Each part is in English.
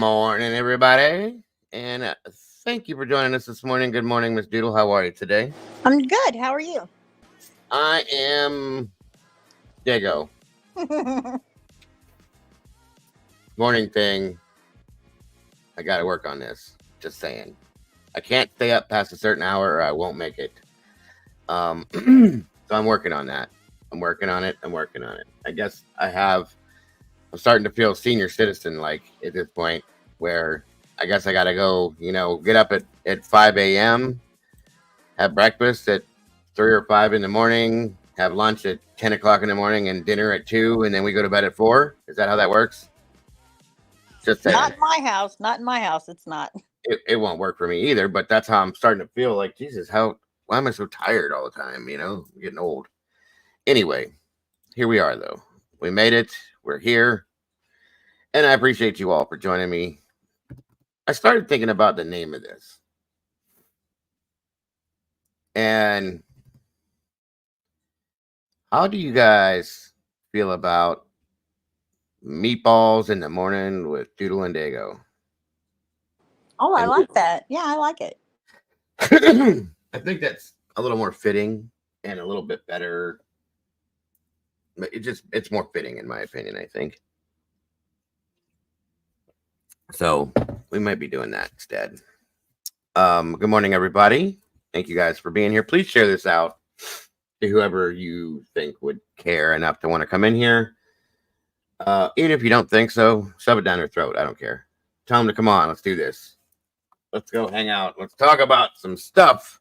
morning, everybody, and thank you for joining us this morning. Good morning, Miss Doodle. How are you today? I'm good. How are you? I am Dago. Morning thing. I got to work on this. Just saying. I can't stay up past a certain hour, or I won't make it. So I'm working on that. I'm working on it. I guess I'm starting to feel senior citizen like at this point, where I guess I got to go, get up at 5 a.m., have breakfast at 3 or 5 in the morning, have lunch at 10 o'clock in the morning, and dinner at 2, and then we go to bed at 4. Is that how that works? Just saying. Not in my house. Not in my house. It's not. It won't work for me either, but that's how I'm starting to feel like, Jesus, why am I so tired all the time? I'm getting old. Anyway, here we are, though. We made it. We're here. And I appreciate you all for joining me. I started thinking about the name of this. And how do you guys feel about meatballs in the morning with Doodle and Dago? Oh, I like that. Yeah, I like it. I think that's a little more fitting and a little bit better. It's more fitting in my opinion, I think. So we might be doing that instead. Good morning, everybody. Thank you guys for being here. Please share this out to whoever you think would care enough to want to come in here. Even if you don't think so, shove it down their throat. I don't care. Tell them to come on. Let's do this. Let's go hang out. Let's talk about some stuff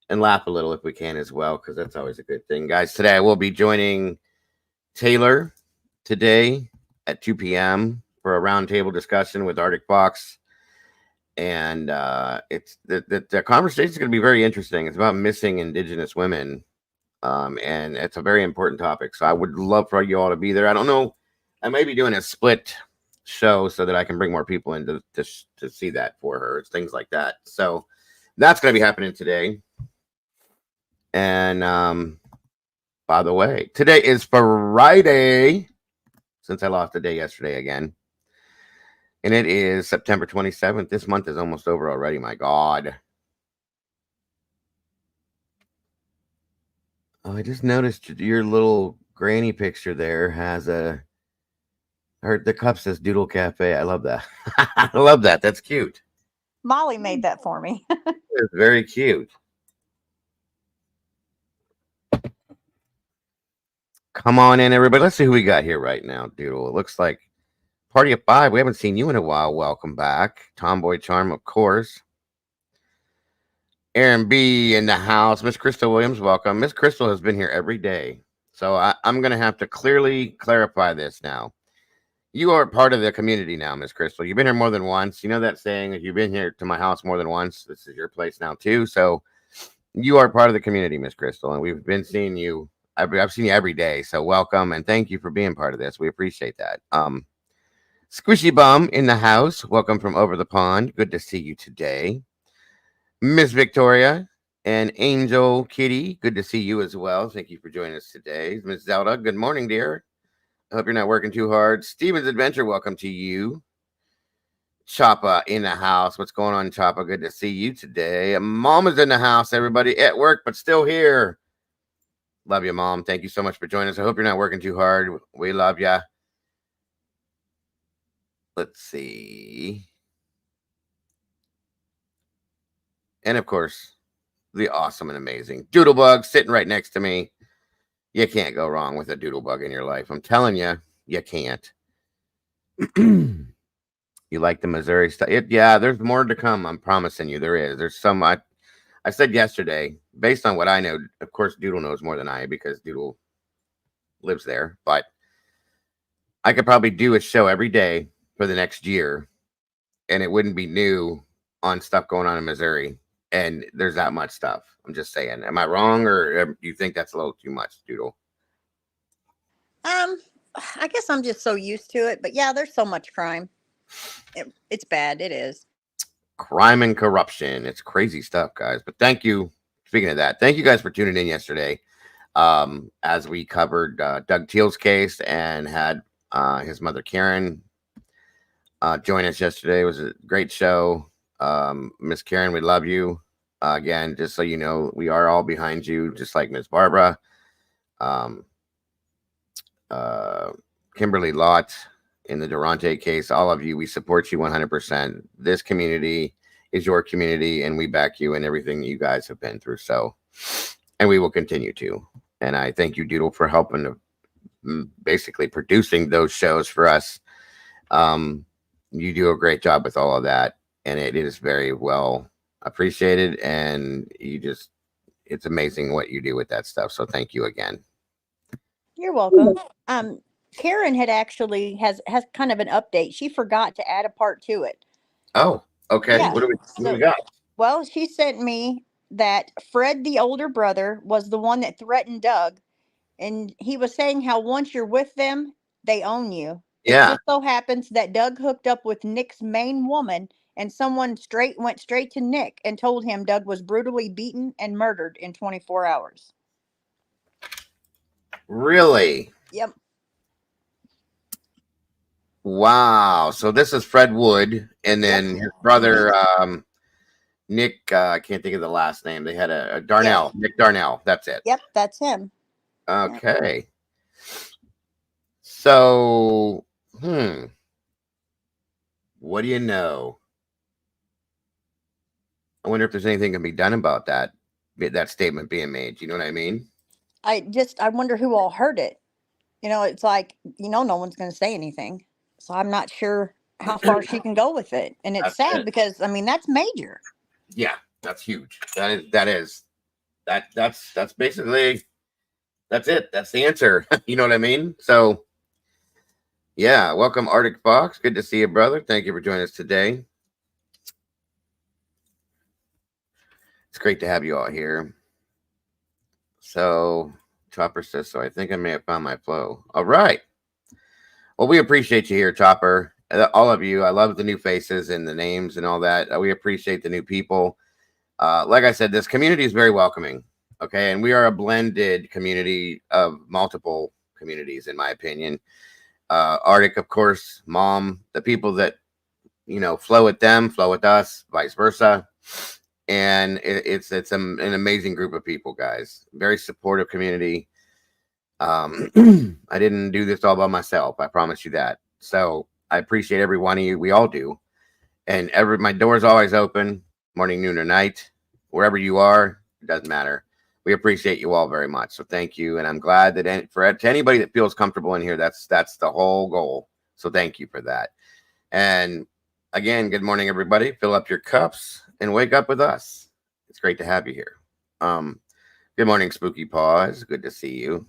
and laugh a little if we can as well, because that's always a good thing. Guys, today I will be joining Taylor today at 2 p.m. for a roundtable discussion with Arctic Fox. And it's the conversation is going to be very interesting. It's about missing Indigenous women. And it's a very important topic. So I would love for you all to be there. I don't know. I may be doing a split show so that I can bring more people in to see that for her. It's things like that. So that's going to be happening today. And by the way, today is Friday, since I lost a day yesterday again. And it is September 27th. This month is almost over already. My God. Oh, I just noticed your little granny picture there has I heard the cup says Doodle Cafe. I love that. I love that. That's cute. Molly made that for me. It's very cute. Come on in, everybody. Let's see who we got here right now, Doodle. It looks like Party of 5. We haven't seen you in a while. Welcome back. Tomboy Charm, of course. Aaron B in the house. Miss Crystal Williams, welcome. Miss Crystal has been here every day. So I'm going to have to clearly clarify this now. You are part of the community now, Miss Crystal. You've been here more than once. You know that saying, if you've been here to my house more than once, this is your place now too. So you are part of the community, Miss Crystal. And we've been seeing you. I've seen you every day. So welcome. And thank you for being part of this. We appreciate that. Squishy Bum in the house. Welcome from over the pond. Good to see you today. Miss Victoria and Angel Kitty. Good to see you as well. Thank you for joining us today. Miss Zelda. Good morning, dear. I hope you're not working too hard. Steven's Adventure. Welcome to you. Choppa in the house. What's going on, Choppa? Good to see you today. Mama's in the house, everybody. At work, but still here. Love you, Mom. Thank you so much for joining us. I hope you're not working too hard. We love you. Let's see. And of course, the awesome and amazing Doodlebug sitting right next to me. You can't go wrong with a Doodlebug in your life. I'm telling you, you can't. You like the Missouri stuff? Yeah, there's more to come. I'm promising you there is. There's some. I said yesterday, based on what I know, of course, Doodle knows more than I because Doodle lives there. But I could probably do a show every day for the next year, and it wouldn't be new on stuff going on in Missouri. And there's that much stuff. I'm just saying. Am I wrong, or do you think that's a little too much, Doodle? I guess I'm just so used to it. But yeah, there's so much crime. It's bad. It is. Crime and corruption. It's crazy stuff, guys. But thank you. Speaking of that, thank you guys for tuning in yesterday. As we covered Doug Teal's case and had his mother Karen join us yesterday. It was a great show. Miss Karen, we love you. Again, just so you know, we are all behind you, just like Miss Barbara. Um, Kimberly Lott in the Durante case, all of you, we support you 100%. This community is your community, and we back you in everything you guys have been through. So, and we will continue to. And I thank you, Doodle, for helping basically producing those shows for us. You do a great job with all of that, and it is very well appreciated. And it's amazing what you do with that stuff. So thank you again. You're welcome. Karen has kind of an update. She forgot to add a part to it. Oh, okay. Yeah. What do we So, got? well, she sent me that Fred, the older brother, was the one that threatened Doug, and he was saying how once you're with them, they own you. It Yeah. just so happens that Doug hooked up with Nick's main woman, and someone went straight to Nick and told him Doug was brutally beaten and murdered in 24 hours. Really? Yep. Wow. So this is Fred Wood, and then his brother, Nick. I can't think of the last name. They had a Darnell. Yeah. Nick Darnell. That's it. Yep, that's him. Okay. Yep. So, what do you know? I wonder if there's anything can be done about that statement being made. You know what I mean? I wonder who all heard it. It's like, no one's going to say anything. So I'm not sure how far she can go with it. And it's sad because, that's major. Yeah, that's huge. That's basically, that's it. That's the answer. You know what I mean? So, yeah, welcome, Arctic Fox. Good to see you, brother. Thank you for joining us today. It's great to have you all here. So, Chopper says, so I think I may have found my flow. All right. Well, we appreciate you here, Chopper. All of you. I love the new faces and the names and all that. We appreciate the new people. Like I said, this community is very welcoming. Okay. And we are a blended community of multiple communities, in my opinion. Arctic, of course, Mom, the people that, flow with them, flow with us, vice versa. And it's an amazing group of people, guys. Very supportive community. I didn't do this all by myself. I promise you that. So I appreciate every one of you. We all do. And my door is always open, morning, noon, or night. Wherever you are, it doesn't matter. We appreciate you all very much. So thank you. And I'm glad that to anybody that feels comfortable in here, that's the whole goal. So thank you for that. And again, good morning, everybody. Fill up your cups and wake up with us. It's great to have you here. Good morning, Spooky Paws. Good to see you.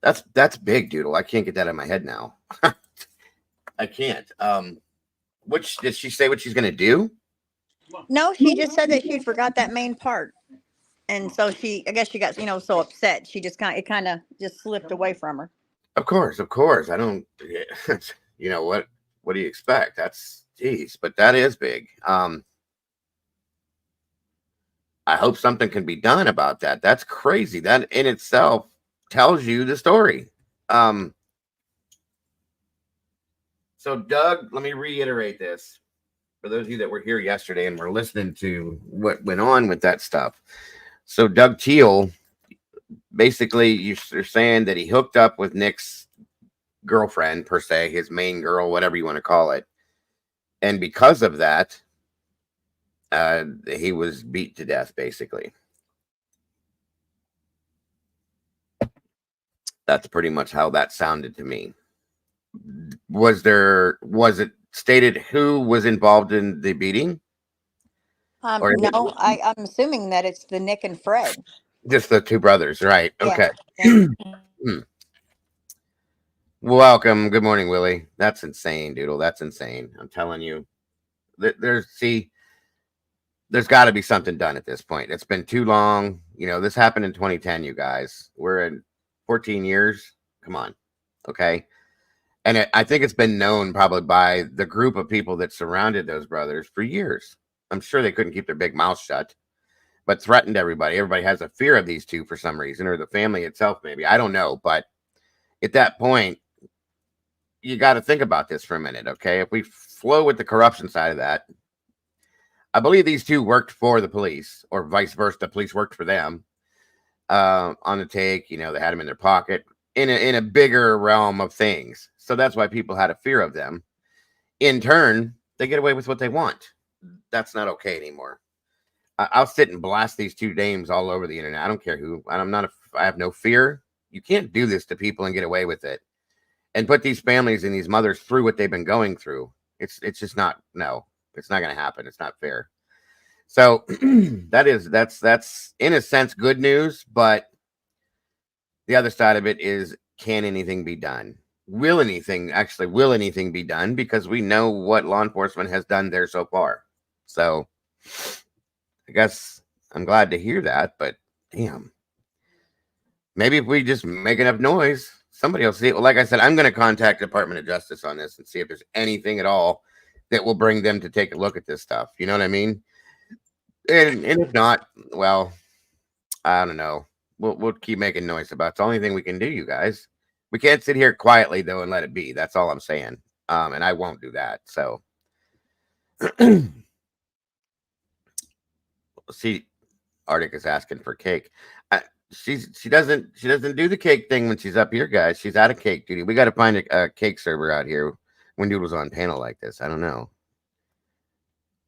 That's big, Doodle. I can't get that in my head now. I can't. Which did she say what she's gonna do? No, she just said that she forgot that main part. And so I guess she got, so upset. She just kind of just slipped away from her. Of course. I don't, what do you expect? That's, geez, but that is big. I hope something can be done about that. That's crazy. That in itself tells you the story. So Doug, let me reiterate this for those of you that were here yesterday and were listening to what went on with that stuff. So Doug Teal, basically you're saying that he hooked up with Nick's girlfriend, per se, his main girl, whatever you want to call it. And because of that, he was beat to death, basically. That's pretty much how that sounded to me. Was it stated who was involved in the beating? No, I'm assuming that it's the Nick and Fred. Just the two brothers, right? Yeah. Okay. Yeah. Welcome. Good morning, Willie. That's insane, Doodle. That's insane. I'm telling you. There's got to be something done at this point. It's been too long. This happened in 2010, you guys. We're in 14 years. Come on. Okay. And I think it's been known probably by the group of people that surrounded those brothers for years. I'm sure they couldn't keep their big mouths shut, but threatened everybody. Everybody has a fear of these two for some reason, or the family itself, maybe. I don't know. But at that point, you got to think about this for a minute, okay? If we flow with the corruption side of that, I believe these two worked for the police, or vice versa. The police worked for them on the take. You know, they had them in their pocket in a bigger realm of things. So that's why people had a fear of them. In turn, they get away with what they want. That's not okay anymore. I'll sit and blast these two names all over the internet. I don't care who. I have no fear. You can't do this to people and get away with it, and put these families and these mothers through what they've been going through. It's just not. No, it's not going to happen. It's not fair. So that's in a sense good news, but the other side of it is, can anything be done? Will anything be done? Because we know what law enforcement has done there so far. So I guess I'm glad to hear that, but damn. Maybe if we just make enough noise, somebody will see it. Well, like I said, I'm going to contact the Department of Justice on this and see if there's anything at all that will bring them to take a look at this stuff. You know what I mean? And if not, well, I don't know. We'll keep making noise about it. It's the only thing we can do, you guys. We can't sit here quietly though and let it be. That's all I'm saying. And I won't do that. So see, Arctic is asking for cake. She doesn't do the cake thing when she's up here, guys. She's out of cake duty. We got to find a cake server out here when Doodle's on panel like this. I don't know.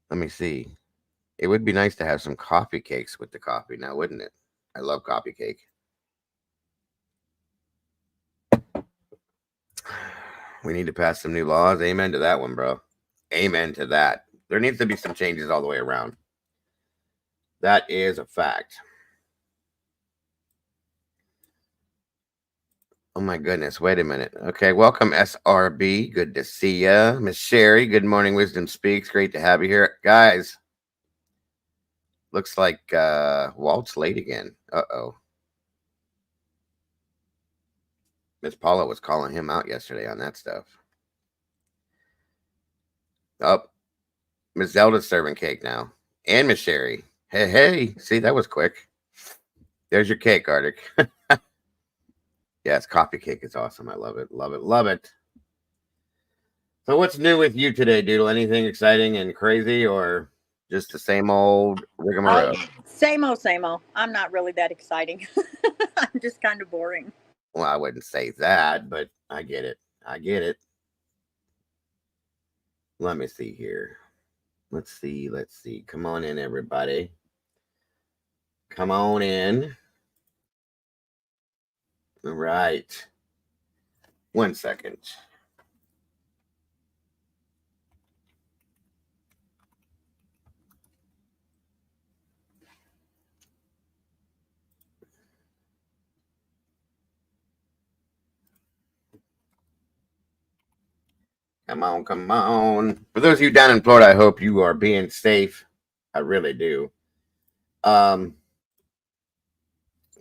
Let me see. It would be nice to have some coffee cakes with the coffee now, wouldn't it? I love coffee cake. We need to pass some new laws. Amen to that one, bro. Amen to that. There needs to be some changes all the way around. That is a fact. Oh my goodness. Wait a minute. Okay. Welcome, SRB. Good to see ya. Miss Sherry. Good morning. Wisdom Speaks. Great to have you here. Guys. Looks like Walt's late again. Uh-oh. Miss Paula was calling him out yesterday on that stuff. Oh. Miss Zelda's serving cake now. And Miss Sherry. Hey. See, that was quick. There's your cake, Arctic. Yes, coffee cake is awesome. I love it. Love it. Love it. So what's new with you today, Doodle? Anything exciting and crazy, or just the same old rigmarole? Same old, same old. I'm not really that exciting. I'm just kind of boring. Well, I wouldn't say that, but I get it. I get it. Let me see here. Let's see. Come on in, everybody. Come on in. All right. 1 second. Come on. For those of you down in Florida, I hope you are being safe. I really do.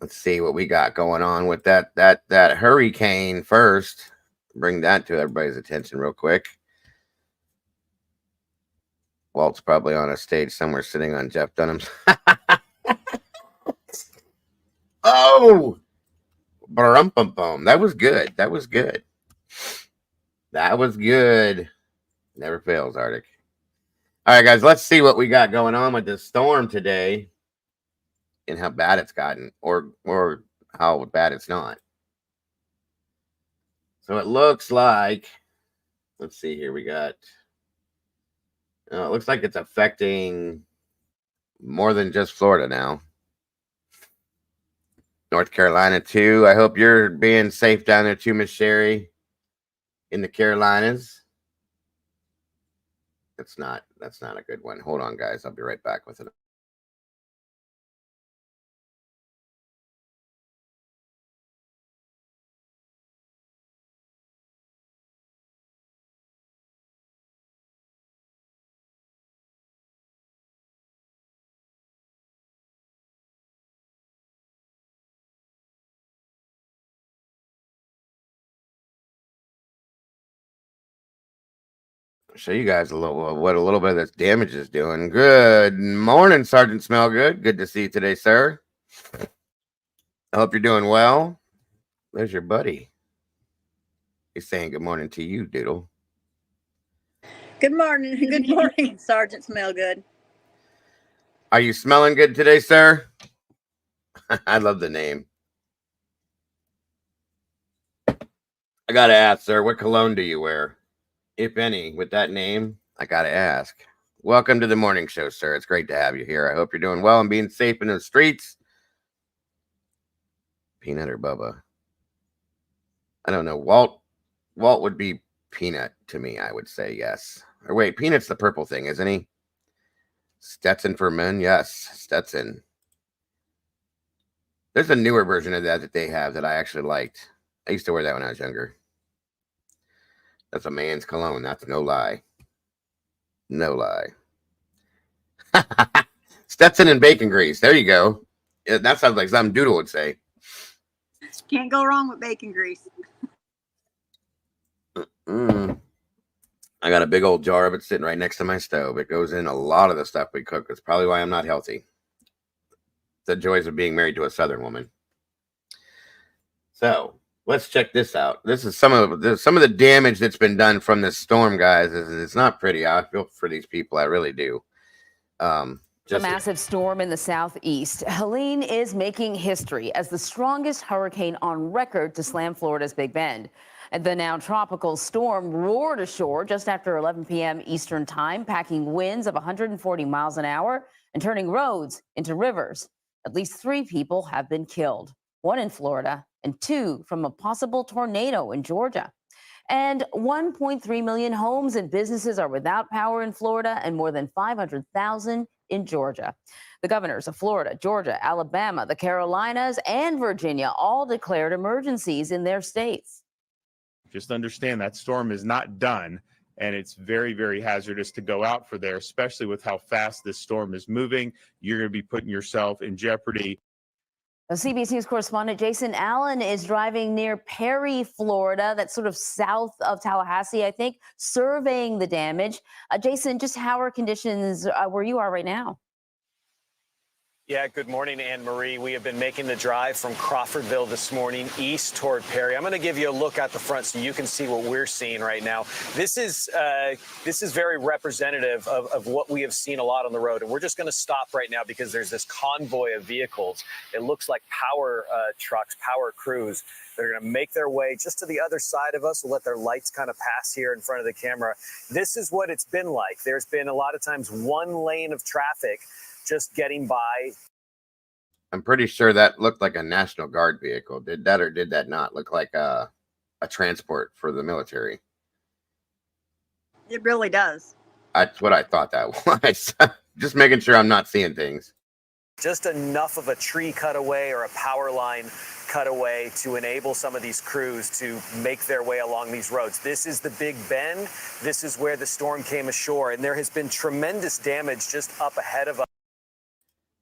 Let's see what we got going on with that hurricane first. Bring that to everybody's attention real quick. Walt's probably on a stage somewhere sitting on Jeff Dunham's. Oh! Brum-bum-bum. That was good. That was good. Never fails, Arctic. All right, guys, let's see what we got going on with this storm today and how bad it's gotten, or how bad it's not. So it looks like, let's see here, we got, it looks like it's affecting more than just Florida now. North Carolina too. I hope you're being safe down there too, Miss Sherry, in the Carolinas. That's not a good one. Hold on, guys. I'll be right back with it. Show you guys a little bit of this damage is doing. Good morning, Sergeant Smellgood. Good to see you today, sir. I hope you're doing well. There's your buddy. He's saying good morning to you, Doodle. Good morning. Good morning, Sergeant Smellgood. Are you smelling good today, sir? I love the name. I gotta ask, sir, what cologne do you wear? If any, with that name, I gotta ask. Welcome to the morning show, sir. It's great to have you here. I hope you're doing well and being safe in the streets. Peanut or Bubba? I don't know. Walt would be Peanut to me, I would say, yes. Or wait, Peanut's the purple thing, isn't he? Stetson for men, yes. Stetson. There's a newer version of that they have that I actually liked. I used to wear that when I was younger. That's a man's cologne. That's no lie. No lie. Stetson and bacon grease. There you go. Yeah, that sounds like something Doodle would say. Can't go wrong with bacon grease. I got a big old jar of it sitting right next to my stove. It goes in a lot of the stuff we cook. That's probably why I'm not healthy. The joys of being married to a Southern woman. So let's check this out. This is some of the damage that's been done from this storm, guys. It's not pretty. I feel for these people. I really do. A massive storm in the southeast. Helene is making history as the strongest hurricane on record to slam Florida's Big Bend. And the now tropical storm roared ashore just after 11 p.m. Eastern time, packing winds of 140 miles an hour and turning roads into rivers. At least 3 people have been killed, 1 in Florida and 2 from a possible tornado in Georgia. And 1.3 million homes and businesses are without power in Florida and more than 500,000 in Georgia. The governors of Florida, Georgia, Alabama, the Carolinas, and Virginia all declared emergencies in their states. Just understand that storm is not done, and it's very, very hazardous to go out for there, especially with how fast this storm is moving. You're going to be putting yourself in jeopardy. CBS News correspondent Jason Allen is driving near Perry, Florida. That's sort of south of Tallahassee, I think, surveying the damage. Jason, just how are conditions where you are right now? Yeah, good morning, Anne Marie. We have been making the drive from Crawfordville this morning east toward Perry. I'm going to give you a look out the front so you can see what we're seeing right now. This is very representative of what we have seen a lot on the road. And we're just going to stop right now because there's this convoy of vehicles. It looks like power trucks, power crews. They're going to make their way just to the other side of us. We'll let their lights kind of pass here in front of the camera. This is what it's been like. There's been a lot of times one lane of traffic just getting by. I'm pretty sure that looked like a National Guard vehicle. Did that or did that not look like a transport for the military? It really does. That's what I thought that was. Just making sure I'm not seeing things. Just enough of a tree cutaway or a power line cutaway to enable some of these crews to make their way along these roads. This is the Big Bend. This is where the storm came ashore, and there has been tremendous damage just up ahead of us.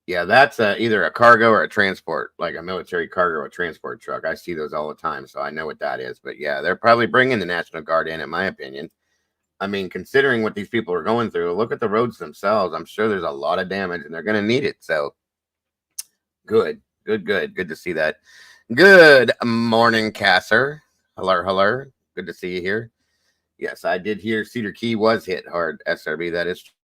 Yeah, that's either a cargo or a transport, like a military cargo or transport truck. I see those all the time, so I know what that is. But yeah, they're probably bringing the National Guard in my opinion. I mean, considering what these people are going through, look at the roads themselves. I'm sure there's a lot of damage, and they're going to need it. So good to see that. Good morning, Casser. Hello. Good to see you here. Yes, I did hear Cedar Key was hit hard, SRB. That is true.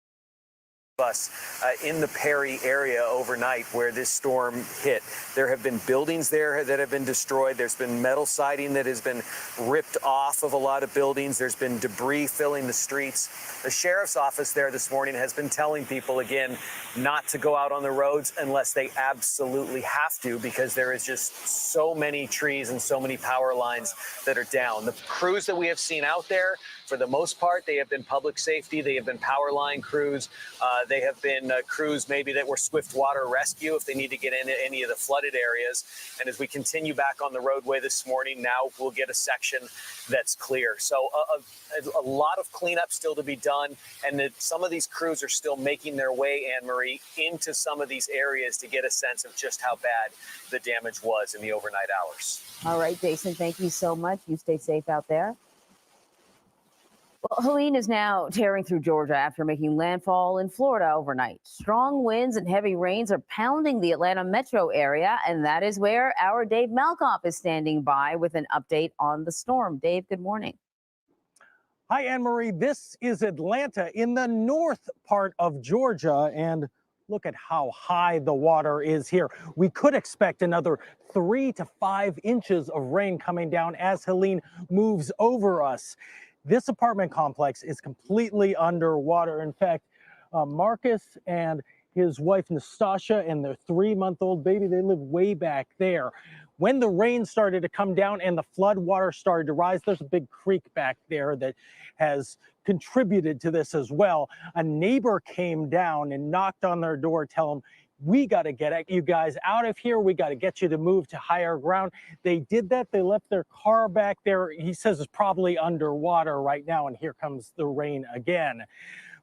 Us in the Perry area overnight where this storm hit. There have been buildings there that have been destroyed. There's been metal siding that has been ripped off of a lot of buildings. There's been debris filling the streets. The sheriff's office there this morning has been telling people again not to go out on the roads unless they absolutely have to, because there is just so many trees and so many power lines that are down. The crews that we have seen out there, for the most part, they have been public safety. They have been power line crews. They have been crews maybe that were swift water rescue if they need to get into any of the flooded areas. And as we continue back on the roadway this morning, now we'll get a section that's clear. So a lot of cleanup still to be done. And that some of these crews are still making their way, Anne Marie, into some of these areas to get a sense of just how bad the damage was in the overnight hours. All right, Jason, thank you so much. You stay safe out there. Well, Helene is now tearing through Georgia after making landfall in Florida overnight. Strong winds and heavy rains are pounding the Atlanta metro area, and that is where our Dave Malkoff is standing by with an update on the storm. Dave, good morning. Hi, Anne-Marie. This is Atlanta in the north part of Georgia, and look at how high the water is here. We could expect another 3 to 5 inches of rain coming down as Helene moves over us. This apartment complex is completely underwater. In fact, Marcus and his wife Nastasia and their 3-month-old baby, they live way back there. When the rain started to come down and the flood water started to rise, there's a big creek back there that has contributed to this as well. A neighbor came down and knocked on their door, tell them, we got to get you guys out of here. We got to get you to move to higher ground. They did that. They left their car back there. He says it's probably underwater right now. And here comes the rain again.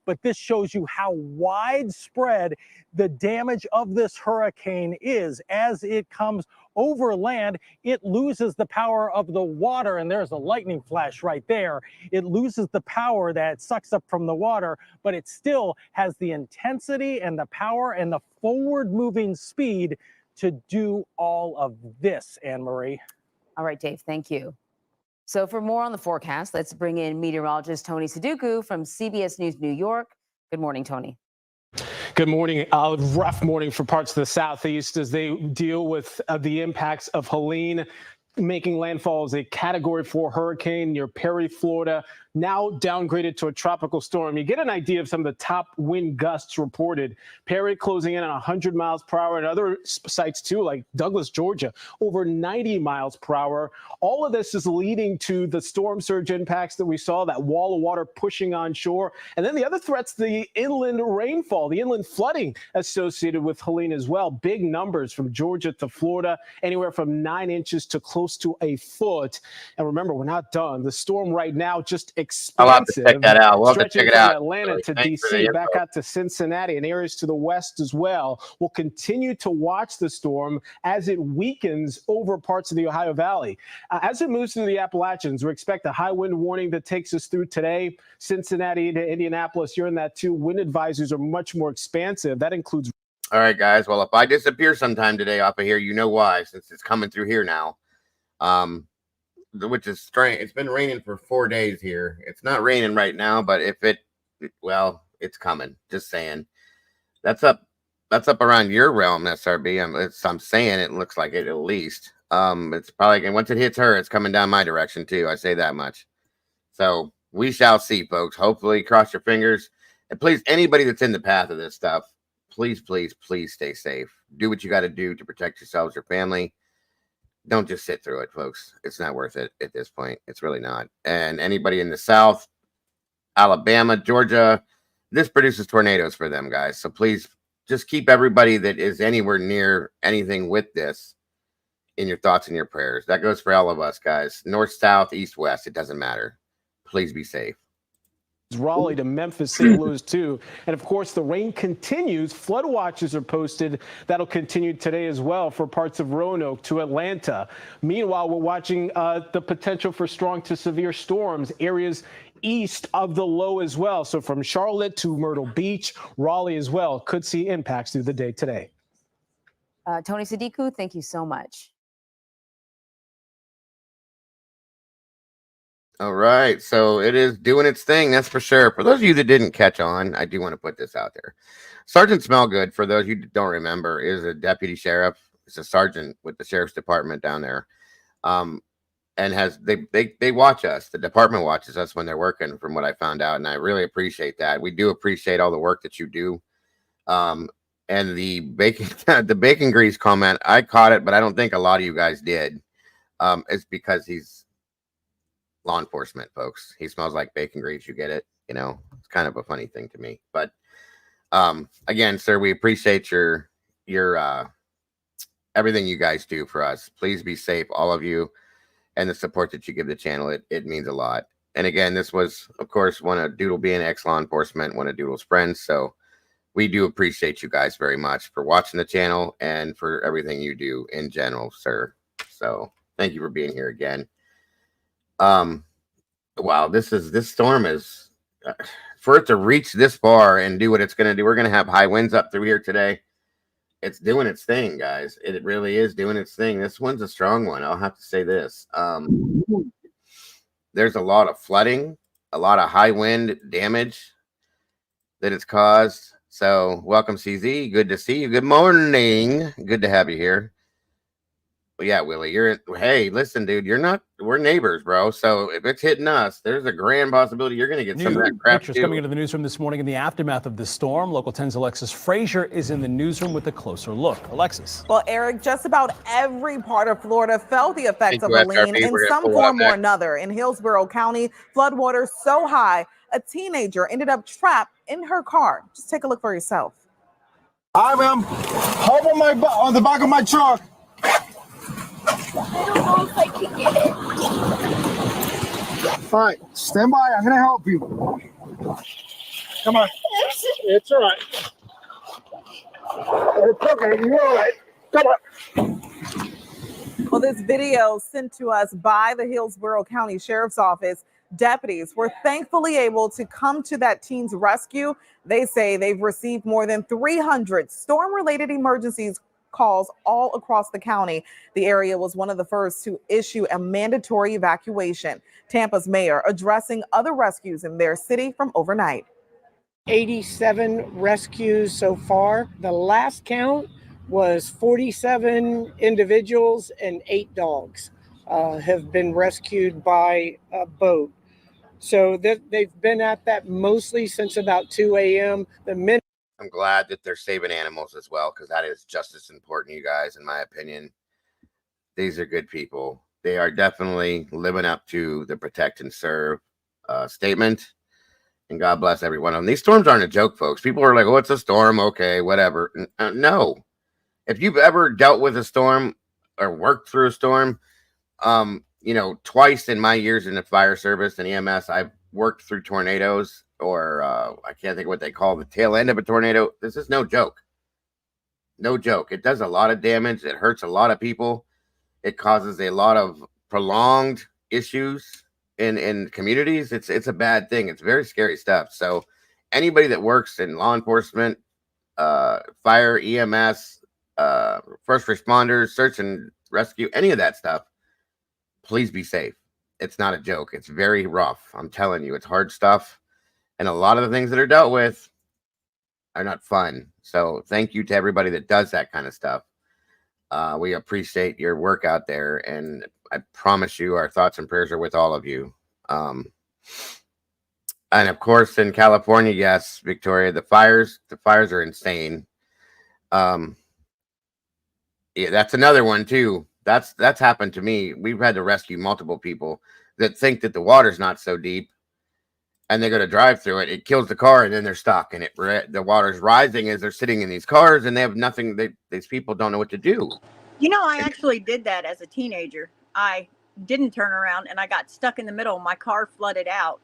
But this shows you how widespread the damage of this hurricane is. As it comes over land, it loses the power of the water, and there's a lightning flash right there. It loses the power that sucks up from the water, but it still has the intensity and the power and the forward-moving speed to do all of this, Anne-Marie. All right, Dave, thank you. So for more on the forecast, let's bring in meteorologist Tony Sudoku from CBS News New York. Good morning, Tony. Good morning. A rough morning for parts of the southeast as they deal with the impacts of Helene making landfall as a Category 4 hurricane near Perry, Florida, now downgraded to a tropical storm. You get an idea of some of the top wind gusts reported. Perry closing in on 100 miles per hour, and other sites too, like Douglas, Georgia, over 90 miles per hour. All of this is leading to the storm surge impacts that we saw, that wall of water pushing on shore. And then the other threats, the inland rainfall, the inland flooding associated with Helene as well. Big numbers from Georgia to Florida, anywhere from 9 inches to close to a foot. And remember, we're not done. The storm right now just expansive. I'll have to check that out. We'll have to check it out. Atlanta to Thanks for the DC, info. back out to Cincinnati and areas to the west as well. We'll continue to watch the storm as it weakens over parts of the Ohio Valley. As it moves through the Appalachians, we expect a high wind warning that takes us through today. Cincinnati to Indianapolis, you're in that too. Wind advisories are much more expansive. That includes. All right, guys. Well, if I disappear sometime today off of here, you know why, since it's coming through here now. Which is strange. It's been raining for 4 days here. It's not raining right now, but if well, it's coming. Just saying. That's up around your realm, SRB. I'm saying it looks like it at least. It's probably, and once it hits her, it's coming down my direction too. I say that much. So we shall see, folks. Hopefully, cross your fingers. And please, anybody that's in the path of this stuff, please, please, please stay safe. Do what you got to do to protect yourselves, your family. Don't just sit through it, folks. It's not worth it at this point. It's really not. And anybody in the South, Alabama, Georgia, this produces tornadoes for them, guys. So please just keep everybody that is anywhere near anything with this in your thoughts and your prayers. That goes for all of us, guys. North, south, east, west. It doesn't matter. Please be safe. Raleigh to Memphis, St. Louis too. And of course, the rain continues. Flood watches are posted. That'll continue today as well for parts of Roanoke to Atlanta. Meanwhile, we're watching the potential for strong to severe storms, areas east of the low as well. So from Charlotte to Myrtle Beach, Raleigh as well could see impacts through the day today. Tony Sudoku, thank you so much. All right, so it is doing its thing, that's for sure. For those of you that didn't catch on, I do want to put this out there. Sergeant Smellgood, for those of you that don't remember, is a deputy sheriff. He's a sergeant with the sheriff's department down there, and they watch us. The department watches us when they're working, from what I found out, and I really appreciate that. We do appreciate all the work that you do. And the bacon grease comment, I caught it, but I don't think a lot of you guys did. It's because he's law enforcement, folks. He smells like bacon grease. You get it? You know, it's kind of a funny thing to me. But again, sir, we appreciate your everything you guys do for us. Please be safe, all of you, and the support that you give the channel. It means a lot. And again, this was, of course, one of Doodle being ex-law enforcement, one of Doodle's friends. So we do appreciate you guys very much for watching the channel and for everything you do in general, sir. So thank you for being here again. wow, this storm is for it to reach this far and do what it's going to do. We're going to have high winds up through here today. It's doing its thing, guys. It really is doing its thing. This one's a strong one. I'll have to say this. There's a lot of flooding, a lot of high wind damage that it's caused. So welcome, CZ. Good to see you. Good morning. Good to have you here. Well, yeah, Willie, hey, listen, dude, we're neighbors, bro. So if it's hitting us, there's a grand possibility you're going to get some of that crap Pictures too. coming into the newsroom this morning in the aftermath of the storm. Local 10's Alexis Frazier is in the newsroom with a closer look. Alexis. Well, Eric, just about every part of Florida felt the effects of Helene in some form or another. In Hillsborough County, floodwaters so high, a teenager ended up trapped in her car. Just take a look for yourself. I am on the back of my truck. I don't know if I can get it. All right, stand by. I'm going to help you. Come on. It's all right. It's okay. You're all right. Come on. Well, this video sent to us by the Hillsborough County Sheriff's Office. Deputies were thankfully able to come to that teen's rescue. They say they've received more than 300 storm-related emergencies calls all across the county. The area was one of the first to issue a mandatory evacuation. Tampa's mayor addressing other rescues in their city from overnight. 87 rescues so far. The last count was 47 individuals and 8 dogs have been rescued by a boat. So they've been at that mostly since about 2 a.m. I'm glad that they're saving animals as well, because that is just as important, you guys, in my opinion. These are good people. They are definitely living up to the protect and serve statement. And God bless every one of them. These storms aren't a joke, folks. People are like, oh, it's a storm. Okay, whatever. No. If you've ever dealt with a storm or worked through a storm, twice in my years in the fire service and EMS, I've worked through tornadoes, or I can't think of what they call the tail end of a tornado. This is no joke. No joke. It does a lot of damage. It hurts a lot of people. It causes a lot of prolonged issues in communities. It's a bad thing. It's very scary stuff. So anybody that works in law enforcement, fire, EMS, first responders, search and rescue, any of that stuff, please be safe. It's not a joke. It's very rough. I'm telling you, it's hard stuff. And a lot of the things that are dealt with are not fun. So thank you to everybody that does that kind of stuff. We appreciate your work out there. And I promise you our thoughts and prayers are with all of you. And of course, in California, yes, Victoria, the fires are insane. Yeah, that's another one too. That's happened to me. We've had to rescue multiple people that think that the water's not so deep, and they're going to drive through it. It kills the car, and then they're stuck, and the water's rising as they're sitting in these cars, and they have nothing. These people don't know what to do. I actually did that as a teenager. I didn't turn around, and I got stuck in the middle. My car flooded out,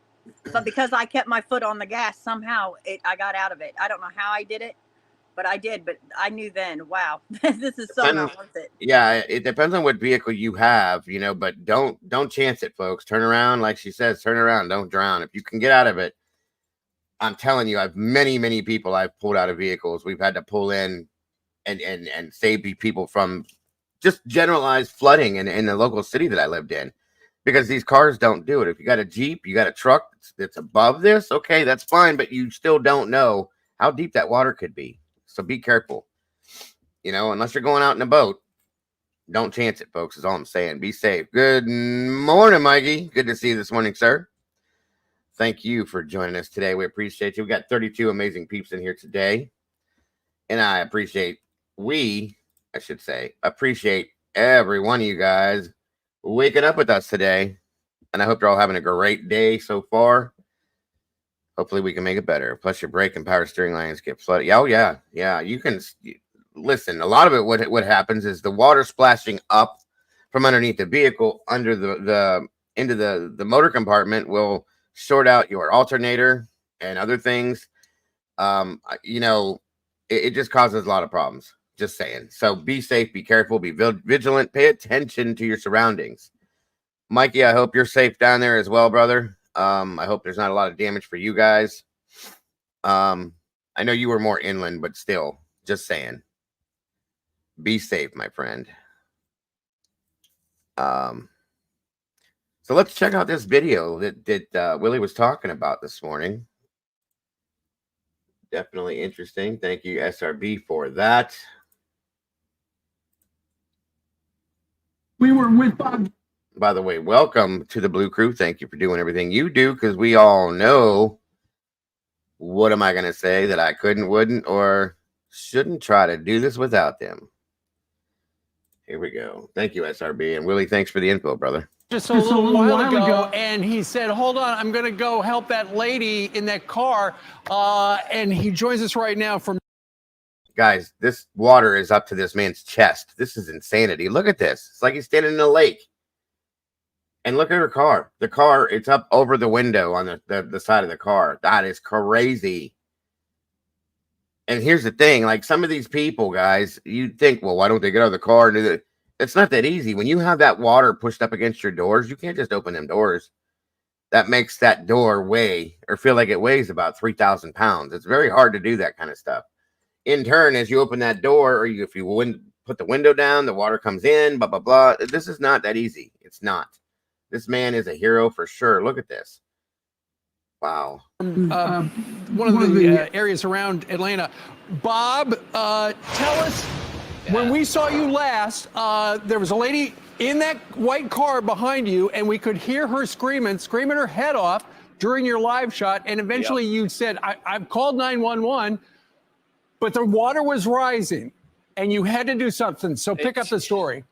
but because I kept my foot on the gas, somehow I got out of it. I don't know how I did it, but I did. But I knew then, wow, this is so not worth it. Yeah, it depends on what vehicle you have, but don't chance it, folks. Turn around, like she says, turn around, don't drown. If you can get out of it, I'm telling you, I've many people I've pulled out of vehicles. We've had to pull in and save people from just generalized flooding in the local city that I lived in, because these cars don't do it. If you got a Jeep, you got a truck that's above this, okay, that's fine, but you still don't know how deep that water could be. So be careful, unless you're going out in a boat. Don't chance it, folks, is all I'm saying. Be safe. Good morning, Mikey. Good to see you this morning, sir. Thank you for joining us today. We appreciate you. We got 32 amazing peeps in here today. And I appreciate every one of you guys waking up with us today. And I hope you're all having a great day so far. Hopefully we can make it better. Plus your brake and power steering lines get flooded. Oh, yeah. Yeah, you can listen. A lot of it, what happens is the water splashing up from underneath the vehicle under into the motor compartment will short out your alternator and other things. It just causes a lot of problems. Just saying. So be safe, be careful, be vigilant, pay attention to your surroundings. Mikey, I hope you're safe down there as well, brother. I hope there's not a lot of damage for you guys. I know you were more inland, but still, just saying. Be safe, my friend. So let's check out this video that Willie was talking about this morning. Definitely interesting. Thank you, SRB, for that. We were with Bob. By the way, welcome to the Blue Crew. Thank you for doing everything you do, because we all know, what am I going to say, that I couldn't, wouldn't, or shouldn't try to do this without them. Here we go. Thank you, SRB. And Willie, thanks for the info, brother. Just a little while ago, and he said, hold on, I'm going to go help that lady in that car. And he joins us right now from... Guys, this water is up to this man's chest. This is insanity. Look at this. It's like he's standing in a lake. And look at her car. The car, it's up over the window on the side of the car. That is crazy. And here's the thing. Like, some of these people, guys, you think, well, why don't they get out of the car and do that? It's not that easy. When you have that water pushed up against your doors, you can't just open them doors. That makes that door weigh, or feel like it weighs, about 3,000 pounds. It's very hard to do that kind of stuff. In turn, as you open that door, or if you put the window down, the water comes in, blah, blah, blah. This is not that easy. It's not. This man is a hero for sure. Look at this. Wow. one of the areas around Atlanta. Bob, tell us, when we saw you last, there was a lady in that white car behind you, and we could hear her screaming her head off during your live shot. And eventually you said, I've called 911, but the water was rising and you had to do something. So pick up the story.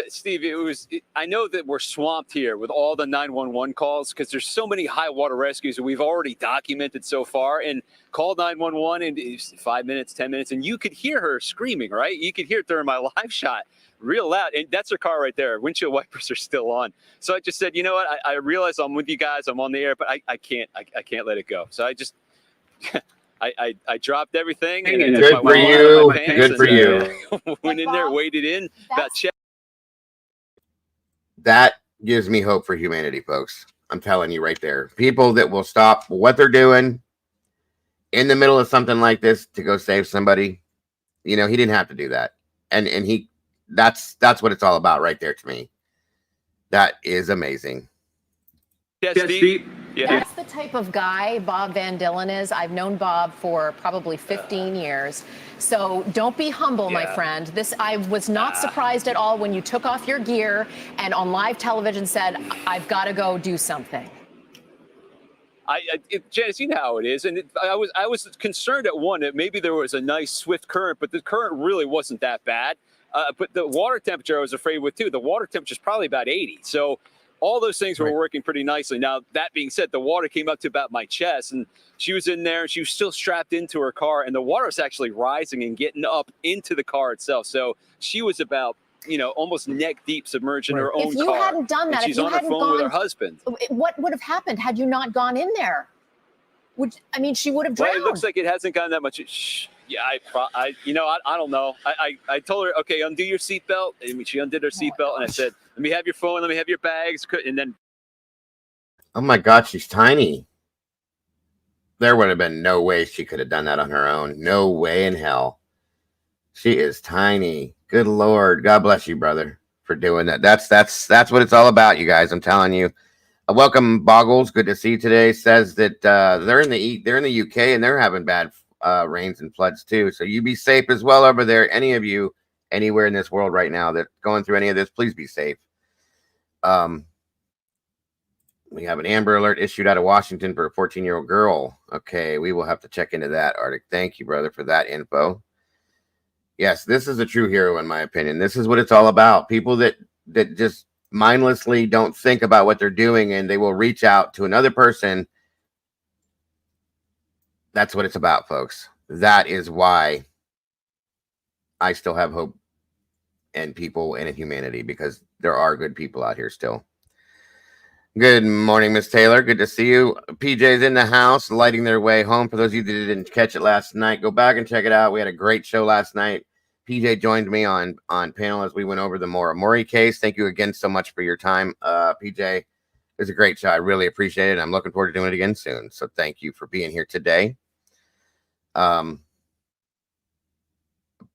Steve, I know that we're swamped here with all the 911 calls because there's so many high water rescues that we've already documented so far, and called 911 in 5 minutes, 10 minutes, and you could hear her screaming, right? You could hear it during my live shot real loud, and that's her car right there. Windshield wipers are still on. So I just said, you know what? I realize I'm with you guys. I'm on the air, but I can't let it go. So I just, I dropped everything. And good for you. Good for you. Went in there, waded in, about check. That gives me hope for humanity, folks. I'm telling you right there. People that will stop what they're doing in the middle of something like this to go save somebody. You know, he didn't have to do that. And that's what it's all about right there to me. That is amazing. Yes, Steve. Yeah. That's the type of guy Bob Van Dillen is. I've known Bob for probably 15 years. So don't be humble, my friend. I was not surprised at all when you took off your gear and on live television said, I've got to go do something. Janice, you know how it is. And I was concerned at one that maybe there was a nice swift current, but the current really wasn't that bad. But the water temperature I was afraid with too. The water temperature is probably about 80. So all those things were working pretty nicely. Now, that being said, the water came up to about my chest, and she was in there, and she was still strapped into her car, and the water was actually rising and getting up into the car itself. So she was about, almost neck deep submerged in her own car. If you hadn't done that, she's on her phone with her husband. What would have happened had you not gone in there? She would have drowned. Well, it looks like it hasn't gotten that much. Yeah, I don't know. I told her, okay, undo your seatbelt. And she undid her seatbelt, and I said, let me have your phone, let me have your bags, and then. Oh my God, she's tiny. There would have been no way she could have done that on her own. No way in hell. She is tiny. Good Lord. God bless you, brother, for doing that. That's what it's all about, you guys. I'm telling you. Welcome, Boggles. Good to see you today. Says that they're in the UK and they're having bad rains and floods too. So you be safe as well over there. Any of you anywhere in this world right now that going through any of this, please be safe. We have an Amber Alert issued out of Washington for a 14-year-old girl. Okay, we will have to check into that, Arctic. Thank you, brother, for that info. Yes, this is a true hero, in my opinion. This is what it's all about. People that just mindlessly don't think about what they're doing, and they will reach out to another person. That's what it's about, folks. That is why I still have hope in people and in humanity, because there are good people out here still. Good morning, Miss Taylor. Good to see you. PJ's in the house, lighting their way home. For those of you that didn't catch it last night, go back and check it out. We had a great show last night. PJ joined me on panel as we went over the Mori case. Thank you again so much for your time, PJ. It's a great show. I really appreciate it. I'm looking forward to doing it again soon. So thank you for being here today. I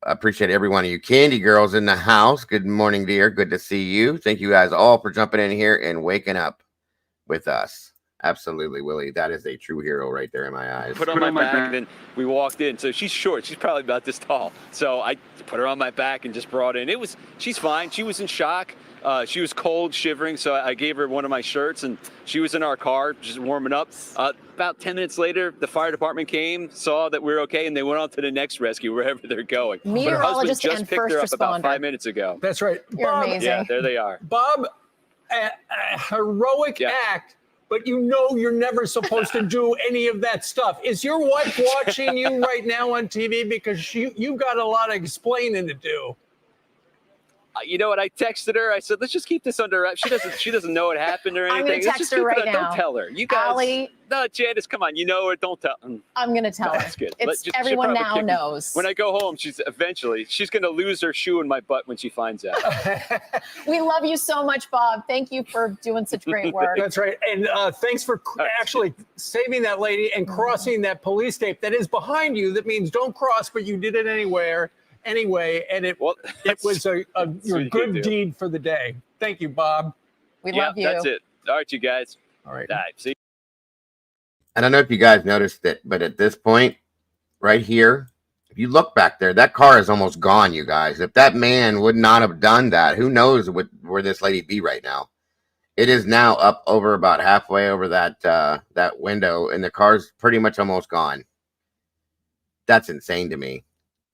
appreciate every one of you candy girls in the house. Good morning, dear. Good to see you. Thank you guys all for jumping in here and waking up with us. Absolutely, Willie. That is a true hero right there in my eyes. Put on my back, and then we walked in. So she's short. She's probably about this tall. So I put her on my back and just brought in. She's fine. She was in shock. She was cold, shivering. So I gave her one of my shirts, and she was in our car just warming up. About 10 minutes later, the fire department came, saw that we were okay, and they went on to the next rescue, wherever they're going. Meteorologist her husband just and picked first her up responder. about 5 minutes ago. That's right. You're Bob, amazing. Yeah, there they are. Bob, a heroic act, but you know you're never supposed to do any of that stuff. Is your wife watching you right now on TV? Because you've got a lot of explaining to do. You know what? I texted her. I said, "Let's just keep this under wraps." She doesn't know what happened or anything. I'm going to Let's text just her keep right it on. now. Don't tell her. You guys. Allie, no, Janice, come on. You know her. Don't tell. I'm going to tell her. That's good. Everyone now knows. When I go home, she's going to lose her shoe in my butt when she finds out. We love you so much, Bob. Thank you for doing such great work. That's right. And thanks for actually saving that lady and crossing that police tape that is behind you. That means don't cross, but you did it anyway, and it was your good deed for the day. Thank you, Bob. We love you. That's it. All right, you guys. All right. See. I don't know if you guys noticed it, but at this point, right here, if you look back there, that car is almost gone, you guys. If that man would not have done that, who knows where this lady be right now? It is now up over about halfway over that window, and the car's pretty much almost gone. That's insane to me.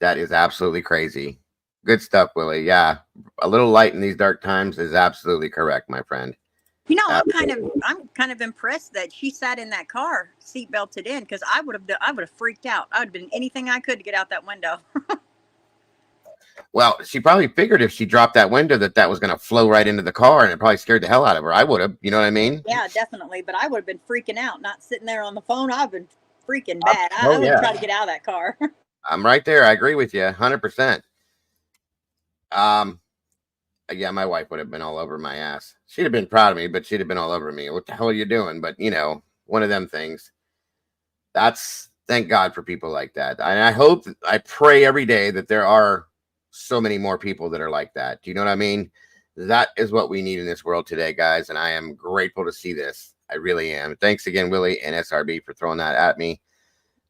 That is absolutely crazy. Good stuff, Willie. Yeah, a little light in these dark times is absolutely correct, my friend. You know, I'm kind of impressed that she sat in that car, seat belted in, because I would have freaked out. I would have been anything I could to get out that window. Well, she probably figured if she dropped that window that was going to flow right into the car, and it probably scared the hell out of her. I would have, you know what I mean? Yeah, definitely. But I would have been freaking out, not sitting there on the phone. I've been freaking bad. I would try to get out of that car. I'm right there. I agree with you 100%. Yeah, my wife would have been all over my ass. She'd have been proud of me, but she'd have been all over me. What the hell are you doing? But, you know, one of them things. Thank God for people like that. And I pray every day that there are so many more people that are like that. Do you know what I mean? That is what we need in this world today, guys. And I am grateful to see this. I really am. Thanks again, Willie and SRB, for throwing that at me.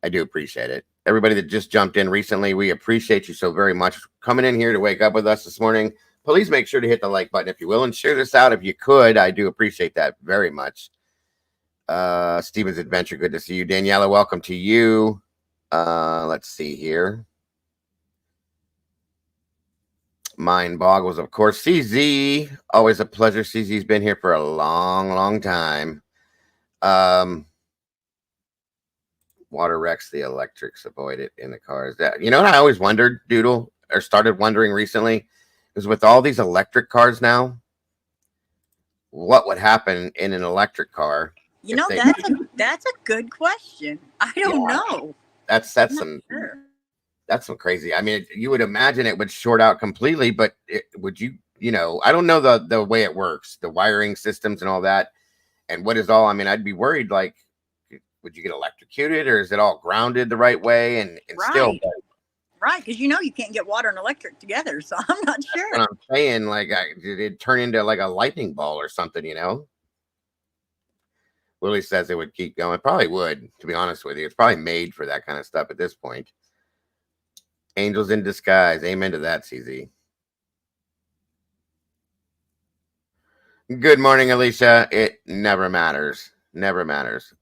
I do appreciate it. Everybody that just jumped in recently, we appreciate you so very much coming in here to wake up with us this morning. Please make sure to hit the like button if you will, and share this out if you could. I do appreciate that very much. Steven's Adventure, good to see you. Daniela, welcome to you. Let's see here. Mind Boggles, of course. CZ, always a pleasure. CZ's been here for a long, long time. Water wrecks the electrics, avoid it in the cars. You know what I always wondered, Doodle, or started wondering recently, is with all these electric cars now, what would happen in an electric car? You know, that's a good question. I don't know. That's some crazy. I mean, you would imagine it would short out completely, but would you? You know, I don't know the way it works, the wiring systems and all that, and what is all. I mean, I'd be worried. Like, would you get electrocuted, or is it all grounded the right way? And still, right? Because you know you can't get water and electric together, so I'm not sure. What I'm saying, like, did it turn into like a lightning ball or something? You know. Willie says it would keep going. Probably would, to be honest with you. It's probably made for that kind of stuff at this point. Angels in disguise. Amen to that, CZ. Good morning, Alicia. It never matters. Never matters.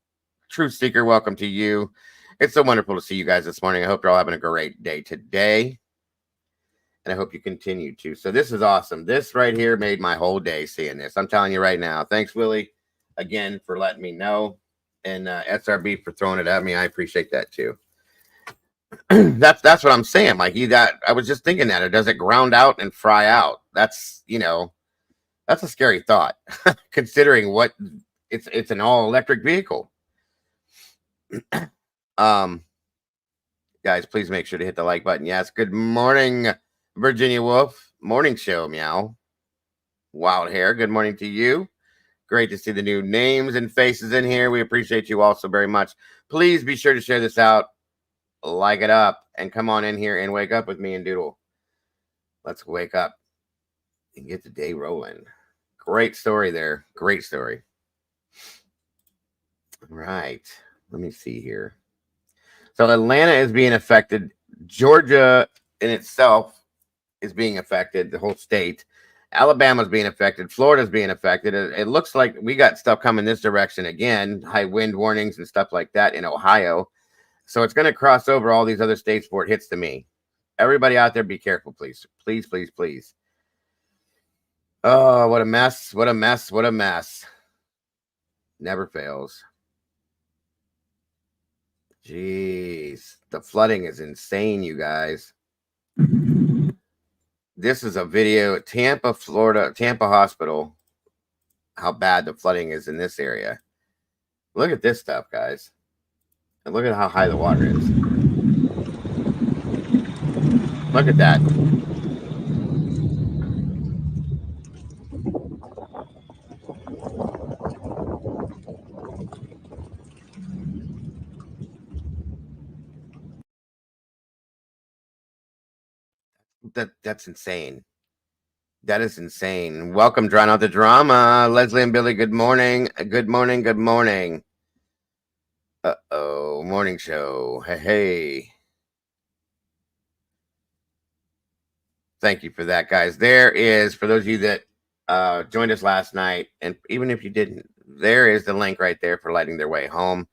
Truth Seeker, welcome to you. It's so wonderful to see you guys this morning. I hope you're all having a great day today. And I hope you continue to. So this is awesome. This right here made my whole day seeing this. I'm telling you right now. Thanks, Willie, again, for letting me know. And SRB for throwing it at me. I appreciate that too. That's what I'm saying, Mikey. That I was just thinking that. Or does it ground out and fry out? That's, you know, that's a scary thought, considering what it's an all electric vehicle. Guys, please make sure to hit the like button. Yes. Good morning, Virginia Wolf. Morning show, meow. Wild hair. Good morning to you. Great to see the new names and faces in here. We appreciate you all so very much. Please be sure to share this out, like it up, and come on in here and wake up with me and Doodle. Let's wake up and get the day rolling. Great story there. Great story. All right. Let me see here. So Atlanta is being affected. Georgia in itself is being affected, the whole state. Alabama's being affected. Florida's being affected. It looks like we got stuff coming this direction again, high wind warnings and stuff like that in Ohio. So it's going to cross over all these other states before it hits to me. Everybody out there, be careful, please. Please, please, please. Oh, what a mess. What a mess. What a mess. Never fails. Jeez. The flooding is insane, you guys. This is a video at Tampa, Florida, Tampa Hospital. How bad the flooding is in this area. Look at this stuff, guys. And look at how high the water is. Look at that. That's insane. That is insane. Welcome, Drown Out the Drama. Leslie and Billy, good morning. Good morning. Good morning. Uh-oh. Morning show. Hey, hey. Thank you for that, guys. There is, for those of you that joined us last night, and even if you didn't, there is the link right there for lighting their way home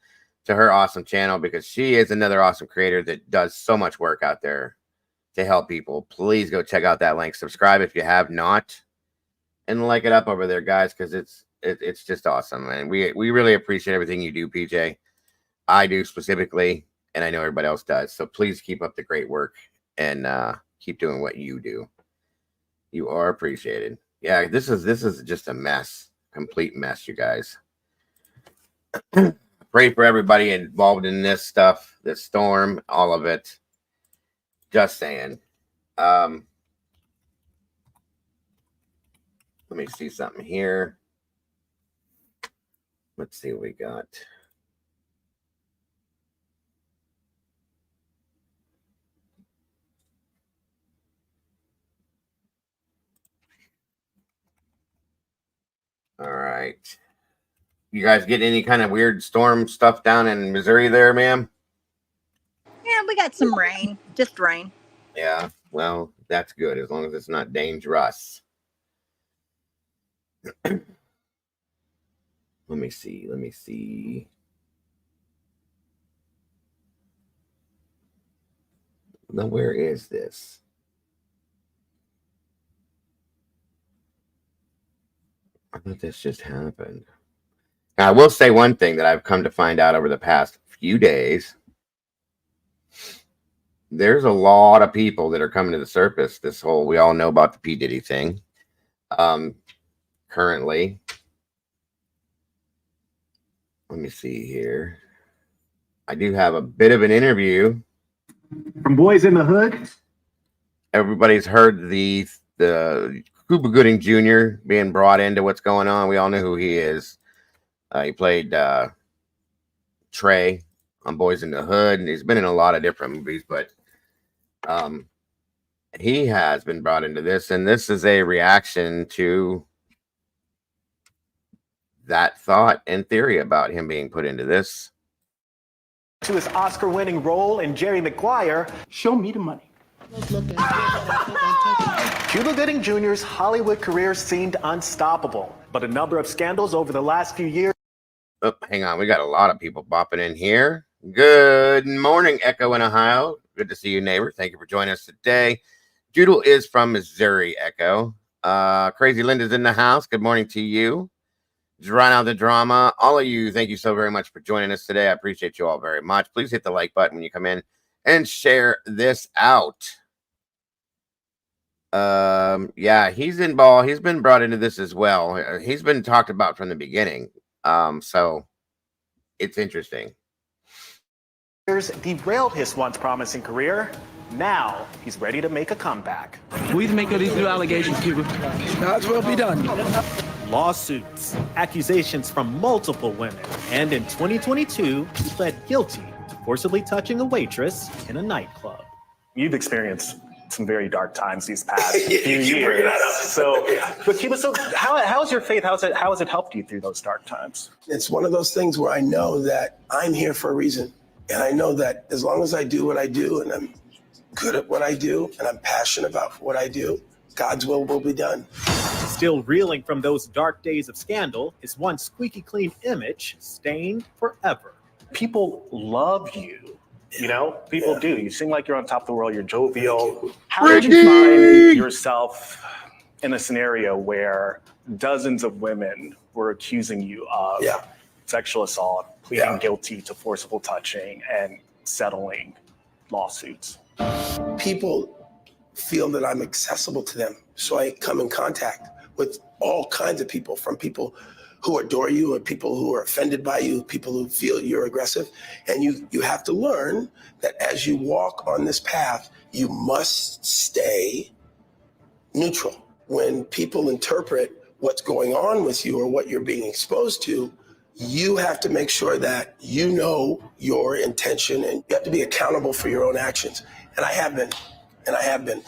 to her awesome channel, because she is another awesome creator that does so much work out there to help people. Please go check out that link. Subscribe if you have not, and like it up over there, guys, because it's just awesome. And we really appreciate everything you do, PJ. I do specifically, and I know everybody else does. So please keep up the great work and keep doing what you do. You are appreciated. Yeah, this is just a mess, complete mess, you guys. Pray for everybody involved in this stuff, this storm, all of it. Just saying. Let me see something here. Let's see what we got. All right. You guys get any kind of weird storm stuff down in Missouri there, ma'am? Yeah, we got some rain. Just rain. Yeah, well, that's good as long as it's not dangerous. Let me see. Let me see. Now, where is this? I thought this just happened. Now, I will say one thing that I've come to find out over the past few days. There's a lot of people that are coming to the surface. This whole, we all know about the P. Diddy thing. Currently, let me see here. I do have a bit of an interview from Boys in the Hood. Everybody's heard the Cuba Gooding Jr. being brought into what's going on. We all know who he is. He played Trey on Boys in the Hood, and he's been in a lot of different movies, but he has been brought into this, and this is a reaction to that thought and theory about him being put into this. To his Oscar-winning role in Jerry Maguire, Show Me the Money. Cuba Gooding Jr.'s Hollywood career seemed unstoppable, but a number of scandals over the last few years. Oh, hang on. We got a lot of people bopping in here. Good morning, Echo in Ohio. Good to see you, neighbor. Thank you for joining us today. Doodle is from Missouri, Echo. Crazy Linda's in the house. Good morning to you. Drown Out the Drama. All of you, thank you so very much for joining us today. I appreciate you all very much. Please hit the like button when you come in and share this out. Yeah, he's involved. He's been brought into this as well. He's been talked about from the beginning. So it's interesting. Derailed his once promising career. Now he's ready to make a comeback. What do you make of these new allegations, Cuba? God's will be done. lawsuits, accusations from multiple women, and in 2022, he pled guilty to forcibly touching a waitress in a nightclub. You've experienced some very dark times these past few years. So, but Cuba, so how's your faith? How has it helped you through those dark times? It's one of those things where I know that I'm here for a reason. And I know that as long as I do what I do and I'm good at what I do and I'm passionate about what I do, God's will be done. Still reeling from those dark days of scandal, his once squeaky clean image stained forever. People love you. You know, people do. You seem like you're on top of the world. You're jovial. How did you find yourself in a scenario where dozens of women were accusing you of sexual assault, pleading guilty to forcible touching, and settling lawsuits? People feel that I'm accessible to them. So I come in contact with all kinds of people, from people who adore you or people who are offended by you, people who feel you're aggressive. And you have to learn that as you walk on this path, you must stay neutral. When people interpret what's going on with you or what you're being exposed to, you have to make sure that you know your intention and you have to be accountable for your own actions. And I have been, and I have been.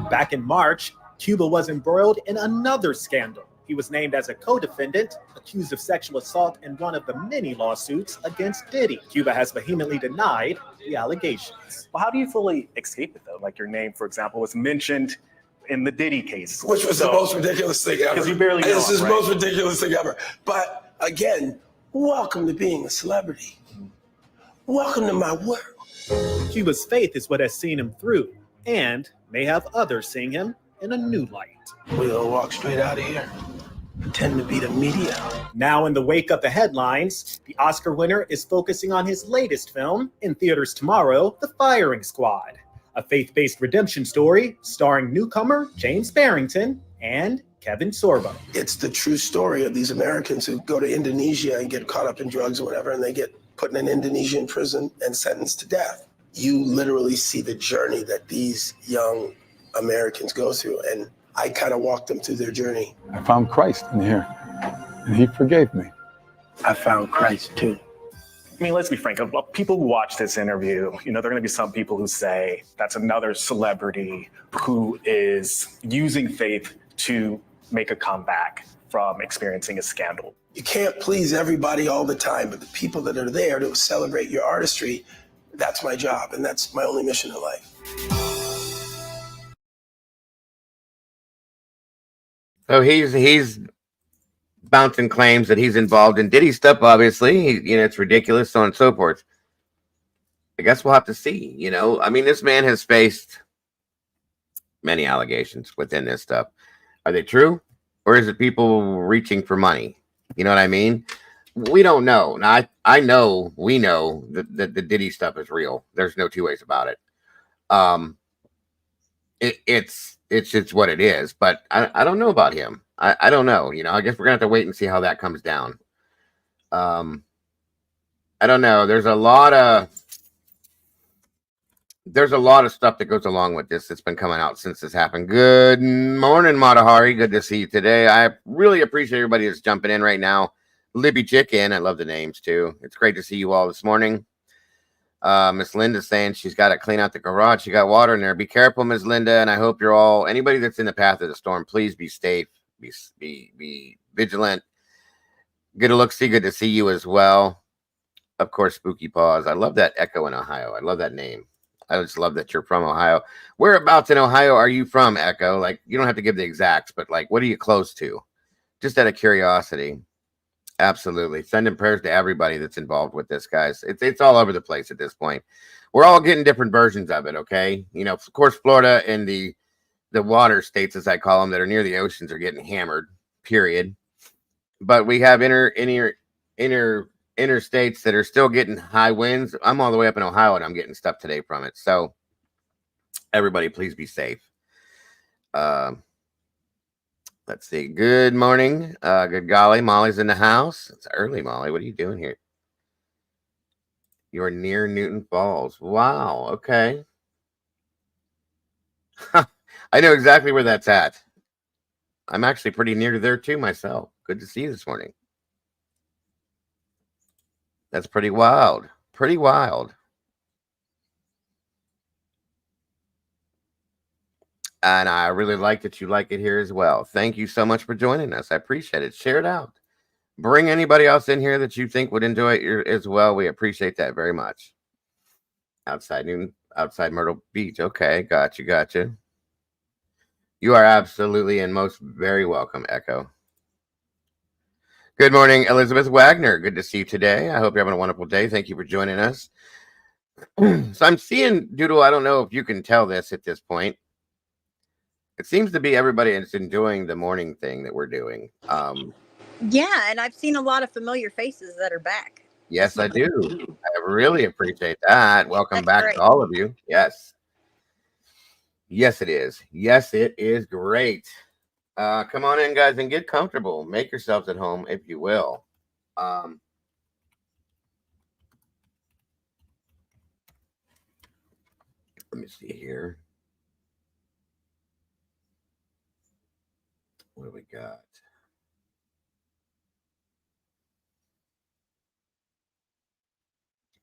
Back in March, Cuba was embroiled in another scandal. He was named as a co-defendant, accused of sexual assault in one of the many lawsuits against Diddy. Cuba has vehemently denied the allegations. Well, how do you fully escape it, though? Like your name, for example, was mentioned in the Diddy case. Which was the most ridiculous thing ever. Because you barely know This is him, the right? most ridiculous thing ever. But again, welcome to being a celebrity. Welcome to my world. Cuba's faith is what has seen him through and may have others seeing him in a new light. We'll walk straight out of here. Pretend to be the media. Now in the wake of the headlines, the Oscar winner is focusing on his latest film, in theaters tomorrow, The Firing Squad, a faith-based redemption story starring newcomer James Barrington and Kevin Sorbo. It's the true story of these Americans who go to Indonesia and get caught up in drugs or whatever, and they get put in an Indonesian prison and sentenced to death. You literally see the journey that these young Americans go through, and I kind of walked them through their journey. I found Christ in here, and he forgave me. I found Christ too. I mean, let's be frank. People who watch this interview, you know, there are going to be some people who say that's another celebrity who is using faith to make a comeback from experiencing a scandal. You can't please everybody all the time, but the people that are there to celebrate your artistry, that's my job, and that's my only mission in life. So he's bouncing claims that he's involved in Diddy stuff. Obviously, it's ridiculous, so on and so forth. I guess we'll have to see. I mean, this man has faced many allegations within this stuff. Are they true, or is it people reaching for money? You know what I mean? We don't know. Now, we know that the Diddy stuff is real. There's no two ways about it. It's just what it is, but I don't know about him. I don't know. I guess we're gonna have to wait and see how that comes down. I don't know. There's a lot of stuff that goes along with this that's been coming out since this happened. Good morning, Matahari. Good to see you today. I really appreciate everybody that's jumping in right now. Libby Chicken, I love the names too. It's great to see you all this morning. Miss Linda's saying she's got to clean out the garage. She got water in there. Be careful, Miss Linda. And I hope you're all, anybody that's in the path of the storm, please be safe, be vigilant. Good to see. Good to see you as well. Of course, Spooky Paws. I love that Echo in Ohio. I love that name. I just love that you're from Ohio. Whereabouts in Ohio are you from, Echo? Like, you don't have to give the exacts, but like, what are you close to? Just out of curiosity. Absolutely. Sending prayers to everybody that's involved with this, guys. It's all over the place at this point. We're all getting different versions of it, okay? Of course, Florida and the water states, as I call them, that are near the oceans are getting hammered, period. But we have interstates that are still getting high winds. I'm all the way up in Ohio, and I'm getting stuff today from it. So everybody, please be safe. Let's see. Good morning. Good golly. Molly's in the house. It's early, Molly. What are you doing here? You're near Newton Falls. Wow. Okay. I know exactly where that's at. I'm actually pretty near there too myself. Good to see you this morning. That's pretty wild. Pretty wild. And I really like that you like it here as well. Thank you so much for joining us. I appreciate it. Share it out. Bring anybody else in here that you think would enjoy it as well. We appreciate that very much. Outside Myrtle Beach. Okay, gotcha. You are absolutely and most very welcome, Echo. Good morning, Elizabeth Wagner. Good to see you today. I hope you're having a wonderful day. Thank you for joining us. So I'm seeing, Doodle, I don't know if you can tell this at this point. It seems to be everybody is enjoying the morning thing that we're doing. Yeah, and I've seen a lot of familiar faces that are back. Yes, I do. I really appreciate that. Welcome back great. to all of you. Yes. Yes, it is. Yes, it is great. Come on in, guys, and get comfortable. Make yourselves at home, if you will. Let me see here. What do we got?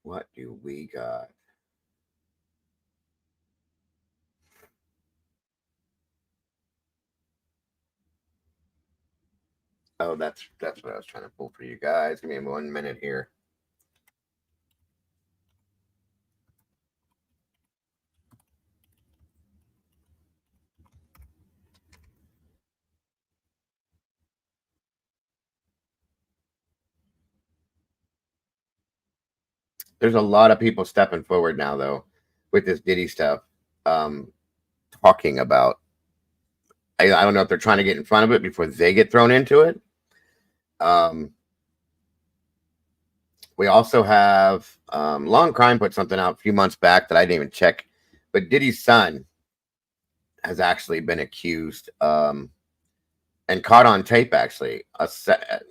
What do we got? Oh, that's what I was trying to pull for you guys. Give me 1 minute here. There's a lot of people stepping forward now, though, with this Diddy stuff, talking about. I don't know if they're trying to get in front of it before they get thrown into it. We also have Long Crime put something out a few months back that I didn't even check, but Diddy's son has actually been accused and caught on tape, actually,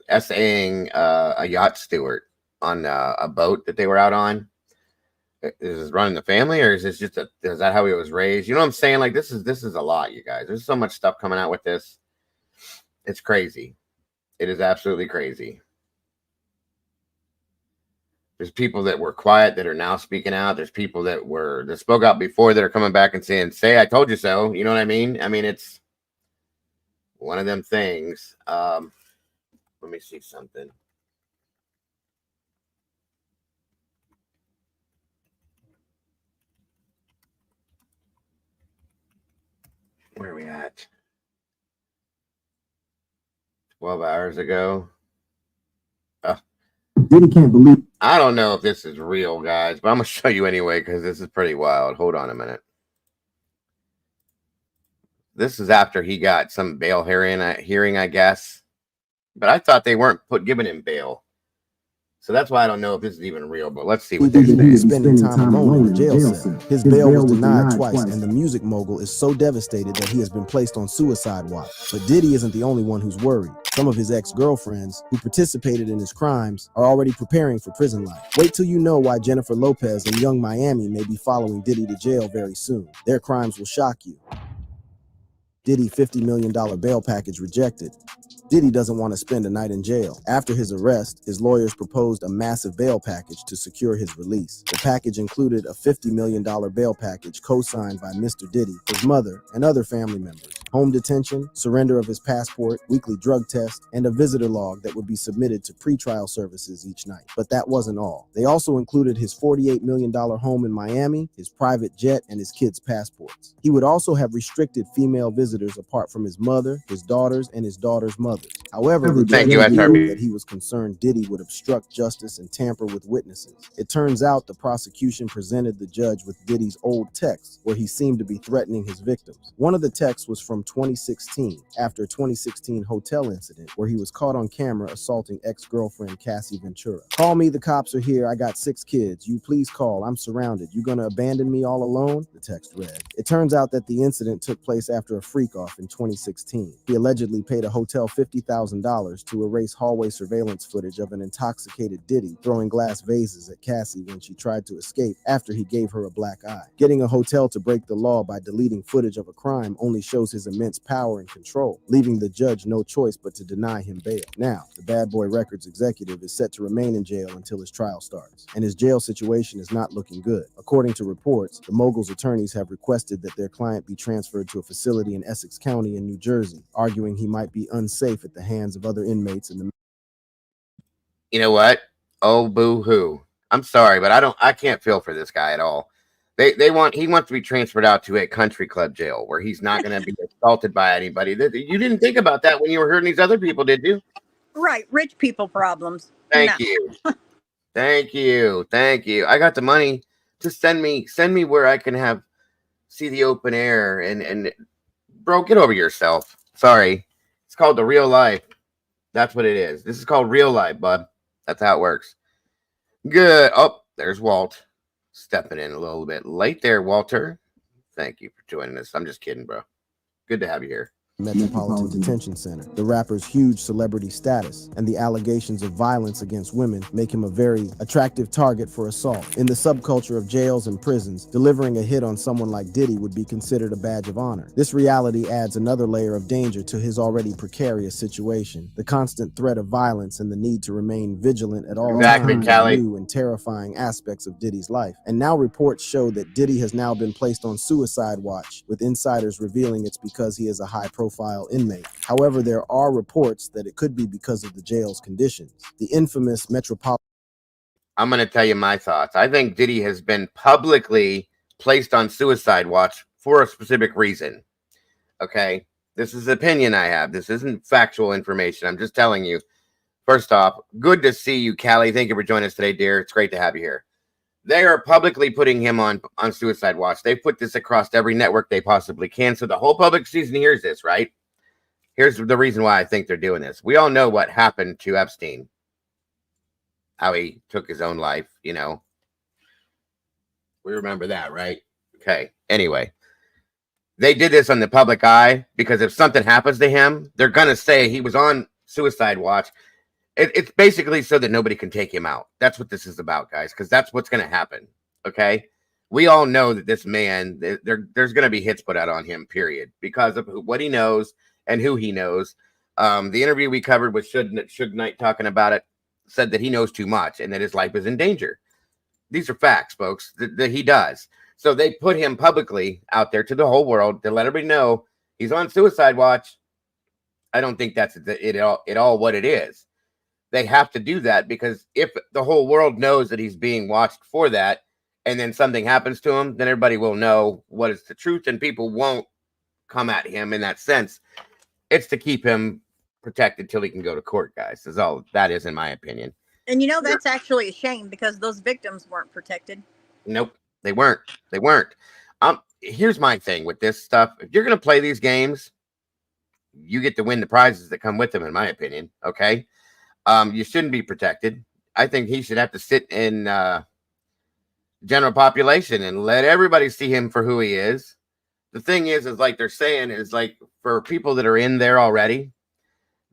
essaying a yacht steward on a boat that they were out on. Is this running the family, or is this just is that how he was raised? You know what I'm saying? Like, this is a lot, you guys. There's so much stuff coming out with this. It's crazy. It is absolutely crazy. There's people that were quiet that are now speaking out. There's people that spoke out before that are coming back and saying, "Say I told you so." You know what I mean? I mean, it's one of them things. Let me see something. Where are we at? 12 hours ago. Diddy can't believe. I don't know if this is real, guys, but I'm going to show you anyway because this is pretty wild. Hold on a minute. This is after he got some bail hearing, I guess. But I thought they weren't giving him bail. So that's why I don't know if this is even real, but let's see what they're saying. Spending time alone in a jail cell. His bail was denied twice, and the music mogul is so devastated that he has been placed on suicide watch. But Diddy isn't the only one who's worried. Some of his ex-girlfriends who participated in his crimes are already preparing for prison life. Wait till you know why Jennifer Lopez and Young Miami may be following Diddy to jail very soon. Their crimes will shock you. Diddy $50 million bail package rejected. Diddy doesn't want to spend a night in jail. After his arrest, his lawyers proposed a massive bail package to secure his release. The package included a $50 million bail package co-signed by Mr. Diddy, his mother, and other family members. Home detention, surrender of his passport, weekly drug test, and a visitor log that would be submitted to pretrial services each night. But that wasn't all. They also included his $48 million home in Miami, his private jet, and his kids' passports. He would also have restricted female visitors apart from his mother, his daughters, and his daughter's mother. However, the judge ruled that he was concerned Diddy would obstruct justice and tamper with witnesses. It turns out the prosecution presented the judge with Diddy's old texts where he seemed to be threatening his victims. One of the texts was from 2016, after a 2016 hotel incident where he was caught on camera assaulting ex-girlfriend Cassie Ventura. "Call me, the cops are here. I got 6 kids. You please call. I'm surrounded. You gonna abandon me all alone?" The text read. It turns out that the incident took place after a freak-off in 2016. He allegedly paid a hotel $50 $50,000 to erase hallway surveillance footage of an intoxicated Diddy throwing glass vases at Cassie when she tried to escape after he gave her a black eye. Getting a hotel to break the law by deleting footage of a crime only shows his immense power and control, leaving the judge no choice but to deny him bail. Now, the Bad Boy Records executive is set to remain in jail until his trial starts, and his jail situation is not looking good. According to reports, the mogul's attorneys have requested that their client be transferred to a facility in Essex County in New Jersey, arguing he might be unsafe at the hands of other inmates in the... You know what? Oh, boo-hoo. I'm sorry, but I can't feel for this guy at all. He wants to be transferred out to a country club jail where he's not going to be assaulted by anybody. You didn't think about that when you were hurting these other people, did you? Right, rich people problems. Thank you. Thank you. Thank you. I got the money. Just send me where I can see the open air and bro, get over yourself. Sorry. It's called the real life. That's what it is. This is called real life, bud. That's how it works. Good. Oh, there's Walt. Stepping in a little bit late there, Walter. Thank you for joining us. I'm just kidding, bro. Good to have you here. Metropolitan Detention Center. The rapper's huge celebrity status and the allegations of violence against women make him a very attractive target for assault. In the subculture of jails and prisons, delivering a hit on someone like Diddy would be considered a badge of honor. This reality adds another layer of danger to his already precarious situation. The constant threat of violence and the need to remain vigilant at all times are new and terrifying aspects of Diddy's life. And now reports show that Diddy has now been placed on suicide watch, with insiders revealing it's because he is a high-profile inmate. However, there are reports that it could be because of the jail's conditions. The infamous Metropolitan... I'm going to tell you my thoughts. I think Diddy has been publicly placed on suicide watch for a specific reason. Okay? This is opinion I have. This isn't factual information. I'm just telling you. First off, good to see you, Callie. Thank you for joining us today, dear. It's great to have you here. They are publicly putting him on suicide watch. They put this across every network they possibly can. So the whole public season hears this, right? Here's the reason why I think they're doing this. We all know what happened to Epstein. How he took his own life, you know. We remember that, right? Okay. Anyway, they did this on the public eye because if something happens to him, they're going to say he was on suicide watch. It's basically so that nobody can take him out. That's what this is about, guys, because that's what's going to happen. Okay. We all know that this man, there's going to be hits put out on him, period, because of what he knows and who he knows. The interview we covered with Suge Knight talking about it said that he knows too much and that his life is in danger. These are facts, folks, that he does. So they put him publicly out there to the whole world to let everybody know he's on suicide watch. I don't think that's it all what it is. They have to do that because if the whole world knows that he's being watched for that and then something happens to him, then everybody will know what is the truth and people won't come at him in that sense. It's to keep him protected till he can go to court, guys. Is all that is, in my opinion. And you know, that's actually a shame because those victims weren't protected. Nope, they weren't. They weren't. Here's my thing with this stuff. If you're going to play these games, you get to win the prizes that come with them, in my opinion. Okay. You shouldn't be protected. I think he should have to sit in general population and let everybody see him for who he is. The thing is like they're saying is like for people that are in there already,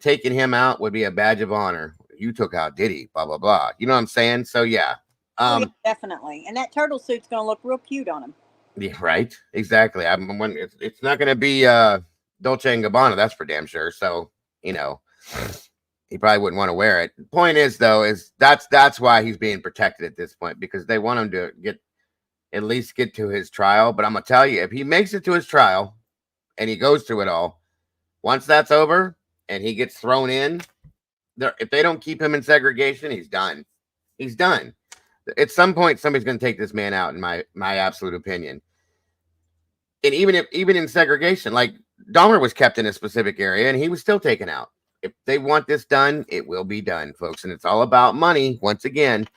taking him out would be a badge of honor. You took out Diddy, blah, blah, blah. You know what I'm saying? So, yeah. Yeah, definitely. And that turtle suit's going to look real cute on him. Yeah, right. Exactly. It's not going to be Dolce & Gabbana. That's for damn sure. So, you know. He probably wouldn't want to wear it. The point is, though, is that's why he's being protected at this point, because they want him to at least get to his trial. But I'm going to tell you, if he makes it to his trial and he goes through it all, once that's over and he gets thrown in, if they don't keep him in segregation, he's done. He's done. At some point, somebody's going to take this man out, in my absolute opinion. And even in segregation, like Dahmer was kept in a specific area and he was still taken out. If they want this done, it will be done, folks. And it's all about money, once again.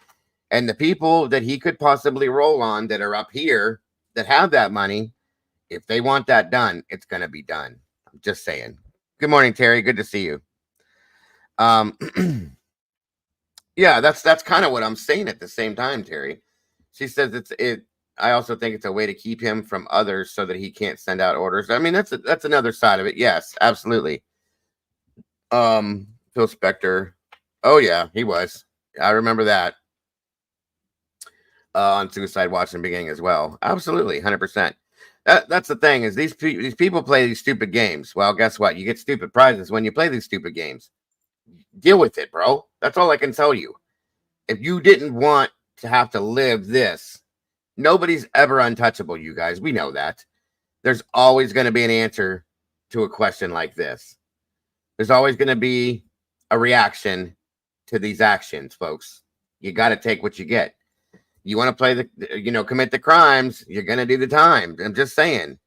And the people that he could possibly roll on that are up here that have that money, if they want that done, it's going to be done. I'm just saying. Good morning, Terry. Good to see you. Yeah, that's kind of what I'm saying at the same time, Terry. She says I also think it's a way to keep him from others so that he can't send out orders. I mean, that's another side of it. Yes, absolutely. Phil Spector. Oh yeah, he was. I remember that. On Suicide Watch in the beginning as well. Absolutely, 100%. That's the thing is these people play these stupid games. Well, guess what? You get stupid prizes when you play these stupid games. Deal with it, bro. That's all I can tell you. If you didn't want to have to live this, nobody's ever untouchable, you guys. We know that. There's always going to be an answer to a question like this. There's always going to be a reaction to these actions, folks. You got to take what you get. You want to play commit the crimes, you're going to do the time. I'm just saying.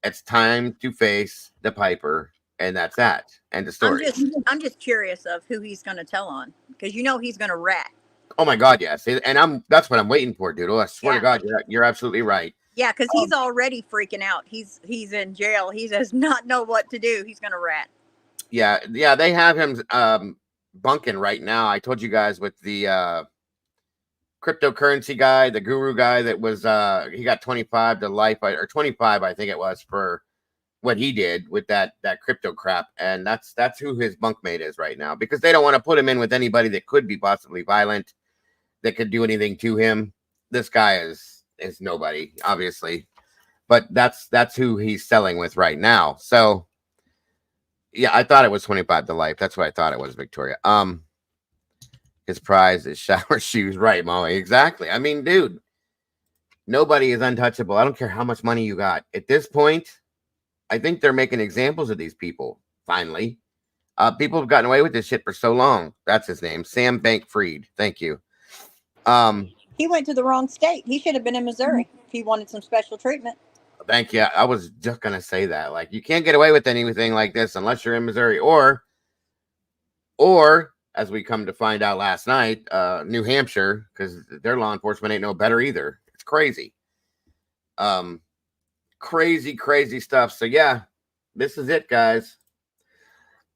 It's time to face the piper, and that's that. End of story. I'm just curious of who he's going to tell on, because he's going to rat. Oh my God, yes. And that's what I'm waiting for, Doodle. I swear to God, you're absolutely right. Yeah, because he's already freaking out. He's in jail. He does not know what to do. He's going to rat. Yeah, they have him bunking right now. I told you guys with the cryptocurrency guy, the guru guy that was he got 25 to life, or 25 I think it was, for what he did with that crypto crap. And that's who his bunkmate is right now, because they don't want to put him in with anybody that could be possibly violent, that could do anything to him. This guy is nobody, obviously, but that's who he's selling with right now. So yeah, I thought it was 25 to life. That's what I thought it was, Victoria. His prize is shower shoes. Right, Molly. Exactly. I mean, dude, nobody is untouchable. I don't care how much money you got. At this point, I think they're making examples of these people, finally. People have gotten away with this shit for so long. That's his name. Sam Bankman-Fried. Thank you. He went to the wrong state. He should have been in Missouri if he wanted some special treatment. Thank you. I was just going to say that. Like, you can't get away with anything like this unless you're in Missouri or as we come to find out last night, New Hampshire, because their law enforcement ain't no better either. It's crazy. Crazy stuff. So yeah, this is it, guys.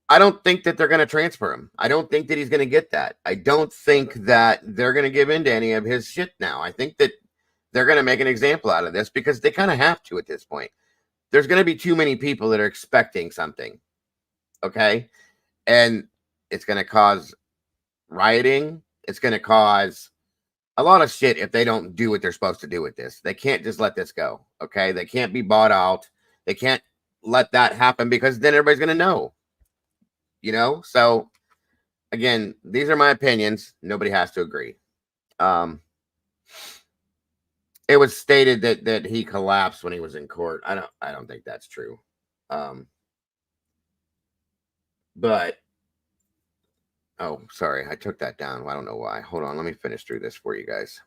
I don't think that they're going to transfer him. I don't think that he's going to get that. I don't think that they're going to give in to any of his shit now. I think that they're going to make an example out of this because they kind of have to at this point. There's going to be too many people that are expecting something. Okay? And it's going to cause rioting. It's going to cause a lot of shit if they don't do what they're supposed to do with this. They can't just let this go. Okay? They can't be bought out. They can't let that happen because then everybody's going to know. So again, these are my opinions. Nobody has to agree. It was stated that he collapsed when he was in court. I don't think that's true. But oh, sorry, I took that down. I don't know why. Hold on, let me finish through this for you guys.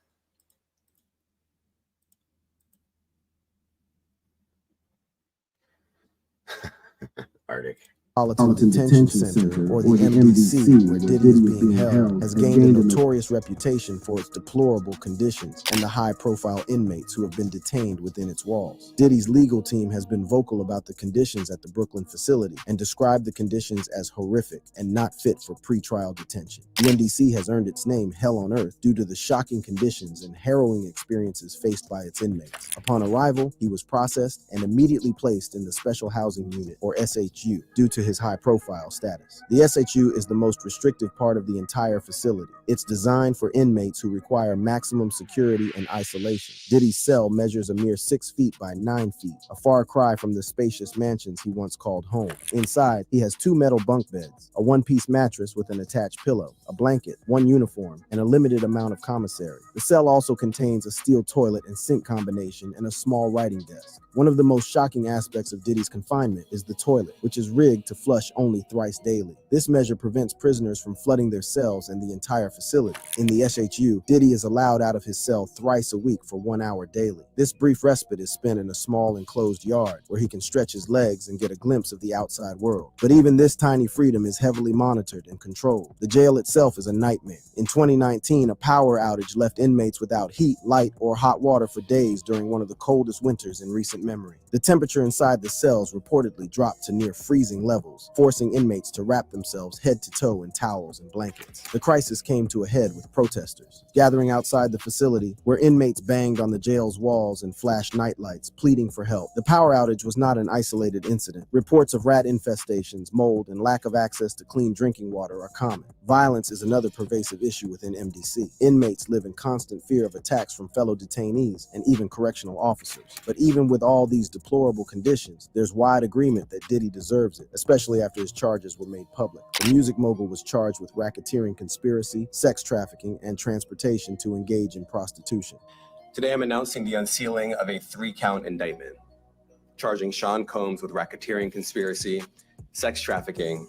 Arctic. Metropolitan Detention Center, or the MDC, where Diddy is being held, has gained a notorious reputation for its deplorable conditions and the high-profile inmates who have been detained within its walls. Diddy's legal team has been vocal about the conditions at the Brooklyn facility and described the conditions as horrific and not fit for pretrial detention. The MDC has earned its name Hell on Earth due to the shocking conditions and harrowing experiences faced by its inmates. Upon arrival, he was processed and immediately placed in the Special Housing Unit, or SHU, due to his high-profile status. The SHU is the most restrictive part of the entire facility. It's designed for inmates who require maximum security and isolation. Diddy's cell measures a mere 6 feet by 9 feet, a far cry from the spacious mansions he once called home. Inside, he has 2 metal bunk beds, a one-piece mattress with an attached pillow, a blanket, 1 uniform, and a limited amount of commissary. The cell also contains a steel toilet and sink combination and a small writing desk. One of the most shocking aspects of Diddy's confinement is the toilet, which is rigged to flush only thrice daily. This measure prevents prisoners from flooding their cells and the entire facility. In the SHU, Diddy is allowed out of his cell thrice a week for 1 hour daily. This brief respite is spent in a small enclosed yard where he can stretch his legs and get a glimpse of the outside world. But even this tiny freedom is heavily monitored and controlled. The jail itself is a nightmare. In 2019, a power outage left inmates without heat, light, or hot water for days during one of the coldest winters in recent recent memory. The temperature inside the cells reportedly dropped to near freezing levels, forcing inmates to wrap themselves head to toe in towels and blankets. The crisis came to a head with protesters gathering outside the facility, where inmates banged on the jail's walls and flashed nightlights, pleading for help. The power outage was not an isolated incident. Reports of rat infestations, mold, and lack of access to clean drinking water are common. Violence is another pervasive issue within MDC. Inmates live in constant fear of attacks from fellow detainees and even correctional officers. But even with all these deplorable conditions, there's wide agreement that Diddy deserves it, especially after his charges were made public. The music mogul was charged with racketeering conspiracy, sex trafficking, and transportation to engage in prostitution. Today I'm announcing the unsealing of a 3-count indictment, charging Sean Combs with racketeering conspiracy, sex trafficking,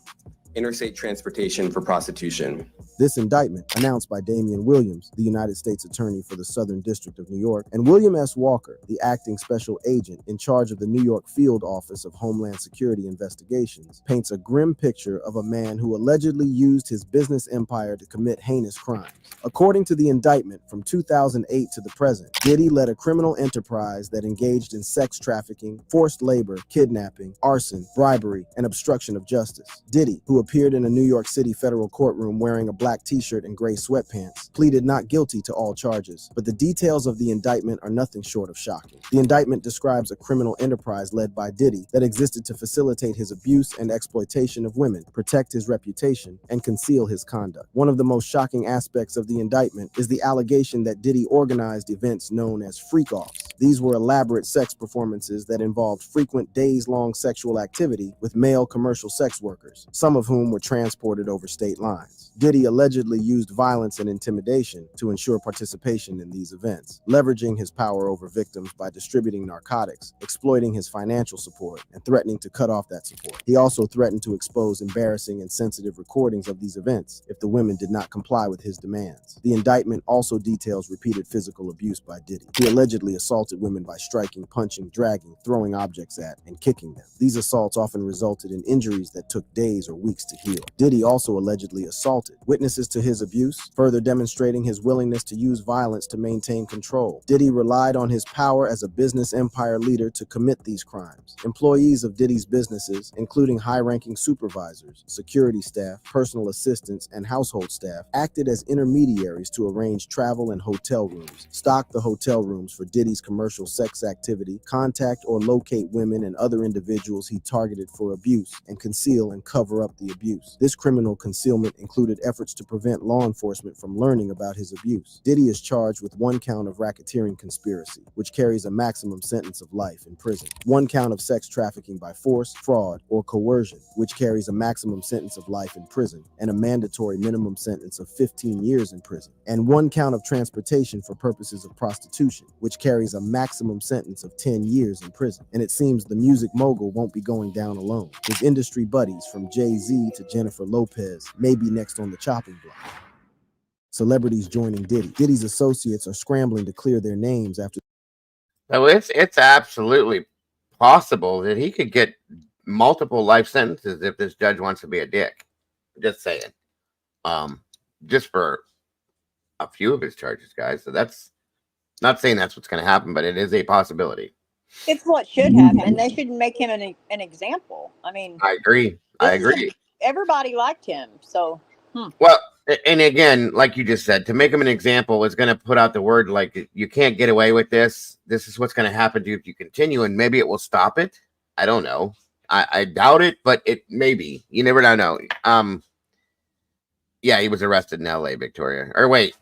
interstate transportation for prostitution. This indictment, announced by Damian Williams, the United States Attorney for the Southern District of New York, and William S. Walker, the acting special agent in charge of the New York Field Office of Homeland Security Investigations, paints a grim picture of a man who allegedly used his business empire to commit heinous crimes. According to the indictment, from 2008 to the present, Diddy led a criminal enterprise that engaged in sex trafficking, forced labor, kidnapping, arson, bribery, and obstruction of justice. Diddy, who appeared in a New York City federal courtroom wearing a black t-shirt and gray sweatpants, pleaded not guilty to all charges, but the details of the indictment are nothing short of shocking. The indictment describes a criminal enterprise led by Diddy that existed to facilitate his abuse and exploitation of women, protect his reputation, and conceal his conduct. One of the most shocking aspects of the indictment is the allegation that Diddy organized events known as freak-offs. These were elaborate sex performances that involved frequent days-long sexual activity with male commercial sex workers, some of whom were transported over state lines. Diddy allegedly used violence and intimidation to ensure participation in these events, leveraging his power over victims by distributing narcotics, exploiting his financial support, and threatening to cut off that support. He also threatened to expose embarrassing and sensitive recordings of these events if the women did not comply with his demands. The indictment also details repeated physical abuse by Diddy. He allegedly assaulted women by striking, punching, dragging, throwing objects at, and kicking them. These assaults often resulted in injuries that took days or weeks to heal. Diddy also allegedly assaulted witnesses to his abuse, further demonstrating his willingness to use violence to maintain control. Diddy relied on his power as a business empire leader to commit these crimes. Employees of Diddy's businesses, including high-ranking supervisors, security staff, personal assistants, and household staff, acted as intermediaries to arrange travel and hotel rooms, stock the hotel rooms for Diddy's commercial sex activity, contact or locate women and other individuals he targeted for abuse, and conceal and cover up the abuse. This criminal concealment included efforts to prevent law enforcement from learning about his abuse. Diddy is charged with 1 count of racketeering conspiracy, which carries a maximum sentence of life in prison, 1 count of sex trafficking by force, fraud, or coercion, which carries a maximum sentence of life in prison and a mandatory minimum sentence of 15 years in prison, and 1 count of transportation for purposes of prostitution, which carries a maximum sentence of 10 years in prison. And it seems the music mogul won't be going down alone. His industry buddies, from Jay-Z to Jennifer Lopez, may be next on the chopping block. Celebrities joining Diddy. Diddy's associates are scrambling to clear their names after. So it's absolutely possible that he could get multiple life sentences if this judge wants to be a dick. Just saying. Just for a few of his charges, guys. So that's not saying that's what's going to happen, but it is a possibility. It's what should happen, and they should make him an example. I mean, I agree. Everybody liked him, so. Well, and again, like you just said, to make him an example is going to put out the word like, you can't get away with this. This is what's going to happen to you if you continue, and maybe it will stop it. I don't know. I doubt it, but it maybe. You never know. Yeah, he was arrested in L.A., Victoria. Or wait.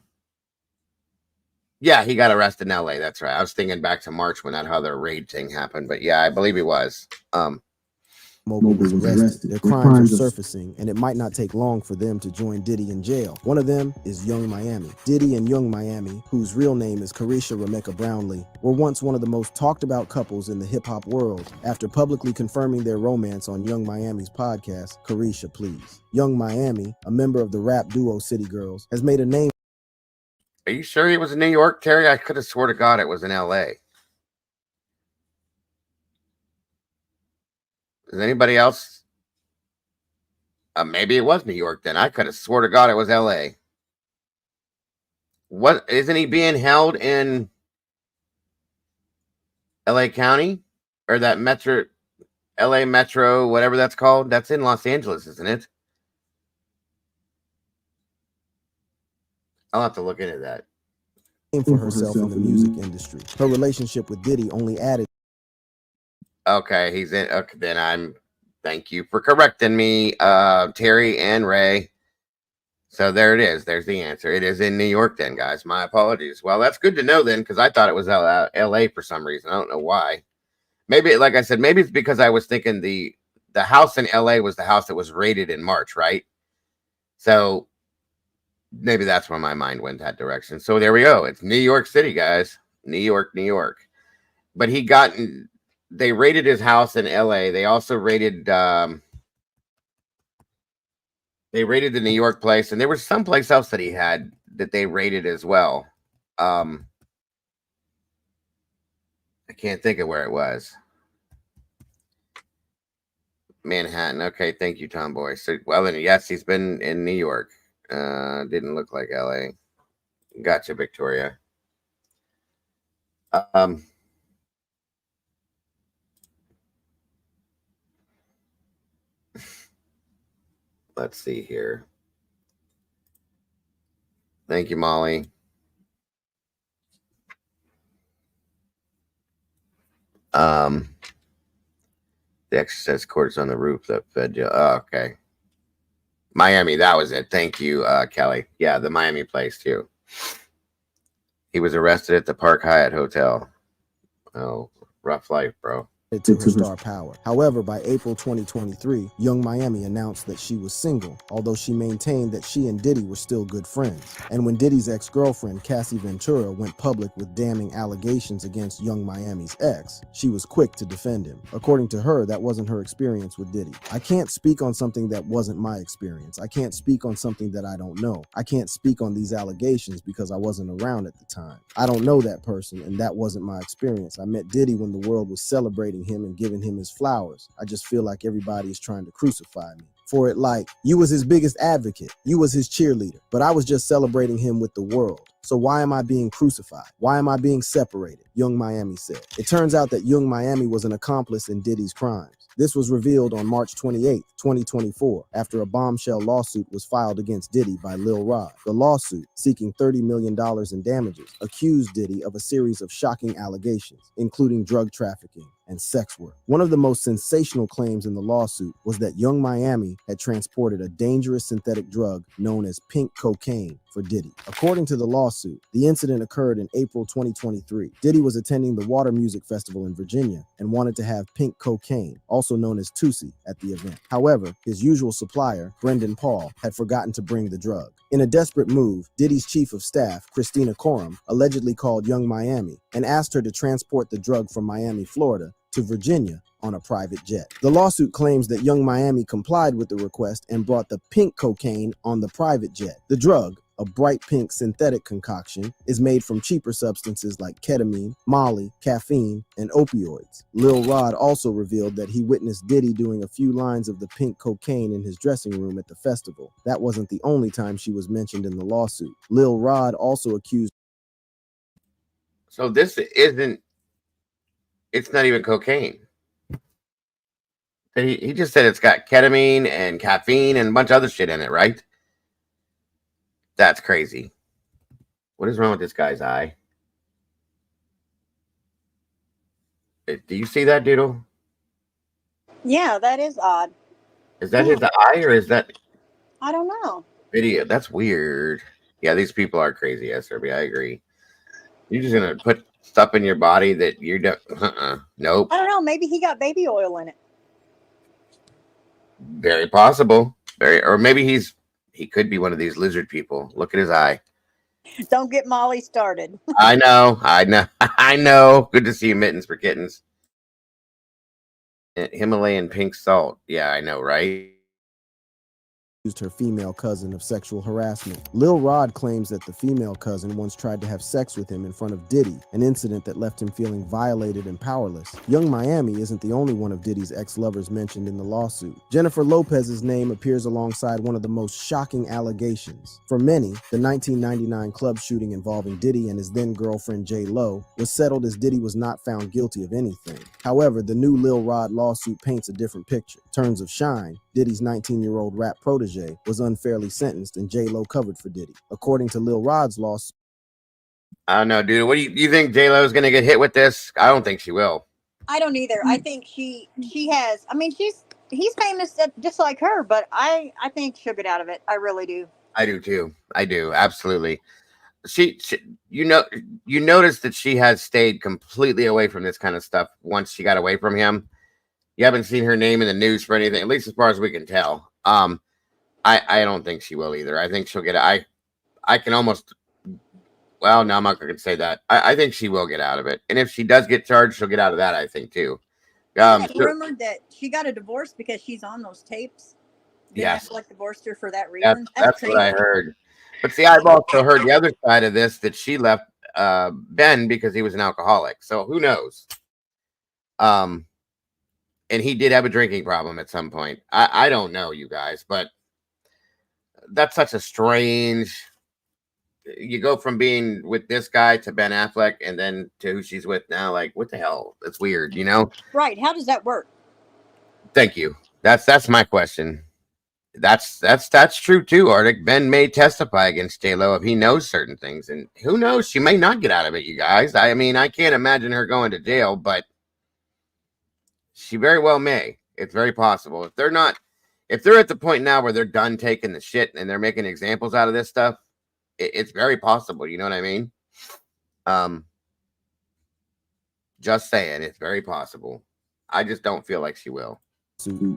Yeah, he got arrested in L.A. That's right. I was thinking back to March when that other raid thing happened, but yeah, I believe he was. Mogul was arrested. Their crimes are surfacing, and it might not take long for them to join Diddy in jail. One of them is Young Miami. Diddy and Young Miami, whose real name is Carisha Rebecca Brownlee, were once one of the most talked about couples in the hip-hop world after publicly confirming their romance on Young Miami's podcast, Carisha Please. Young Miami, a member of the rap duo City Girls, has made a name. Are you sure he was in New York, Terry? I could have swore to God it was in L.A. Is anybody else? Maybe it was New York then. I could have swore to God it was L.A. What, isn't he being held in L.A. County? or that Metro, LA Metro, whatever that's called. That's in Los Angeles, isn't it? I'll have to look into that. For herself in the music industry. Her relationship with Diddy only added. Okay, he's in. Okay, then thank you for correcting me, Terry and Ray. So there it is. There's the answer. It is in New York then, guys. My apologies. Well, that's good to know then, because I thought it was LA for some reason. I don't know why. Maybe, like I said, maybe it's because I was thinking the house in LA was the house that was raided in March, right? So maybe that's where my mind went that direction. So there we go. It's New York City, guys. New York, New York. But they raided his house in LA. They also raided the New York place, and there was someplace else that he had that they raided as well. I can't think of where it was. Manhattan. Okay, thank you, Tomboy. So, well, then, yes, he's been in New York. Didn't look like LA. Gotcha, Victoria. Let's see here. Thank you, Molly. The exercise court is on the roof that fed you. Oh, okay. Miami, that was it. Thank you, Kelly. Yeah, the Miami place too. He was arrested at the Park Hyatt Hotel. Oh, rough life, bro. To her star power. However, by April 2023, Young Miami announced that she was single, although she maintained that she and Diddy were still good friends. And when Diddy's ex-girlfriend, Cassie Ventura, went public with damning allegations against Young Miami's ex, she was quick to defend him. According to her, that wasn't her experience with Diddy. I can't speak on something that wasn't my experience. I can't speak on something that I don't know. I can't speak on these allegations because I wasn't around at the time. I don't know that person, and that wasn't my experience. I met Diddy when the world was celebrating him and giving him his flowers. I just feel like everybody is trying to crucify me for it. Like, you was his biggest advocate, you was his cheerleader, but I was just celebrating him with the world. So why am I being crucified? Why am I being separated? Young Miami said. It turns out that Young Miami was an accomplice in Diddy's crimes. This was revealed on March 28, 2024, after a bombshell lawsuit was filed against Diddy by Lil Rod. The lawsuit, seeking $30 million in damages, accused Diddy of a series of shocking allegations, including drug trafficking and sex work. One of the most sensational claims in the lawsuit was that Young Miami had transported a dangerous synthetic drug known as pink cocaine for Diddy. According to the lawsuit, the incident occurred in April 2023. Diddy was attending the Water Music Festival in Virginia and wanted to have pink cocaine, also known as Tusi, at the event. However, his usual supplier, Brendan Paul, had forgotten to bring the drug. In a desperate move, Diddy's chief of staff, Christina Coram, allegedly called Young Miami and asked her to transport the drug from Miami, Florida, to Virginia on a private jet. The lawsuit claims that Young Miami complied with the request and brought the pink cocaine on the private jet. The drug, a bright pink synthetic concoction, is made from cheaper substances like ketamine, Molly, caffeine, and opioids. Lil Rod also revealed that he witnessed Diddy doing a few lines of the pink cocaine in his dressing room at the festival. That wasn't the only time she was mentioned in the lawsuit. Lil Rod also accused. So it's not even cocaine. He just said it's got ketamine and caffeine and a bunch of other shit in it, right? That's crazy. What is wrong with this guy's eye? Do you see that, Doodle? Yeah, that is odd. Is that his eye or is that I don't know. video? That's weird. Yeah, these people are crazy, SRB. I agree. You're just gonna put stuff in your body that you don't. Nope. I don't know. Maybe he got baby oil in it. Very possible. Or maybe he could be one of these lizard people. Look at his eye. Don't get Molly started. I know. Good to see you, Mittens for Kittens. Himalayan pink salt. Yeah, I know, right? her female cousin of sexual harassment. Lil Rod claims that the female cousin once tried to have sex with him in front of Diddy, an incident that left him feeling violated and powerless. Young Miami isn't the only one of Diddy's ex-lovers mentioned in the lawsuit. Jennifer Lopez's name appears alongside one of the most shocking allegations. For many, the 1999 club shooting involving Diddy and his then-girlfriend J-Lo was settled as Diddy was not found guilty of anything. However, the new Lil Rod lawsuit paints a different picture. In terms of shine, Diddy's 19-year-old rap protege was unfairly sentenced and J-Lo covered for Diddy. According to Lil Rod's lawsuit, I don't know, dude. What do you think J-Lo's gonna get hit with this? I don't think she will. I don't either. I think she has. I mean, he's famous just like her, but I think she'll get out of it. I really do. I do too. I do, absolutely. She you notice that she has stayed completely away from this kind of stuff once she got away from him. You haven't seen her name in the news for anything, at least as far as we can tell. I don't think she will either. I think she'll get. I can almost. Well, no, I'm not going to say that. I think she will get out of it, and if she does get charged, she'll get out of that. I think too. Rumored that she got a divorce because she's on those tapes. Yes, like divorced her for that reason. That's what I heard. But see, I've also heard the other side of this, that she left Ben because he was an alcoholic. So who knows? And he did have a drinking problem at some point. I don't know, you guys, but that's such a strange. You go from being with this guy to Ben Affleck and then to who she's with now. Like, what the hell? That's weird, you know? Right. How does that work? Thank you. That's my question. That's true too, Arctic. Ben may testify against J-Lo if he knows certain things, and who knows, she may not get out of it, you guys. I mean, I can't imagine her going to jail, but she very well may. It's very possible. If they're at the point now where they're done taking the shit and they're making examples out of this stuff, it's very possible. You know what I mean? Just saying, it's very possible. I just don't feel like she will.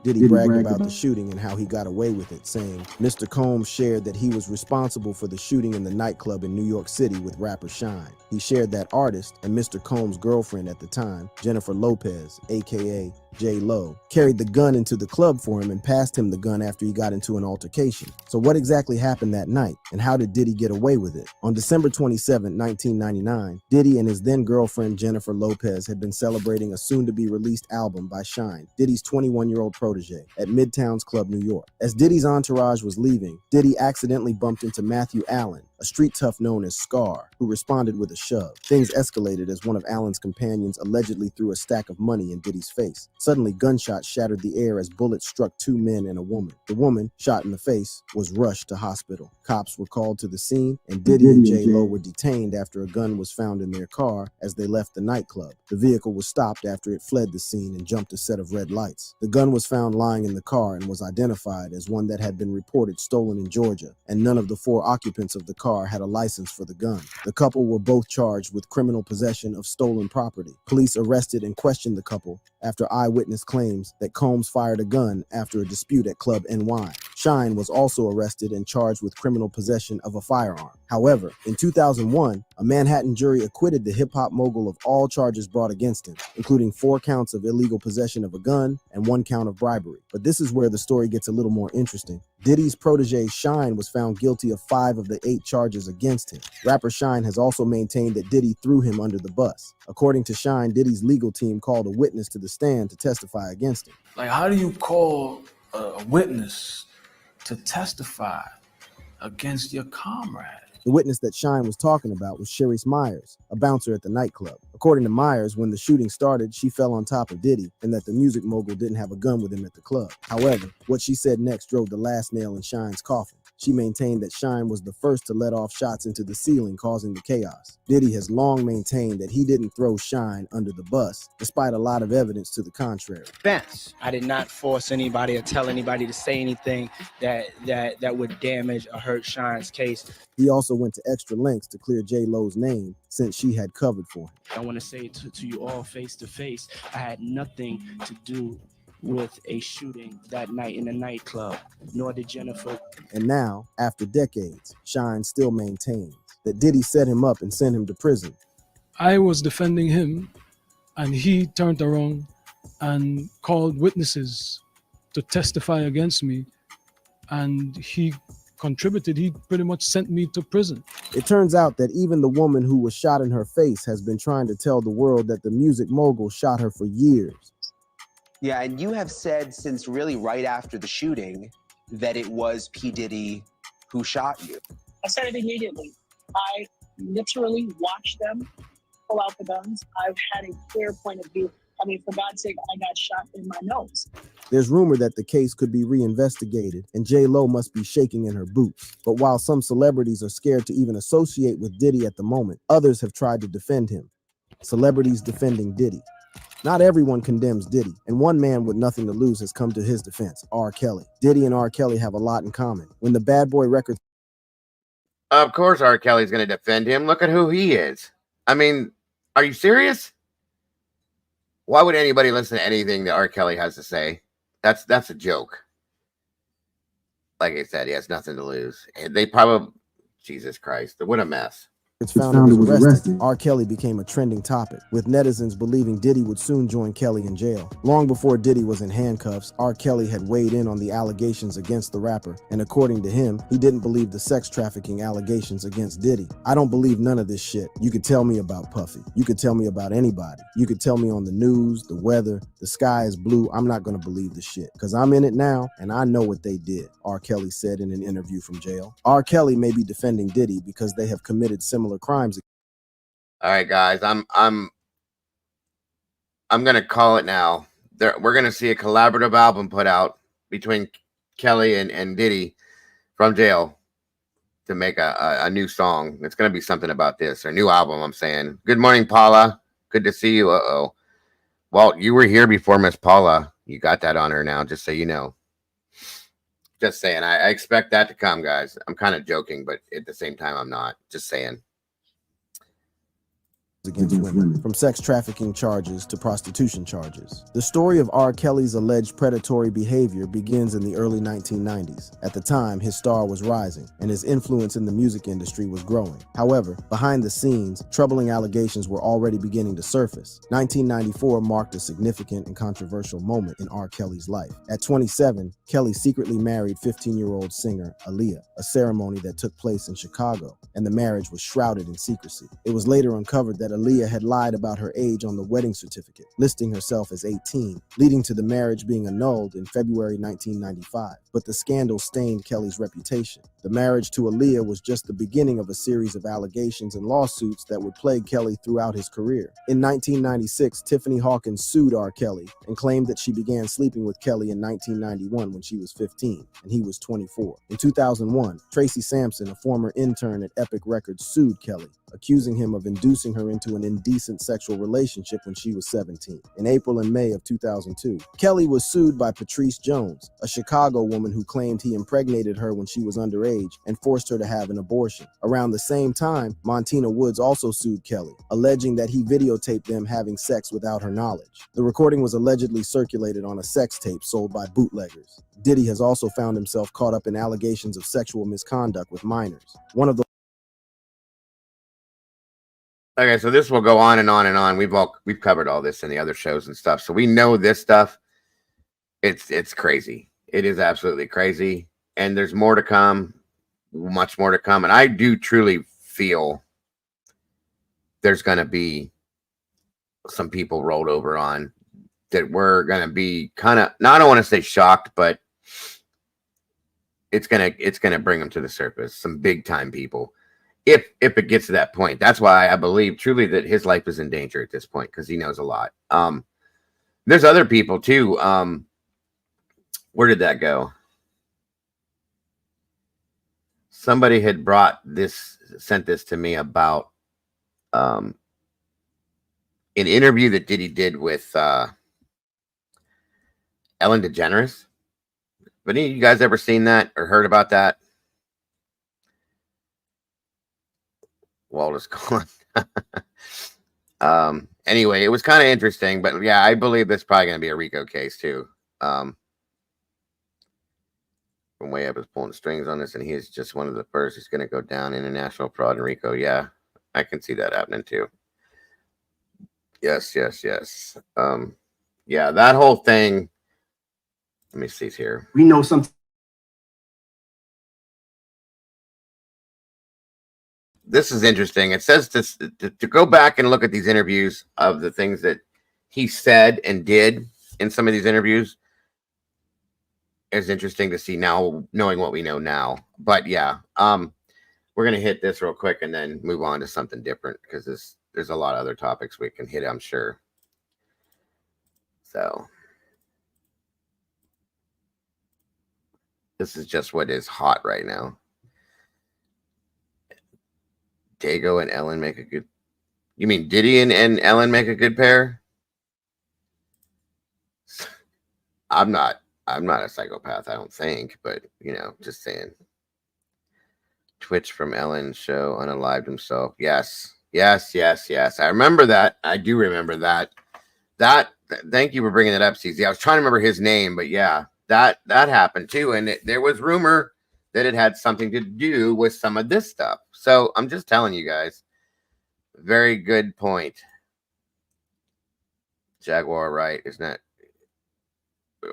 Diddy bragged about the shooting and how he got away with it, saying Mr. Combs shared that he was responsible for the shooting in the nightclub in New York City with rapper Shine. He shared that artist and Mr. Combs' girlfriend at the time, Jennifer Lopez, aka J-Lo, carried the gun into the club for him and passed him the gun after he got into an altercation. So what exactly happened that night, and how did Diddy get away with it? On December 27, 1999, Diddy and his then-girlfriend Jennifer Lopez had been celebrating a soon-to-be-released album by Shine, Diddy's 21-year-old protege, at Midtown's Club, New York. As Diddy's entourage was leaving, Diddy accidentally bumped into Matthew Allen, a street tough known as Scar, who responded with a shove. Things escalated as one of Allen's companions allegedly threw a stack of money in Diddy's face. Suddenly, gunshots shattered the air as bullets struck two men and a woman. The woman, shot in the face, was rushed to hospital. Cops were called to the scene, and Diddy and J-Lo were detained after a gun was found in their car as they left the nightclub. The vehicle was stopped after it fled the scene and jumped a set of red lights. The gun was found lying in the car and was identified as one that had been reported stolen in Georgia, and none of the four occupants of the car had a license for the gun. The couple were both charged with criminal possession of stolen property. Police arrested and questioned the couple after eyewitness claims that Combs fired a gun after a dispute at Club NY. Shine was also arrested and charged with criminal possession of a firearm. However, in 2001, a Manhattan jury acquitted the hip-hop mogul of all charges brought against him, including 4 counts of illegal possession of a gun and 1 count of bribery. But this is where the story gets a little more interesting. Diddy's protege Shine was found guilty of 5 of the 8 charges against him. Rapper Shine has also maintained that Diddy threw him under the bus. According to Shine, Diddy's legal team called a witness to the stand to testify against him. Like, how do you call a witness to testify against your comrade? The witness that Shine was talking about was Sharice Myers, a bouncer at the nightclub. According to Myers, when the shooting started, she fell on top of Diddy and that the music mogul didn't have a gun with him at the club. However, what she said next drove the last nail in Shine's coffin. She maintained that Shine was the first to let off shots into the ceiling, causing the chaos. Diddy has long maintained that he didn't throw Shine under the bus, despite a lot of evidence to the contrary. Defense. I did not force anybody or tell anybody to say anything that would damage or hurt Shine's case. He also went to extra lengths to clear J-Lo's name since she had covered for him. I want to say to you all face to face, I had nothing to do with a shooting that night in the nightclub, nor did Jennifer. And now, after decades, Shine still maintains that Diddy set him up and sent him to prison. I was defending him, and he turned around and called witnesses to testify against me, and he contributed. He pretty much sent me to prison. It turns out that even the woman who was shot in her face has been trying to tell the world that the music mogul shot her for years. Yeah, and you have said since really right after the shooting that it was P. Diddy who shot you. I said it immediately. I literally watched them pull out the guns. I've had a clear point of view. I mean, for God's sake, I got shot in my nose. There's rumor that the case could be reinvestigated, and J-Lo must be shaking in her boots. But while some celebrities are scared to even associate with Diddy at the moment, others have tried to defend him. Celebrities defending Diddy. Not everyone condemns Diddy, and one man with nothing to lose has come to his defense, R. Kelly. Diddy and R. Kelly have a lot in common. When the Bad Boy records... Of course R. Kelly's going to defend him. Look at who he is. I mean, are you serious? Why would anybody listen to anything that R. Kelly has to say? That's a joke. Like I said, he has nothing to lose. They probably... Jesus Christ, what a mess. Founder was arrested, R. Kelly became a trending topic, with netizens believing Diddy would soon join Kelly in jail. Long before Diddy was in handcuffs, R. Kelly had weighed in on the allegations against the rapper, and according to him, he didn't believe the sex trafficking allegations against Diddy. I don't believe none of this shit. You could tell me about Puffy. You could tell me about anybody. You could tell me on the news, the weather, the sky is blue. I'm not gonna believe the shit, because I'm in it now, and I know what they did, R. Kelly said in an interview from jail. R. Kelly may be defending Diddy because they have committed similar crimes. All right, guys, I'm gonna call it now. We're gonna see a collaborative album put out between Kelly and Diddy from jail to make a new song. It's gonna be something about this, or a new album. I'm saying. Good morning, Paula. Good to see you. Walt, you were here before Miss Paula. You got that on her now, just so you know. Just saying. I expect that to come, guys. I'm kind of joking, but at the same time, I'm not. Just saying. Against women, from sex trafficking charges to prostitution charges. The story of R. Kelly's alleged predatory behavior begins in the early 1990s. At the time, his star was rising, and his influence in the music industry was growing. However, behind the scenes, troubling allegations were already beginning to surface. 1994 marked a significant and controversial moment in R. Kelly's life. At 27, Kelly secretly married 15-year-old singer Aaliyah, a ceremony that took place in Chicago, and the marriage was shrouded in secrecy. It was later uncovered that Aaliyah had lied about her age on the wedding certificate, listing herself as 18, leading to the marriage being annulled in February 1995. But the scandal stained Kelly's reputation. The marriage to Aaliyah was just the beginning of a series of allegations and lawsuits that would plague Kelly throughout his career. In 1996, Tiffany Hawkins sued R. Kelly and claimed that she began sleeping with Kelly in 1991 when she was 15 and he was 24. In 2001, Tracy Sampson, a former intern at Epic Records, sued Kelly, accusing him of inducing her into an indecent sexual relationship when she was 17. In April and May of 2002, Kelly was sued by Patrice Jones, a Chicago woman who claimed he impregnated her when she was underage and forced her to have an abortion. Around the same time, Montina Woods also sued Kelly, alleging that he videotaped them having sex without her knowledge. The recording was allegedly circulated on a sex tape sold by bootleggers. Diddy has also found himself caught up in allegations of sexual misconduct with minors. One of the Okay, so this will go on and on and on. We've covered all this in the other shows and stuff, so we know this stuff. It's crazy. It is absolutely crazy, and there's more to come, much more to come. And I do truly feel there's going to be some people rolled over on that we're going to be kind of, I don't want to say shocked, but it's gonna bring them to the surface. Some big time people. If it gets to that point. That's why I believe truly that his life is in danger at this point, because he knows a lot. There's other people too. Where did that go? Somebody had sent this to me about an interview that Diddy did with Ellen DeGeneres. But any of you guys ever seen that or heard about that? Walt is gone. Anyway, it was kind of interesting, but yeah, I believe this is probably going to be a RICO case too. From way up is pulling the strings on this, and he is just one of the first. He's going to go down. International fraud in RICO. Yeah, I can see that happening too. Yes. Yeah, that whole thing. Let me see here. We know some this is interesting. It says to go back and look at these interviews of the things that he said and did in some of these interviews. It's interesting to see now, knowing what we know now. But yeah, we're gonna hit this real quick and then move on to something different because there's a lot of other topics we can hit, I'm sure. So this is just what is hot right now. Dago and Ellen make a good. You mean Diddy and Ellen make a good pair? I'm not a psychopath, I don't think, but you know, just saying. Twitch from Ellen's show unalived himself. Yes. I remember that. I do remember that. Thank you for bringing that up, CZ. I was trying to remember his name, but yeah, that happened too, and there was rumor that it had something to do with some of this stuff. So I'm just telling you guys. Very good point. Jaguar, right? Isn't that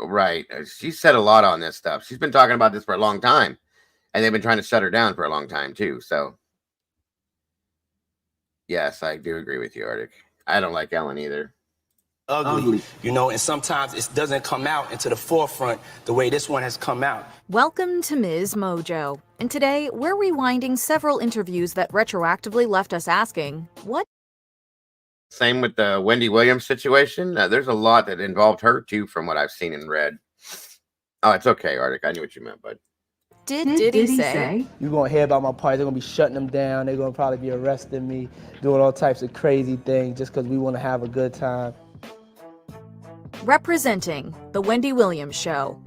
right? She said a lot on this stuff. She's been talking about this for a long time, and they've been trying to shut her down for a long time too. So yes, I do agree with you, Arctic. I don't like Ellen either. Ugly, you know, and sometimes it doesn't come out into the forefront the way this one has come out. Welcome to Ms. Mojo, and today we're rewinding several interviews that retroactively left us asking, what? Same with the Wendy Williams situation. There's a lot that involved her too, from what I've seen and read. Oh, it's okay, Arctic. I knew what you meant, bud. Did Diddy say? You're going to hear about my party. They're going to be shutting them down. They're going to probably be arresting me, doing all types of crazy things just because we want to have a good time. Representing The Wendy Williams Show.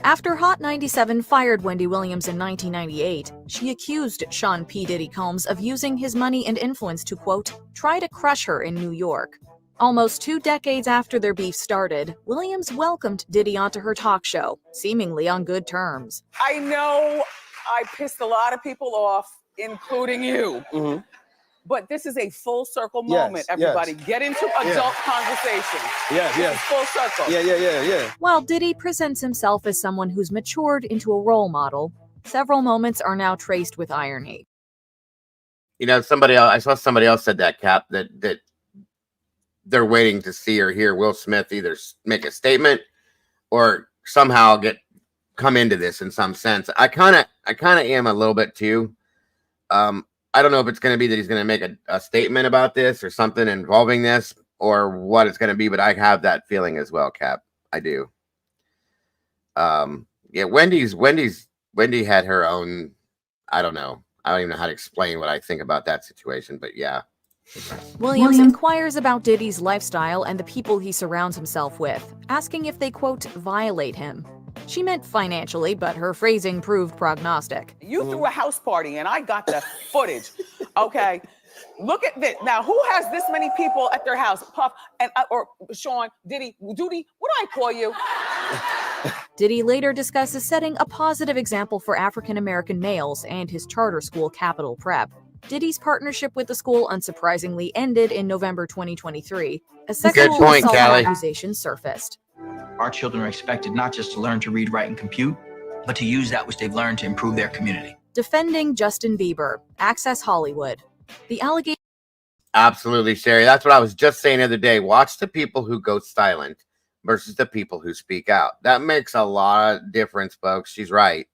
After Hot 97 fired Wendy Williams in 1998, she accused Sean P. Diddy Combs of using his money and influence to, quote, try to crush her in New York. Almost 2 decades after their beef started, Williams welcomed Diddy onto her talk show, seemingly on good terms. I know I pissed a lot of people off, including you. Mm-hmm. But this is a full circle moment, everybody. Yes. Get into adult conversation. Yes. Full circle. Yeah. While Diddy presents himself as someone who's matured into a role model, several moments are now traced with irony. You know, I saw somebody else said that, Cap, that they're waiting to see or hear Will Smith either make a statement or somehow come into this in some sense. I kind of am a little bit too. I don't know if it's going to be that he's going to make a statement about this or something involving this or what it's going to be, but I have that feeling as well, Cap. I do. Yeah, Wendy had her own, I don't know. I don't even know how to explain what I think about that situation, but yeah. Williams inquires about Diddy's lifestyle and the people he surrounds himself with, asking if they, quote, violate him. She meant financially, but her phrasing proved prognostic. You threw a house party and I got the footage. Okay. Look at this. Now, who has this many people at their house? Puff and or Sean, Diddy, what do I call you? Diddy later discusses setting a positive example for African-American males and his charter school, Capital Prep. Diddy's partnership with the school unsurprisingly ended in November 2023. A sexual assault accusation surfaced. Our children are expected not just to learn to read, write, and compute, but to use that which they've learned to improve their community. Defending Justin Bieber, Access Hollywood. The allegation. Absolutely, Sherry. That's what I was just saying the other day. Watch the people who go silent versus the people who speak out. That makes a lot of difference, folks. She's right.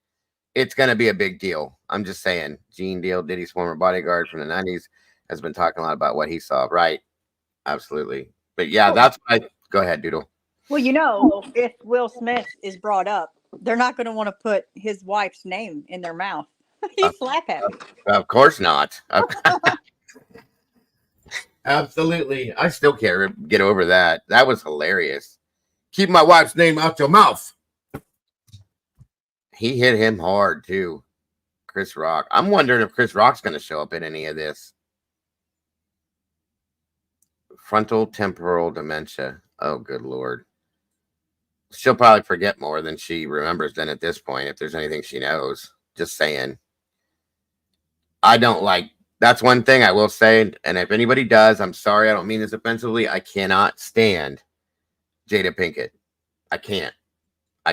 It's going to be a big deal. I'm just saying. Gene Deal, Diddy's former bodyguard from the 90s, has been talking a lot about what he saw. Right. Absolutely. But yeah, that's why. Go ahead, Doodle. Well, you know, if Will Smith is brought up, they're not going to want to put his wife's name in their mouth. He's slap happy. Of course not. Absolutely. I still can't get over that. That was hilarious. Keep my wife's name out your mouth. He hit him hard, too. Chris Rock. I'm wondering if Chris Rock's going to show up in any of this. Frontal temporal dementia. Oh, good Lord. She'll probably forget more than she remembers then at this point, if there's anything she knows. Just saying. I don't like, that's one thing I will say, and if anybody does, I'm sorry, I don't mean this offensively, I cannot stand Jada Pinkett. I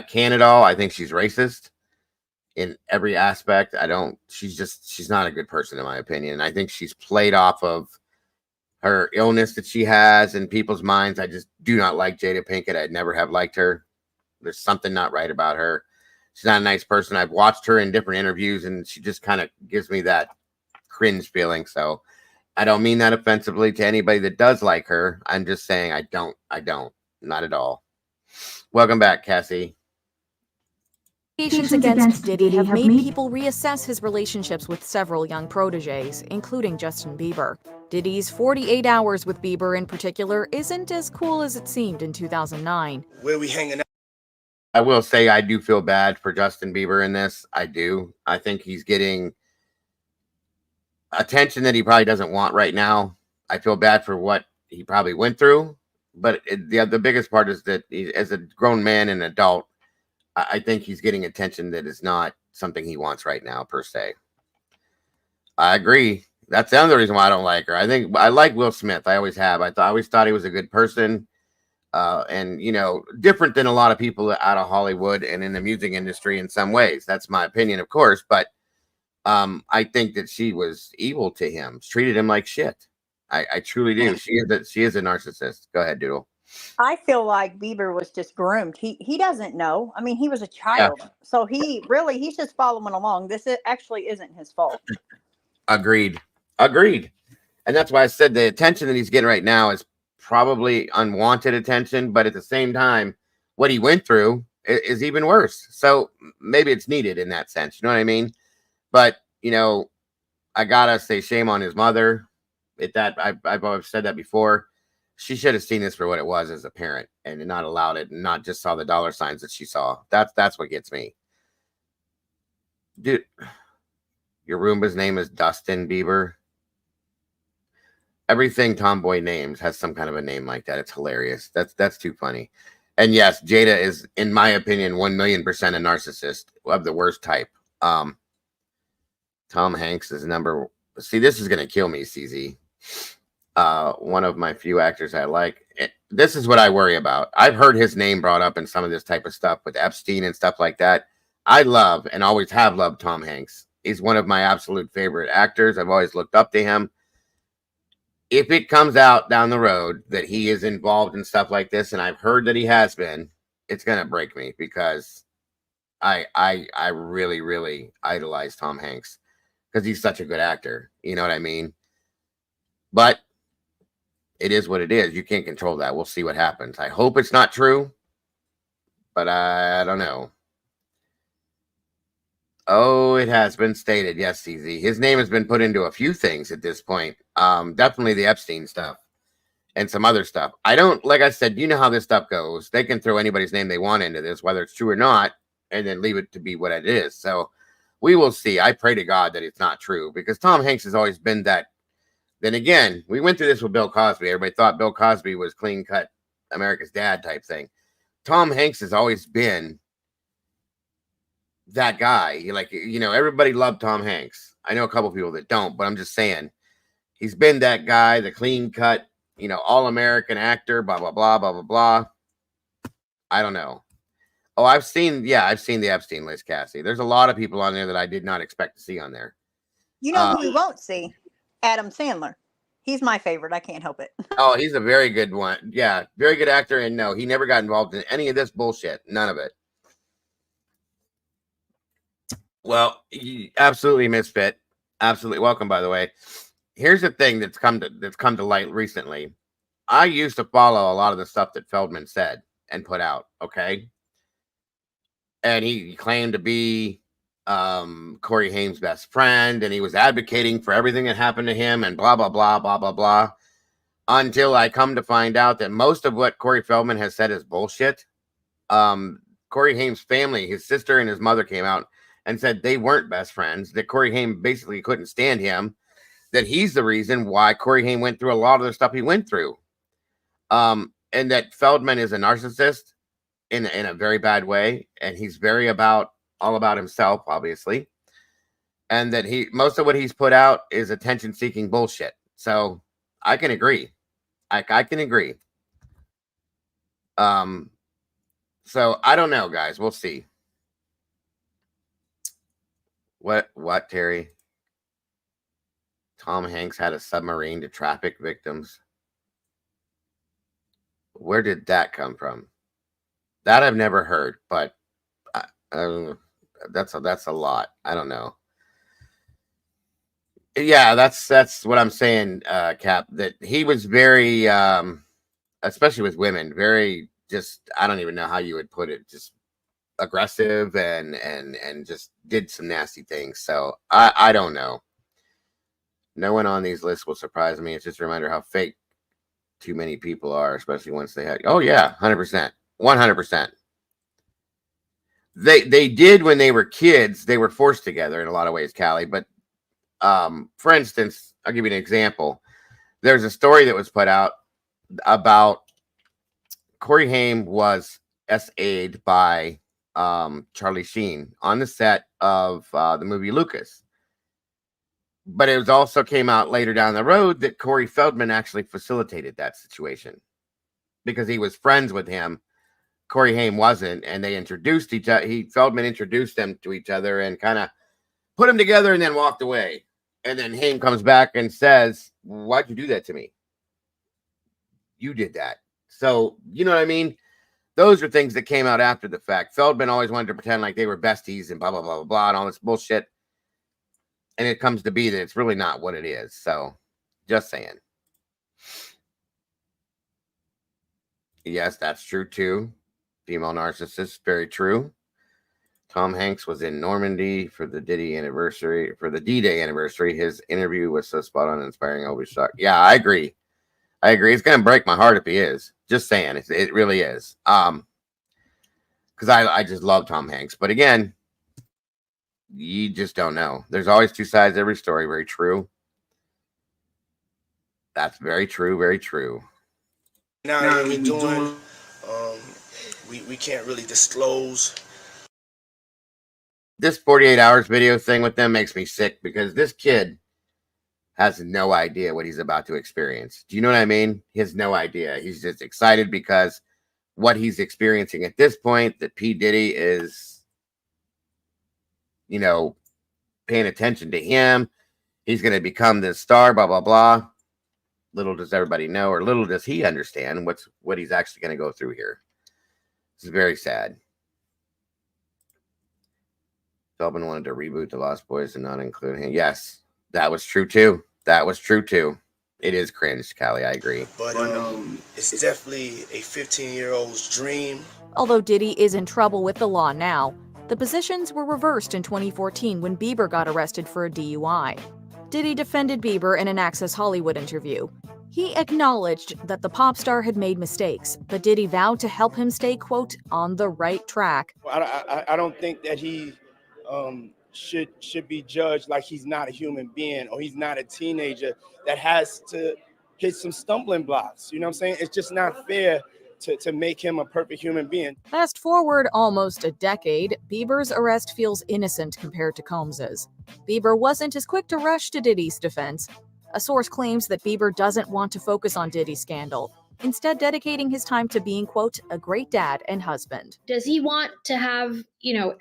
can't at all. I think she's racist. in every aspect. She's not a good person in my opinion. I think she's played off of her illness that she has in people's minds. I just do not like Jada Pinkett. I'd never have liked her. There's something not right about her. She's not a nice person. I've watched her in different interviews and she just kind of gives me that cringe feeling. So I don't mean that offensively to anybody that does like her. I'm just saying I don't. Not at all. Welcome back, Cassie. Allegations against Diddy have made people reassess his relationships with several young proteges, including Justin Bieber. Diddy's 48 hours with Bieber in particular isn't as cool as it seemed in 2009. Where we hanging out? I will say I do feel bad for Justin Bieber in this. I do. I think he's getting attention that he probably doesn't want right now. I feel bad for what he probably went through. But the biggest part is that as a grown man and adult, I think he's getting attention that is not something he wants right now, per se. I agree. That's the other reason why I don't like her. I think I like Will Smith. I always have. I always thought he was a good person. And, you know, different than a lot of people out of Hollywood and in the music industry in some ways. That's my opinion, of course. But I think that she was evil to him. She treated him like shit. I truly do. She is a narcissist. Go ahead, Doodle. I feel like Bieber was just groomed. He doesn't know. I mean, he was a child, so he's just following along. This actually isn't his fault. Agreed. And that's why I said the attention that he's getting right now is probably unwanted attention, but at the same time, what he went through is even worse. So maybe it's needed in that sense. You know what I mean? But you know, I gotta say shame on his mother. I've always said that before. She should have seen this for what it was as a parent and not allowed it and not just saw the dollar signs that she saw. That's what gets me. Dude, your Roomba's name is Dustin Bieber. Everything Tomboy names has some kind of a name like that. It's hilarious. That's too funny. And yes, Jada is, in my opinion, 1,000,000% a narcissist of the worst type. Tom Hanks is number. See, this is gonna kill me, CZ. One of my few actors I like. This is what I worry about. I've heard his name brought up in some of this type of stuff with Epstein and stuff like that. I love and always have loved Tom Hanks. He's one of my absolute favorite actors. I've always looked up to him. If it comes out down the road that he is involved in stuff like this, and I've heard that he has been, it's gonna break me because I really, really idolize Tom Hanks because he's such a good actor. You know what I mean? But it is what it is. You can't control that. We'll see what happens. I hope it's not true, but I don't know. Oh, it has been stated. Yes, CZ. His name has been put into a few things at this point. Definitely the Epstein stuff and some other stuff. I don't, like I said, you know how this stuff goes. They can throw anybody's name they want into this, whether it's true or not, and then leave it to be what it is. So we will see. I pray to God that it's not true because Tom Hanks has always been that. Then again, we went through this with Bill Cosby. Everybody thought Bill Cosby was clean cut America's dad type thing. Tom Hanks has always been that guy. Like, you know, everybody loved Tom Hanks. I know a couple people that don't, but I'm just saying he's been that guy, the clean cut, you know, all American actor, blah, blah, blah, blah, blah, blah. I don't know. Oh, I've seen the Epstein list, Cassie. There's a lot of people on there that I did not expect to see on there. You know who we won't see? Adam Sandler. He's my favorite. I can't help it. Oh, he's a very good one. Yeah, very good actor. And no, he never got involved in any of this bullshit. None of it. Well, absolutely misfit. Absolutely welcome, by the way. Here's the thing that's come to light recently. I used to follow a lot of the stuff that Feldman said and put out. Okay. And he claimed to be Corey Haim's best friend, and he was advocating for everything that happened to him and blah, blah, blah, blah, blah, blah, until I come to find out that most of what Corey Feldman has said is bullshit. Corey Haim's family, his sister and his mother came out and said they weren't best friends, that Corey Haim basically couldn't stand him, that he's the reason why Corey Haim went through a lot of the stuff he went through. And that Feldman is a narcissist in a very bad way, and he's very all about himself, obviously, and that most of what he's put out is attention-seeking bullshit. So I can agree. I can agree. So I don't know, guys. We'll see. What, Terry? Tom Hanks had a submarine to traffic victims. Where did that come from? That I've never heard, but that's a lot. I don't know. Yeah, that's what I'm saying, Cap. That he was very, especially with women, very just. I don't even know how you would put it. Just aggressive and just did some nasty things. So I don't know. No one on these lists will surprise me. It's just a reminder how fake too many people are, especially once they had. Oh yeah, 100%, 100%. They did when they were kids. They were forced together in a lot of ways, Callie. But for instance, I'll give you an example. There's a story that was put out about Corey Haim was SA'd by Charlie Sheen on the set of the movie Lucas. But it was also came out later down the road that Corey Feldman actually facilitated that situation because he was friends with him. Corey Haim wasn't, and they introduced each other. Feldman introduced them to each other and kind of put them together and then walked away. And then Haim comes back and says, "Why'd you do that to me? You did that." So, you know what I mean? Those are things that came out after the fact. Feldman always wanted to pretend like they were besties and blah, blah, blah, blah, blah, and all this bullshit. And it comes to be that it's really not what it is. So, just saying. Yes, that's true too. Female narcissist, very true. Tom Hanks was in Normandy for the D-Day anniversary. His interview was so spot on and inspiring. I'll be shocked. Yeah, I agree. It's gonna break my heart if he is. Just saying, it really is. Because I just love Tom Hanks. But again, you just don't know. There's always two sides to every story. Very true. That's very true. Very true. Now that we're doing, we can't really disclose. This 48 hours video thing with them makes me sick because this kid has no idea what he's about to experience. Do you know what I mean? He has no idea. He's just excited because what he's experiencing at this point, that P. Diddy is, you know, paying attention to him. He's going to become this star, blah, blah, blah. Little does everybody know, or little does he understand what he's actually going to go through here. This is very sad. Feldman wanted to reboot The Lost Boys and not include him. Yes, that was true too. It is cringe, Callie. I agree. But it's definitely a 15-year-old's dream. Although Diddy is in trouble with the law now, the positions were reversed in 2014 when Bieber got arrested for a DUI. Diddy defended Bieber in an Access Hollywood interview. He acknowledged that the pop star had made mistakes, but Diddy vowed to help him stay, quote, on the right track. I don't think that he should be judged like he's not a human being or he's not a teenager that has to hit some stumbling blocks. You know what I'm saying? It's just not fair to make him a perfect human being. Fast forward almost a decade, Bieber's arrest feels innocent compared to Combs's. Bieber wasn't as quick to rush to Diddy's defense. A source claims that Bieber doesn't want to focus on Diddy's scandal, instead dedicating his time to being, quote, a great dad and husband. Does he want to have,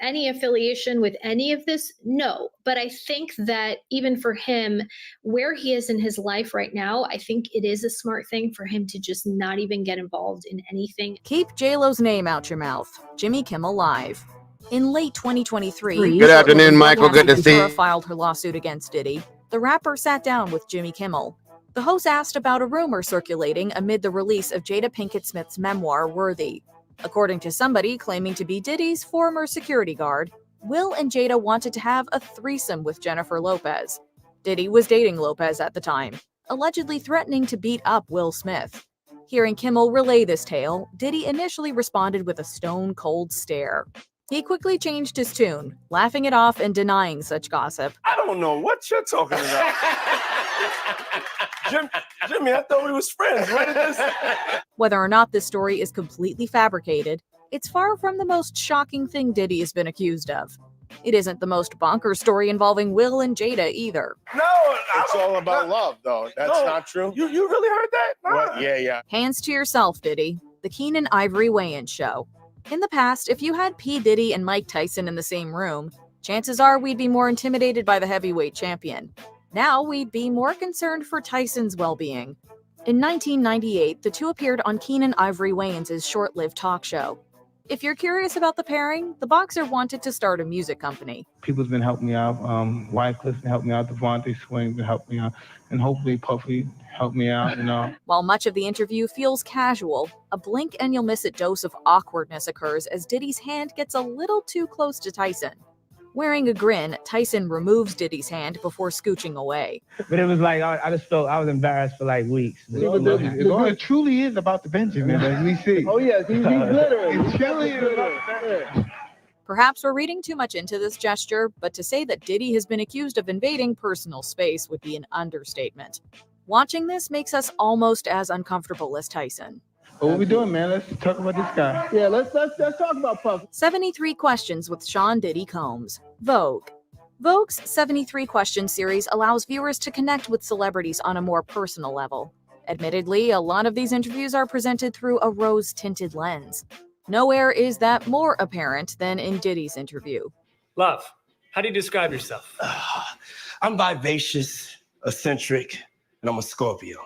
any affiliation with any of this? No. But I think that even for him, where he is in his life right now, I think it is a smart thing for him to just not even get involved in anything. Keep J-Lo's name out your mouth. Jimmy Kimmel Live. In late 2023, Good afternoon, Michael. Good to see you. Filed her lawsuit against Diddy. The rapper sat down with Jimmy Kimmel. The host asked about a rumor circulating amid the release of Jada Pinkett Smith's memoir, Worthy. According to somebody claiming to be Diddy's former security guard, Will and Jada wanted to have a threesome with Jennifer Lopez. Diddy was dating Lopez at the time, allegedly threatening to beat up Will Smith. Hearing Kimmel relay this tale, Diddy initially responded with a stone-cold stare. He quickly changed his tune, laughing it off and denying such gossip. I don't know what you're talking about. Jimmy, I thought we was friends. What is this? Whether or not this story is completely fabricated, it's far from the most shocking thing Diddy has been accused of. It isn't the most bonkers story involving Will and Jada either. No, it's all about love, though. That's not true. You really heard that? No. What? Yeah. Hands to yourself, Diddy. The Keenan Ivory weigh-in show. In the past, if you had P. Diddy and Mike Tyson in the same room, Chances are we'd be more intimidated by the heavyweight champion. Now we'd be more concerned for Tyson's well-being. In 1998, the two appeared on Keenan Ivory Wayans' short-lived talk show. If you're curious about the pairing, the boxer wanted to start a music company. People's been helping me out. Wycliffe helped me out. Devontae Swing been helping me out. And hopefully Puffy helped me out, you know. While much of the interview feels casual, a blink and you'll miss it dose of awkwardness occurs as Diddy's hand gets a little too close to Tyson. Wearing a grin, Tyson removes Diddy's hand before scooching away. But it was like, I just felt I was embarrassed for like weeks. It truly is about the Benjamin, as we see. Oh, yes, he's glittering. It truly is about the Benjamin. Perhaps we're reading too much into this gesture, but to say that Diddy has been accused of invading personal space would be an understatement. Watching this makes us almost as uncomfortable as Tyson. What we doing, man? Let's talk about this guy. Yeah, let's talk about Puff. 73 Questions with Sean Diddy Combs. Vogue. Vogue's 73 Questions series allows viewers to connect with celebrities on a more personal level. Admittedly, a lot of these interviews are presented through a rose-tinted lens. Nowhere is that more apparent than in Diddy's interview. Love, how do you describe yourself? I'm vivacious, eccentric, and I'm a Scorpio.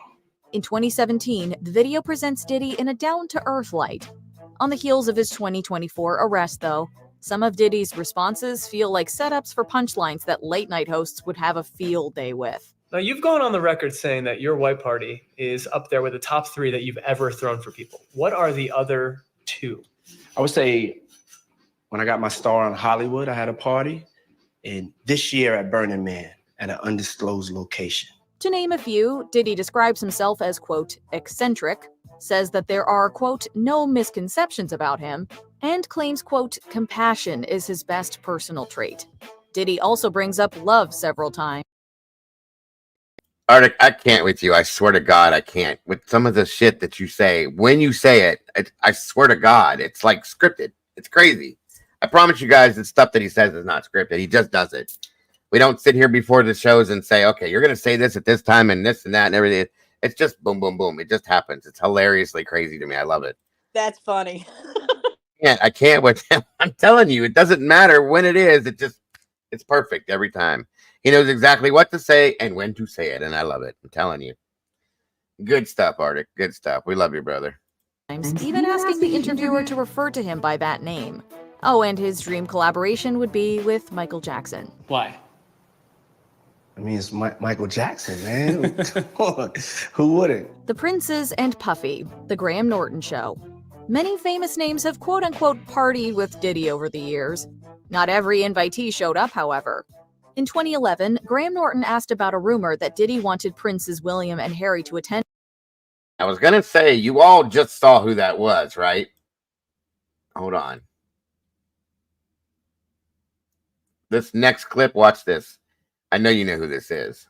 In 2017, the video presents Diddy in a down-to-earth light. On the heels of his 2024 arrest, though, some of Diddy's responses feel like setups for punchlines that late-night hosts would have a field day with. Now, you've gone on the record saying that your white party is up there with the top 3 that you've ever thrown for people. What are the other 2? I would say when I got my star on Hollywood, I had a party. And this year at Burning Man at an undisclosed location. To name a few, Diddy describes himself as, quote, eccentric, says that there are, quote, no misconceptions about him, and claims, quote, compassion is his best personal trait. Diddy also brings up love several times. Arctic, I can't with you. I swear to God, I can't. With some of the shit that you say, when you say it, I swear to God, it's like scripted. It's crazy. I promise you guys, the stuff that he says is not scripted. He just does it. We don't sit here before the shows and say, okay, you're going to say this at this time and this and that and everything. It's just boom, boom, boom. It just happens. It's hilariously crazy to me. I love it. That's funny. Yeah, I can't with him. I'm telling you, it doesn't matter when it is. It's perfect every time. He knows exactly what to say and when to say it. And I love it. I'm telling you. Good stuff, Arctic. Good stuff. We love you, brother. Even asking the interviewer to refer to him by that name. Oh, and his dream collaboration would be with Michael Jackson. Why? I mean, it's Michael Jackson, man. Who wouldn't? The Princes and Puffy, The Graham Norton Show. Many famous names have quote-unquote partied with Diddy over the years. Not every invitee showed up, however. In 2011, Graham Norton asked about a rumor that Diddy wanted Princes William and Harry to attend. I was going to say, you all just saw who that was, right? Hold on. This next clip, watch this. I know you know who this is.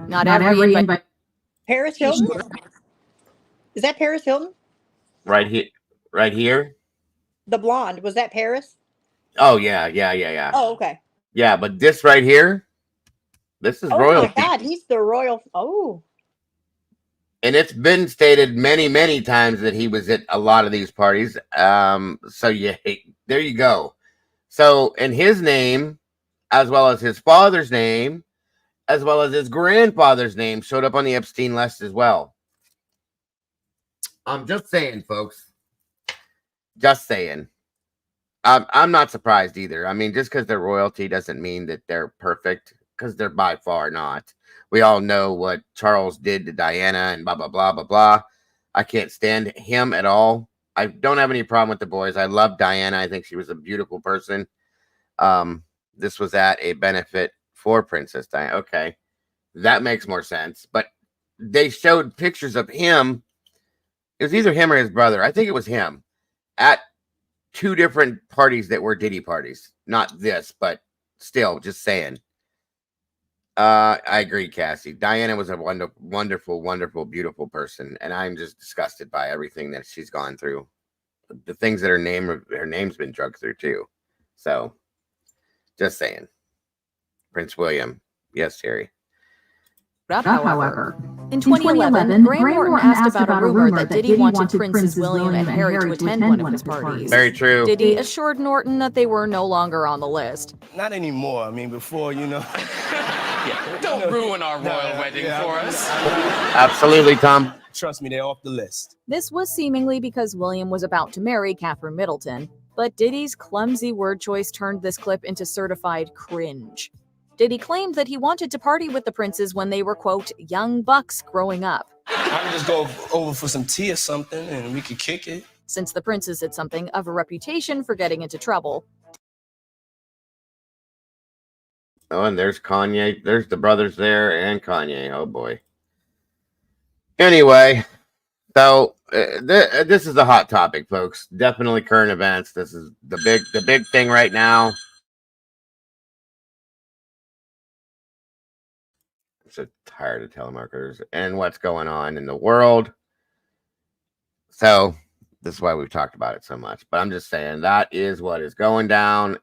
Not every invite. Paris Hilton? Is that Paris Hilton? Right here. Right here. The blonde. Was that Paris? Oh, yeah. Oh, okay. Yeah, but this right here, this is royalty. Oh, my God. He's the royal. Oh. And it's been stated many, many times that he was at a lot of these parties. So, yeah, there you go. So, in his name, as well as his father's name, as well as his grandfather's name, showed up on the Epstein list as well. I'm just saying, folks. Just saying. I'm not surprised either. I mean, just because they're royalty doesn't mean that they're perfect, because they're by far not. We all know what Charles did to Diana and blah, blah, blah, blah, blah. I can't stand him at all. I don't have any problem with the boys. I love Diana. I think she was a beautiful person. This was at a benefit for Princess Diana. Okay, that makes more sense. But they showed pictures of him. It was either him or his brother. I think it was him at 2 different parties that were Diddy parties. Not this, but still, just saying. I agree, Cassie. Diana was a wonderful, wonderful, beautiful person, and I'm just disgusted by everything that she's gone through. The things that her name's been drugged through too. So, just saying. Prince William, yes, Harry. However, In 2011, Graham Norton asked about a rumor that Diddy wanted Princes William and Harry to attend one of his parties. Very true. Diddy assured Norton that they were no longer on the list. Not anymore. I mean, before, you know. Don't ruin our royal wedding for us. Absolutely, Tom. Trust me, they're off the list. This was seemingly because William was about to marry Catherine Middleton, but Diddy's clumsy word choice turned this clip into certified cringe. Diddy claimed that he wanted to party with the princes when they were, quote, young bucks growing up. I can just go over for some tea or something and we could kick it. Since the princes had something of a reputation for getting into trouble. Oh, and there's Kanye. There's the brothers there and Kanye. Oh, boy. Anyway, so this is a hot topic, folks. Definitely current events. This is the big thing right now. I'm so tired of telemarketers and what's going on in the world. So this is why we've talked about it so much. But I'm just saying that is what is going down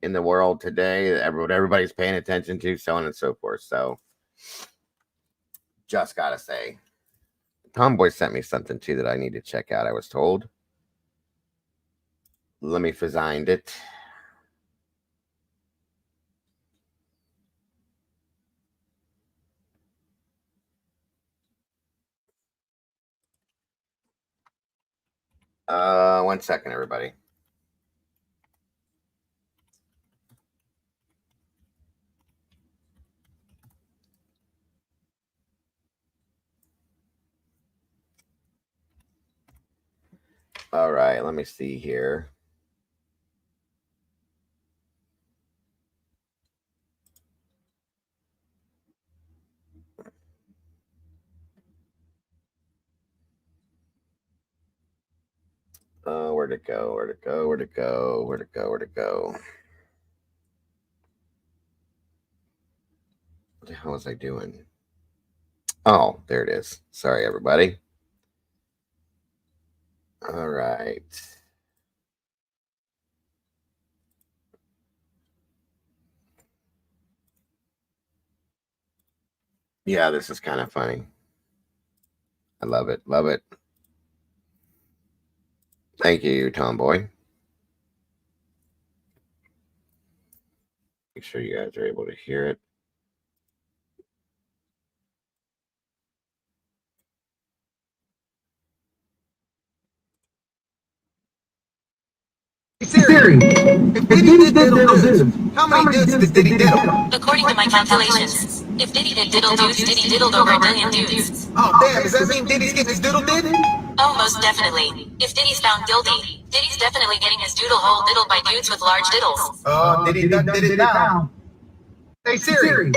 in the world today. Everybody's paying attention to, so on and so forth. So just gotta say, Tomboy sent me something too that I need to check out. I was told. Let me find it. One second, everybody. All right, let me see here. Where'd it go? Where'd it go? Where'd it go? Where'd it go? Where'd it go? What the hell was I doing? Oh, there it is. Sorry, everybody. All right. Yeah, this is kind of funny. I love it. Love it. Thank you, Tomboy. Make sure you guys are able to hear it. Siri, if Diddy did diddle doos, how many dudes did Diddy diddle? According to my calculations, if Diddy did diddle doos, Diddy diddled over 1 million dudes. Oh, damn, does that mean Diddy's getting his doodle did? Oh, most definitely. If Diddy's found guilty, Diddy's definitely getting his doodle hole diddled by dudes with large diddles. Oh, Diddy done did it now. Hey, Siri.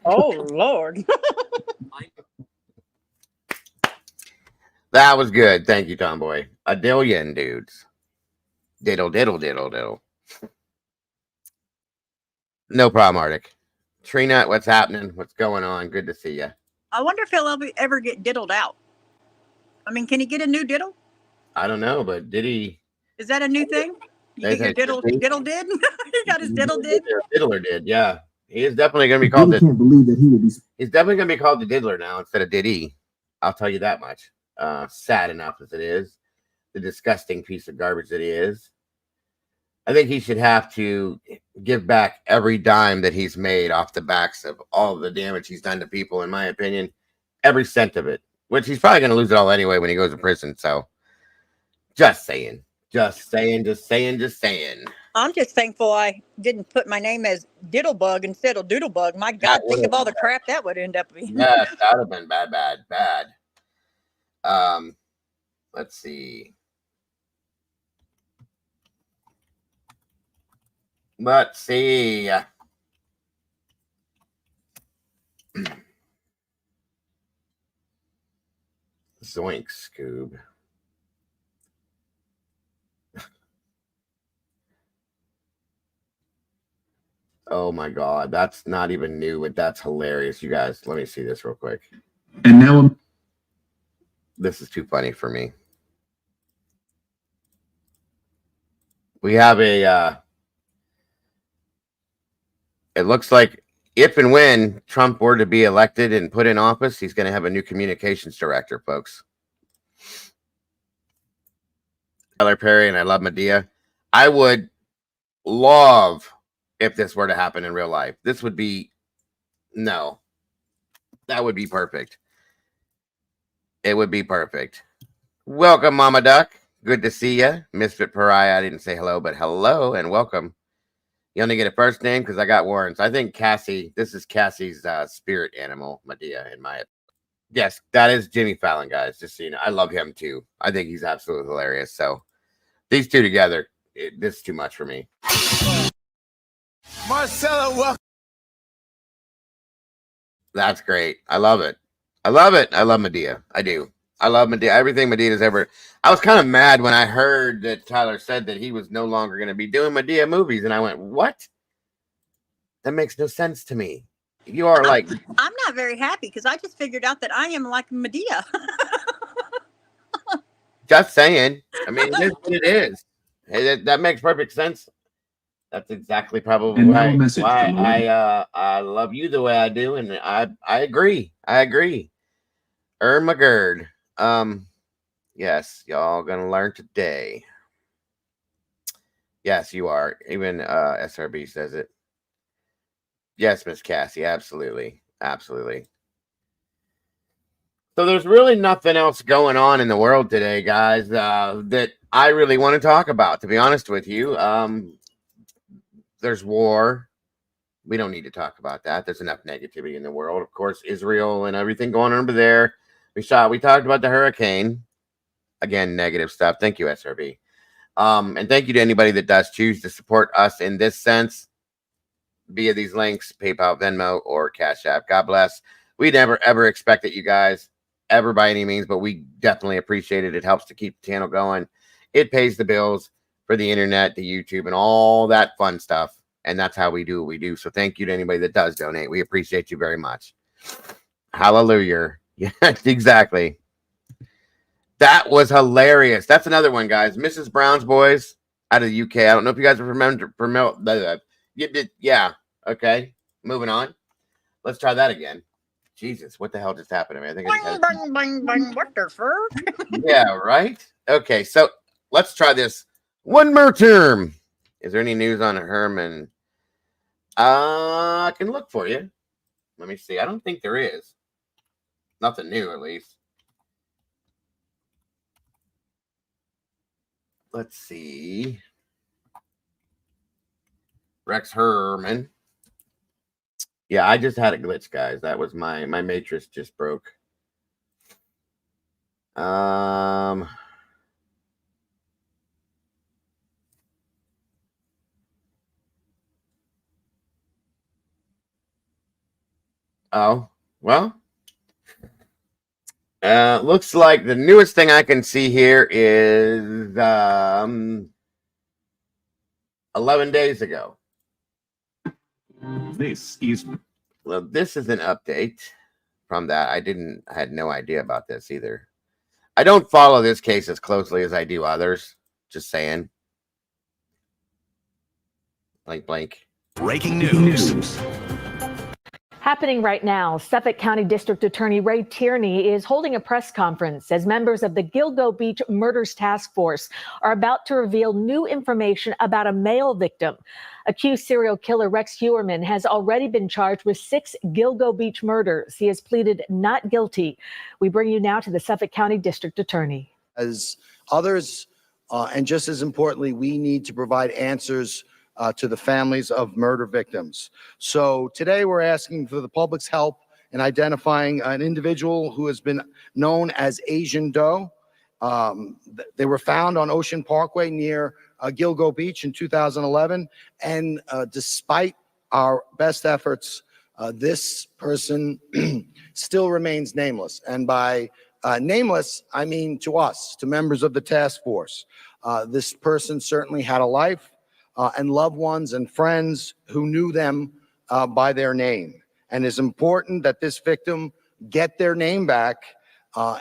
Oh, Lord. That was good. Thank you, Tomboy. A dillion dudes. Diddle, diddle, diddle, diddle. No problem, Arctic. Trina, what's happening? What's going on? Good to see you. I wonder if he'll ever get diddled out. I mean, can he get a new diddle? I don't know, but did he? Is that a new thing? You get your diddle did? He got his diddle did? Diddler did, yeah. He is definitely going to be called. I can't believe that he will be. He's definitely going to be called the Diddler now instead of Diddy. I'll tell you that much. Sad enough as it is, the disgusting piece of garbage that he is. I think he should have to give back every dime that he's made off the backs of all of the damage he's done to people, in my opinion. Every cent of it, which he's probably going to lose it all anyway when he goes to prison. So just saying. Just saying. I'm just thankful I didn't put my name as Diddlebug instead of Doodlebug. My God, think of all the crap that would end up being. Yeah, that would have been bad. Let's see. Zoink, Scoob. Oh my God, that's not even new, but that's hilarious. You guys, let me see this real quick. And now this is too funny for me. We have a it looks like if and when Trump were to be elected and put in office, he's going to have a new communications director, folks. Tyler Perry, and I love Medea. I would love if this were to happen in real life. This would be, no, that would be perfect. It would be perfect. Welcome, Mama Duck. Good to see you. Misfit Pariah, I didn't say hello, but hello and welcome. You only get a first name because I got Warren's. I think Cassie, this is Cassie's spirit animal, Medea, in my opinion. Yes, that is Jimmy Fallon, guys. Just so you know, I love him too. I think he's absolutely hilarious. So these two together, this is too much for me. Marcella, welcome. That's great. I love it. I love it. I love Medea. I do. I love Medea. Everything Medea's ever. I was kind of mad when I heard that Tyler said that he was no longer going to be doing Medea movies, and I went, "What? That makes no sense to me." You are like, I'm not very happy because I just figured out that I am like Medea. just saying. I mean, it is what it is. That makes perfect sense. That's exactly probably why I love you the way I do, and I agree. I agree. Ermagerd. Yes, y'all gonna learn today. Yes, you are. Even SRB says it. Yes, Miss Cassie, absolutely. Absolutely. So there's really nothing else going on in the world today, guys, that I really want to talk about, to be honest with you. There's war. We don't need to talk about that. There's enough negativity in the world. Of course, Israel and everything going on over there. We talked about the hurricane. Again, negative stuff. Thank you, SRB. And thank you to anybody that does choose to support us in this sense via these links, PayPal, Venmo, or Cash App. God bless. We never, ever expect it, you guys, ever by any means, but we definitely appreciate it. It helps to keep the channel going. It pays the bills for the internet, the YouTube, and all that fun stuff. And that's how we do what we do. So thank you to anybody that does donate. We appreciate you very much. Hallelujah. Yeah, exactly. That was hilarious. That's another one, guys. Mrs. Brown's Boys out of the UK. I don't know if you guys remember. Yeah. Okay. Moving on. Let's try that again. Jesus, what the hell just happened to me? I think Bang, bang, bang, what the fuck? Yeah, right? Okay, so let's try this one more term. Is there any news on Herman? I can look for you. Let me see. I don't think there is. Nothing new, at least. Let's see. Rex Herman. Yeah, I just had a glitch, guys. That was my matrix just broke. Oh, well. Looks like the newest thing I can see here is 11 days ago. This is an update from that. I had no idea about this either. I don't follow this case as closely as I do others. Just saying. Blank, blank. Breaking news. Happening right now, Suffolk County District Attorney Ray Tierney is holding a press conference as members of the Gilgo Beach Murders Task Force are about to reveal new information about a male victim. Accused serial killer Rex Heuermann has already been charged with 6 Gilgo Beach murders. He has pleaded not guilty. We bring you now to the Suffolk County District Attorney. As others, and just as importantly, we need to provide answers to the families of murder victims. So today we're asking for the public's help in identifying an individual who has been known as Asian Doe. They were found on Ocean Parkway near Gilgo Beach in 2011. And despite our best efforts, this person still remains nameless. And by nameless, I mean to us, to members of the task force. This person certainly had a life. And loved ones and friends who knew them by their name. And it's important that this victim get their name back.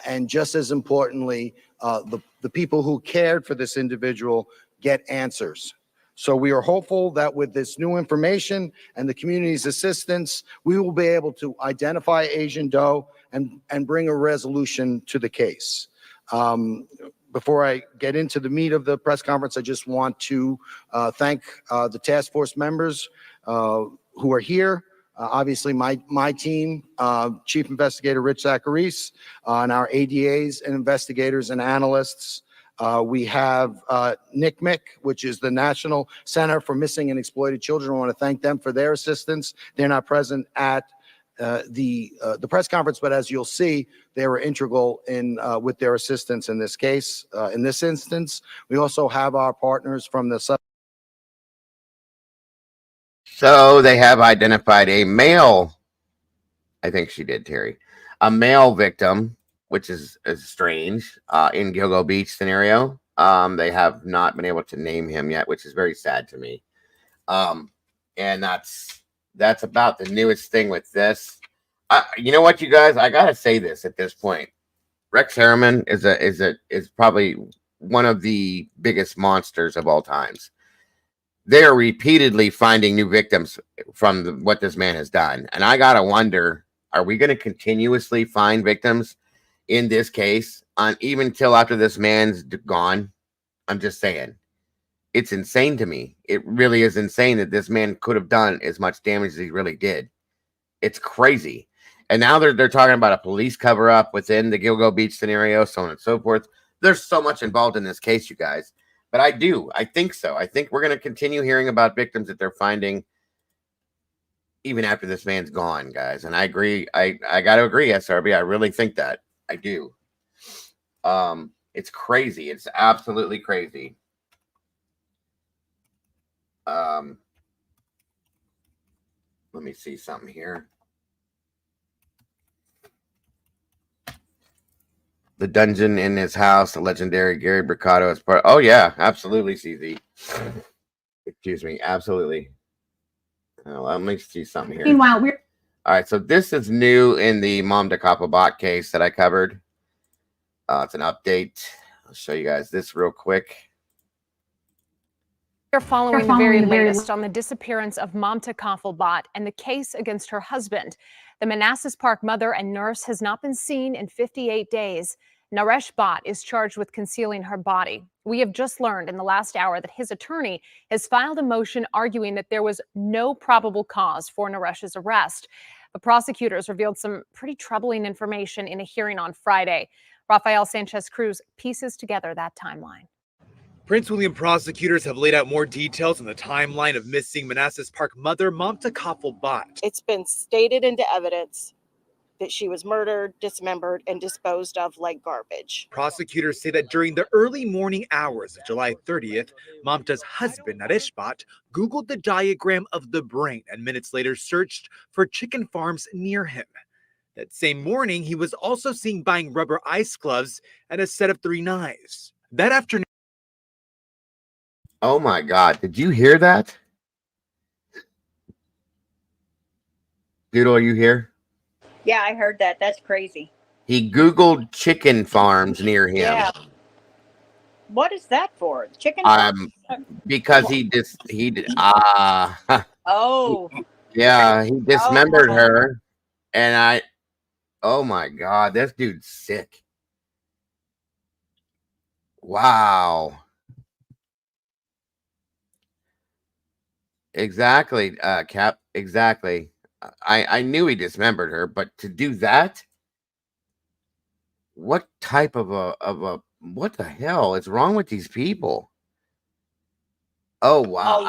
And just as importantly, the people who cared for this individual get answers. So we are hopeful that with this new information and the community's assistance, we will be able to identify Asian Doe and bring a resolution to the case. Before I get into the meat of the press conference, I just want to thank the task force members who are here. Obviously, my team, Chief Investigator Rich Zacharis, and our ADAs and investigators and analysts. We have NCMEC, which is the National Center for Missing and Exploited Children. I want to thank them for their assistance. They're not present at the press conference, but as you'll see, they were integral in with their assistance in this case. In this instance, we also have our partners from the So they have identified a male, I think she did, Terry, a male victim, which is strange, in Gilgo Beach scenario. They have not been able to name him yet, which is very sad to me. And that's about the newest thing with this. You know what, you guys? I gotta say this at this point. Rex Harriman is probably one of the biggest monsters of all times. They are repeatedly finding new victims from what this man has done. And I got to wonder, are we going to continuously find victims in this case on even till after this man's gone? I'm just saying. It's insane to me. It really is insane that this man could have done as much damage as he really did. It's crazy. And now they're talking about a police cover-up within the Gilgo Beach scenario, so on and so forth. There's so much involved in this case, you guys. But I think so. I think we're going to continue hearing about victims that they're finding even after this man's gone, guys. And I agree. I got to agree, SRB. I really think that. I do. It's crazy. It's absolutely crazy. Let me see something here. The dungeon in his house, the legendary Gary Bricado is part. Oh yeah, absolutely, CZ. Excuse me, absolutely. Let me see something here. Meanwhile, we're all right. So this is new in the Mom de Capabot case that I covered. It's an update. I'll show you guys this real quick. We're following the very latest on the disappearance of Mamta Kaffelbot and the case against her husband. The Manassas Park mother and nurse has not been seen in 58 days. Naresh Bhatt is charged with concealing her body. We have just learned in the last hour that his attorney has filed a motion arguing that there was no probable cause for Naresh's arrest. The prosecutors revealed some pretty troubling information in a hearing on Friday. Rafael Sanchez Cruz pieces together that timeline. Prince William prosecutors have laid out more details on the timeline of missing Manassas Park mother Mamta Kaffelbot. It's been stated into evidence that she was murdered, dismembered, and disposed of like garbage. Prosecutors say that during the early morning hours of July 30th, Mamta's husband, Naresh Bhatt, Googled the diagram of the brain and minutes later searched for chicken farms near him. That same morning, he was also seen buying rubber ice gloves and a set of 3 knives. That afternoon, Oh my God. Did you hear that? Doodle, are you here? Yeah, I heard that. That's crazy. He Googled chicken farms near him. Yeah. What is that for? Chicken farms? Because he Oh. yeah, he dismembered her. And oh my God, this dude's sick. Wow. Exactly, Cap. Exactly. I knew he dismembered her, but to do that, what type of a what the hell is wrong with these people? Oh wow.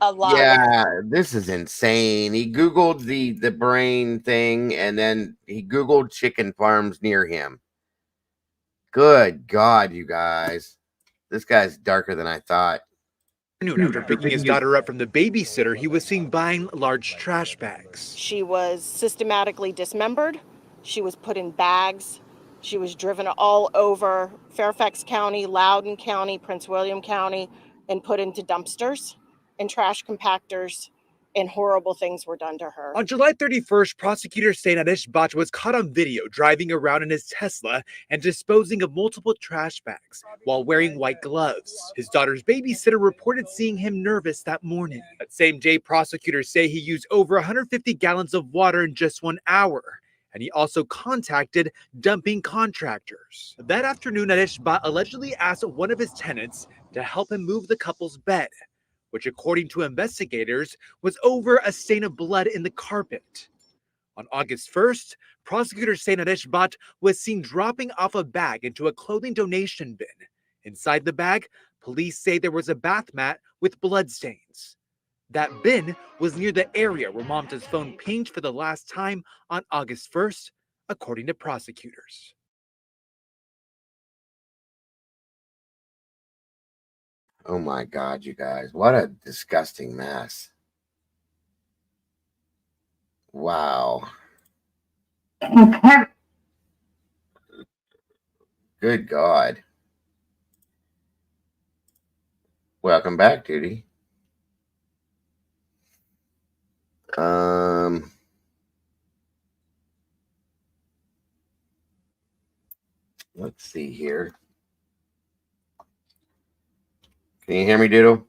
A lot. Yeah, this is insane. He Googled the brain thing, and then he Googled chicken farms near him. Good God, you guys. This guy's darker than I thought. After picking his daughter up from the babysitter, he was seen buying large trash bags. She was systematically dismembered. She was put in bags. She was driven all over Fairfax County, Loudoun County, Prince William County, and put into dumpsters and trash compactors and horrible things were done to her. On July 31st, prosecutors say Nadesh Bhatt was caught on video driving around in his Tesla and disposing of multiple trash bags while wearing white gloves. His daughter's babysitter reported seeing him nervous that morning. That same day, prosecutors say he used over 150 gallons of water in just 1 hour. And he also contacted dumping contractors. That afternoon, Nadesh Bhatt allegedly asked one of his tenants to help him move the couple's bed, which according to investigators was over a stain of blood in the carpet. On August 1st, prosecutors say Nadesh Bhatt was seen dropping off a bag into a clothing donation bin. Inside the bag, police say there was a bath mat with bloodstains. That bin was near the area where Mamta's phone pinged for the last time on August 1st, according to prosecutors. Oh my God, you guys. What a disgusting mess. Wow. Good God. Welcome back, Diddy. Let's see here. Can you hear me, Doodle?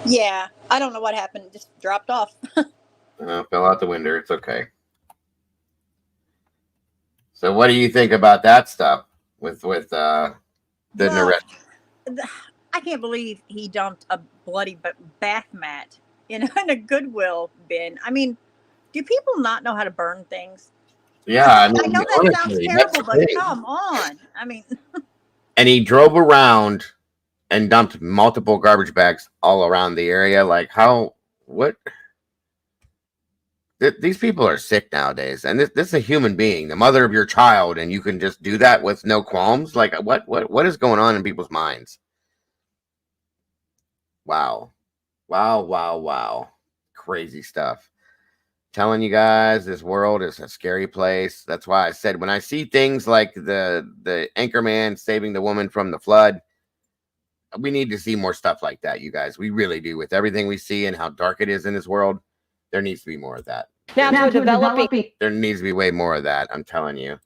Yeah, I don't know what happened. It just dropped off. Fell out the window. It's okay. So what do you think about that stuff with the arrest? I can't believe he dumped a bloody bath mat, in a Goodwill bin. I mean, do people not know how to burn things? Yeah, I mean, I know that sounds honestly, terrible, but come on. I mean, and he drove around and dumped multiple garbage bags all around the area. Like, what? These people are sick nowadays, and this is a human being, the mother of your child, and you can just do that with no qualms. Like, what is going on in people's minds? Wow. Crazy stuff. Telling you guys, this world is a scary place. That's why I said, when I see things like the anchorman saving the woman from the flood, we need to see more stuff like that, you guys. We really do. With everything we see and how dark it is in this world, there needs to be more of that. Now to developing. There needs to be way more of that. I'm telling you.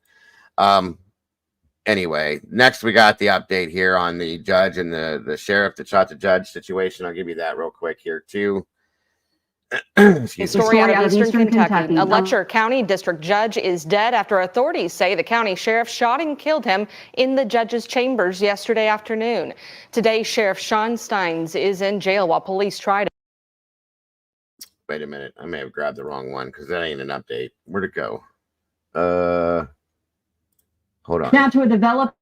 Anyway, next we got the update here on the judge and the sheriff that shot the judge situation. I'll give you that real quick here too. Story out of Eastern Kentucky. A Letcher County district judge is dead after authorities say the county sheriff shot and killed him in the judge's chambers yesterday afternoon. Today, Sheriff Sean Steins is in jail while police try to. Wait a minute. I may have grabbed the wrong one because that ain't an update. Where'd it go? Hold on. Now to a develop.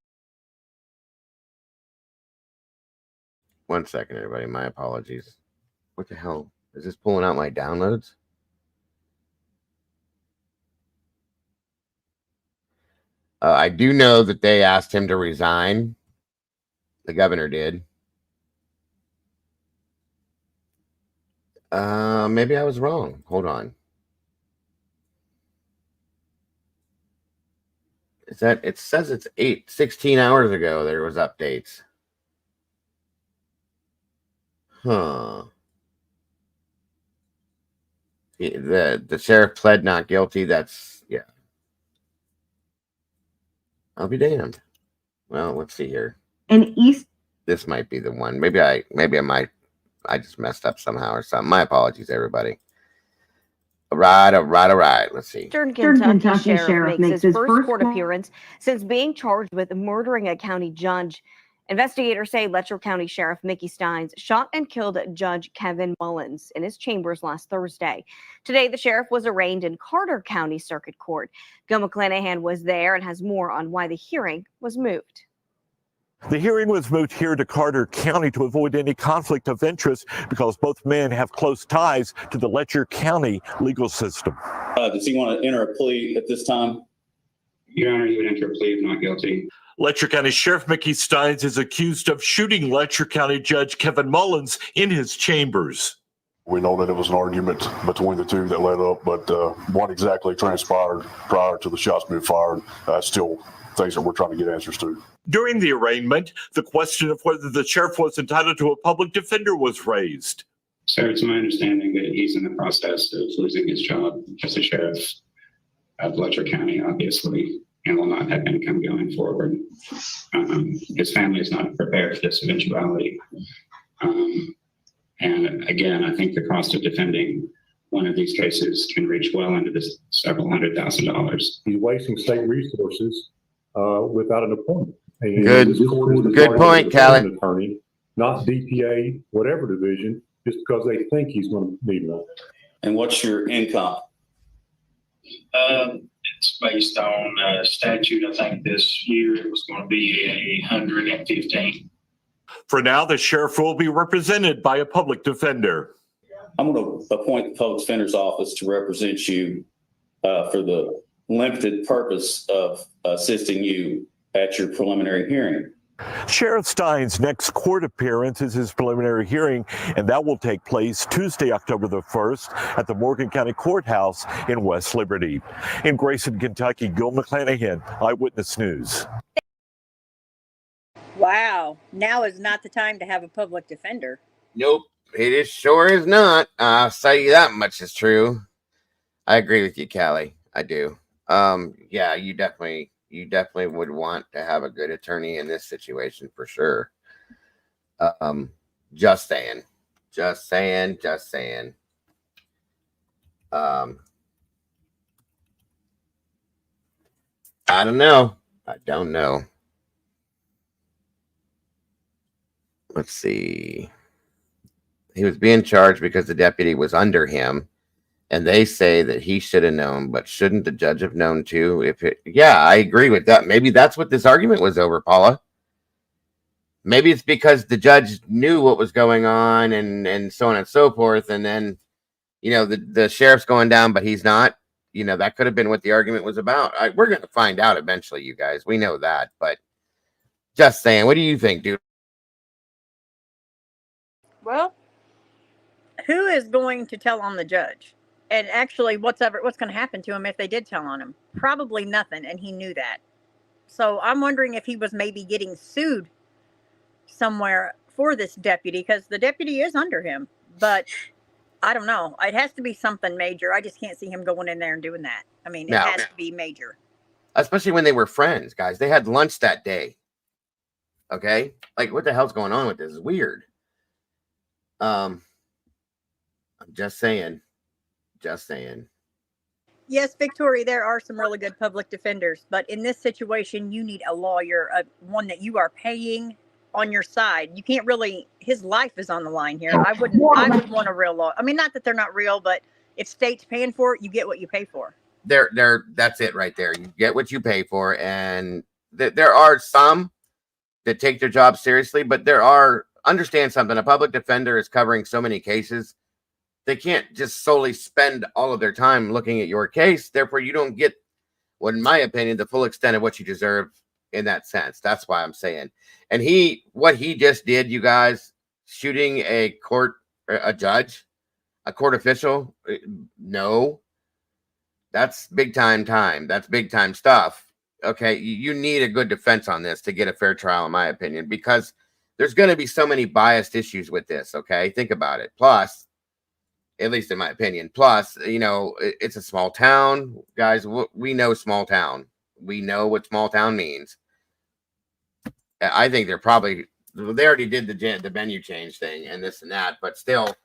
1 second, everybody. My apologies. What the hell? Is this pulling out my downloads? I do know that they asked him to resign. The governor did. Maybe I was wrong. Hold on. Is that, it says it's 16 hours ago there was updates. Huh. The sheriff pled not guilty. That's, yeah. I'll be damned. Well, let's see here. This might be the one. Maybe I just messed up somehow or something. My apologies, everybody. All right. Let's see. Eastern Kentucky sheriff makes his first court appearance since being charged with murdering a county judge. Investigators say Letcher County Sheriff Mickey Steins shot and killed Judge Kevin Mullins in his chambers last Thursday. Today, the sheriff was arraigned in Carter County Circuit Court. Gil McClanahan was there and has more on why the hearing was moved. The hearing was moved here to Carter County to avoid any conflict of interest because both men have close ties to the Letcher County legal system. Does he want to enter a plea at this time? Your Honor, he would enter a plea of not guilty. Letcher County Sheriff Mickey Steins is accused of shooting Letcher County Judge Kevin Mullins in his chambers. We know that it was an argument between the two that led up, but what exactly transpired prior to the shots being fired, still things that we're trying to get answers to. During the arraignment, the question of whether the sheriff was entitled to a public defender was raised. Sir, it's my understanding that he's in the process of losing his job as a sheriff of Letcher County, obviously, and will not have income going forward. His family is not prepared for this eventuality. And again, I think the cost of defending one of these cases can reach well into the several $100,000. He's wasting state resources without an appointment. And Good point, Callie. Attorney, not DPA, whatever division, just because they think he's going to need one. And what's your income? It's based on statute. I think this year it was going to be 115. For now, the sheriff will be represented by a public defender. I'm going to appoint the public defender's office to represent you for the limited purpose of assisting you at your preliminary hearing. Sheriff Stein's next court appearance is his preliminary hearing, and that will take place Tuesday, October the 1st at the Morgan County Courthouse in West Liberty. In Grayson, Kentucky, Gil McClanahan, Eyewitness News. Wow. Now is not the time to have a public defender. Nope. It is sure is not. I'll say you that much is true. I agree with you, Callie. I do. Yeah, you definitely would want to have a good attorney in this situation for sure. Just saying. I don't know. Let's see. He was being charged because the deputy was under him, and they say that he should have known, but shouldn't the judge have known too? Yeah, I agree with that. Maybe that's what this argument was over, Paula. Maybe it's because the judge knew what was going on and so on and so forth, and then, the sheriff's going down, but he's not. That could have been what the argument was about. We're going to find out eventually, you guys. We know that, but just saying. What do you think, dude? Well, who is going to tell on the judge? And actually, what's going to happen to him if they did tell on him? Probably nothing, and he knew that. So I'm wondering if he was maybe getting sued somewhere for this deputy, because the deputy is under him. But I don't know. It has to be something major. I just can't see him going in there and doing that. I mean, it has to be major. Especially when they were friends, guys. They had lunch that day. Okay? Like, what the hell's going on with this? It's weird. I'm just saying. Yes, Victoria, there are some really good public defenders, but in this situation, you need a lawyer, one that you are paying on your side. You can't really, his life is on the line here. I would want a real lawyer. I mean, not that they're not real, but if state's paying for it, you get what you pay for. That's it right there. You get what you pay for. And there are some that take their job seriously, but understand something. A public defender is covering so many cases. They can't just solely spend all of their time looking at your case. Therefore, you don't get, well, in my opinion, the full extent of what you deserve in that sense. That's why I'm saying. And what he just did, you guys, shooting a judge, a court official, no, that's big time. That's big time stuff. Okay, you need a good defense on this to get a fair trial, in my opinion, because there's going to be so many biased issues with this. Okay, think about it. Plus, at least in my opinion, it's a small town, guys. We know small town. We know what small town means. I think they already did the venue change thing and this and that, but still,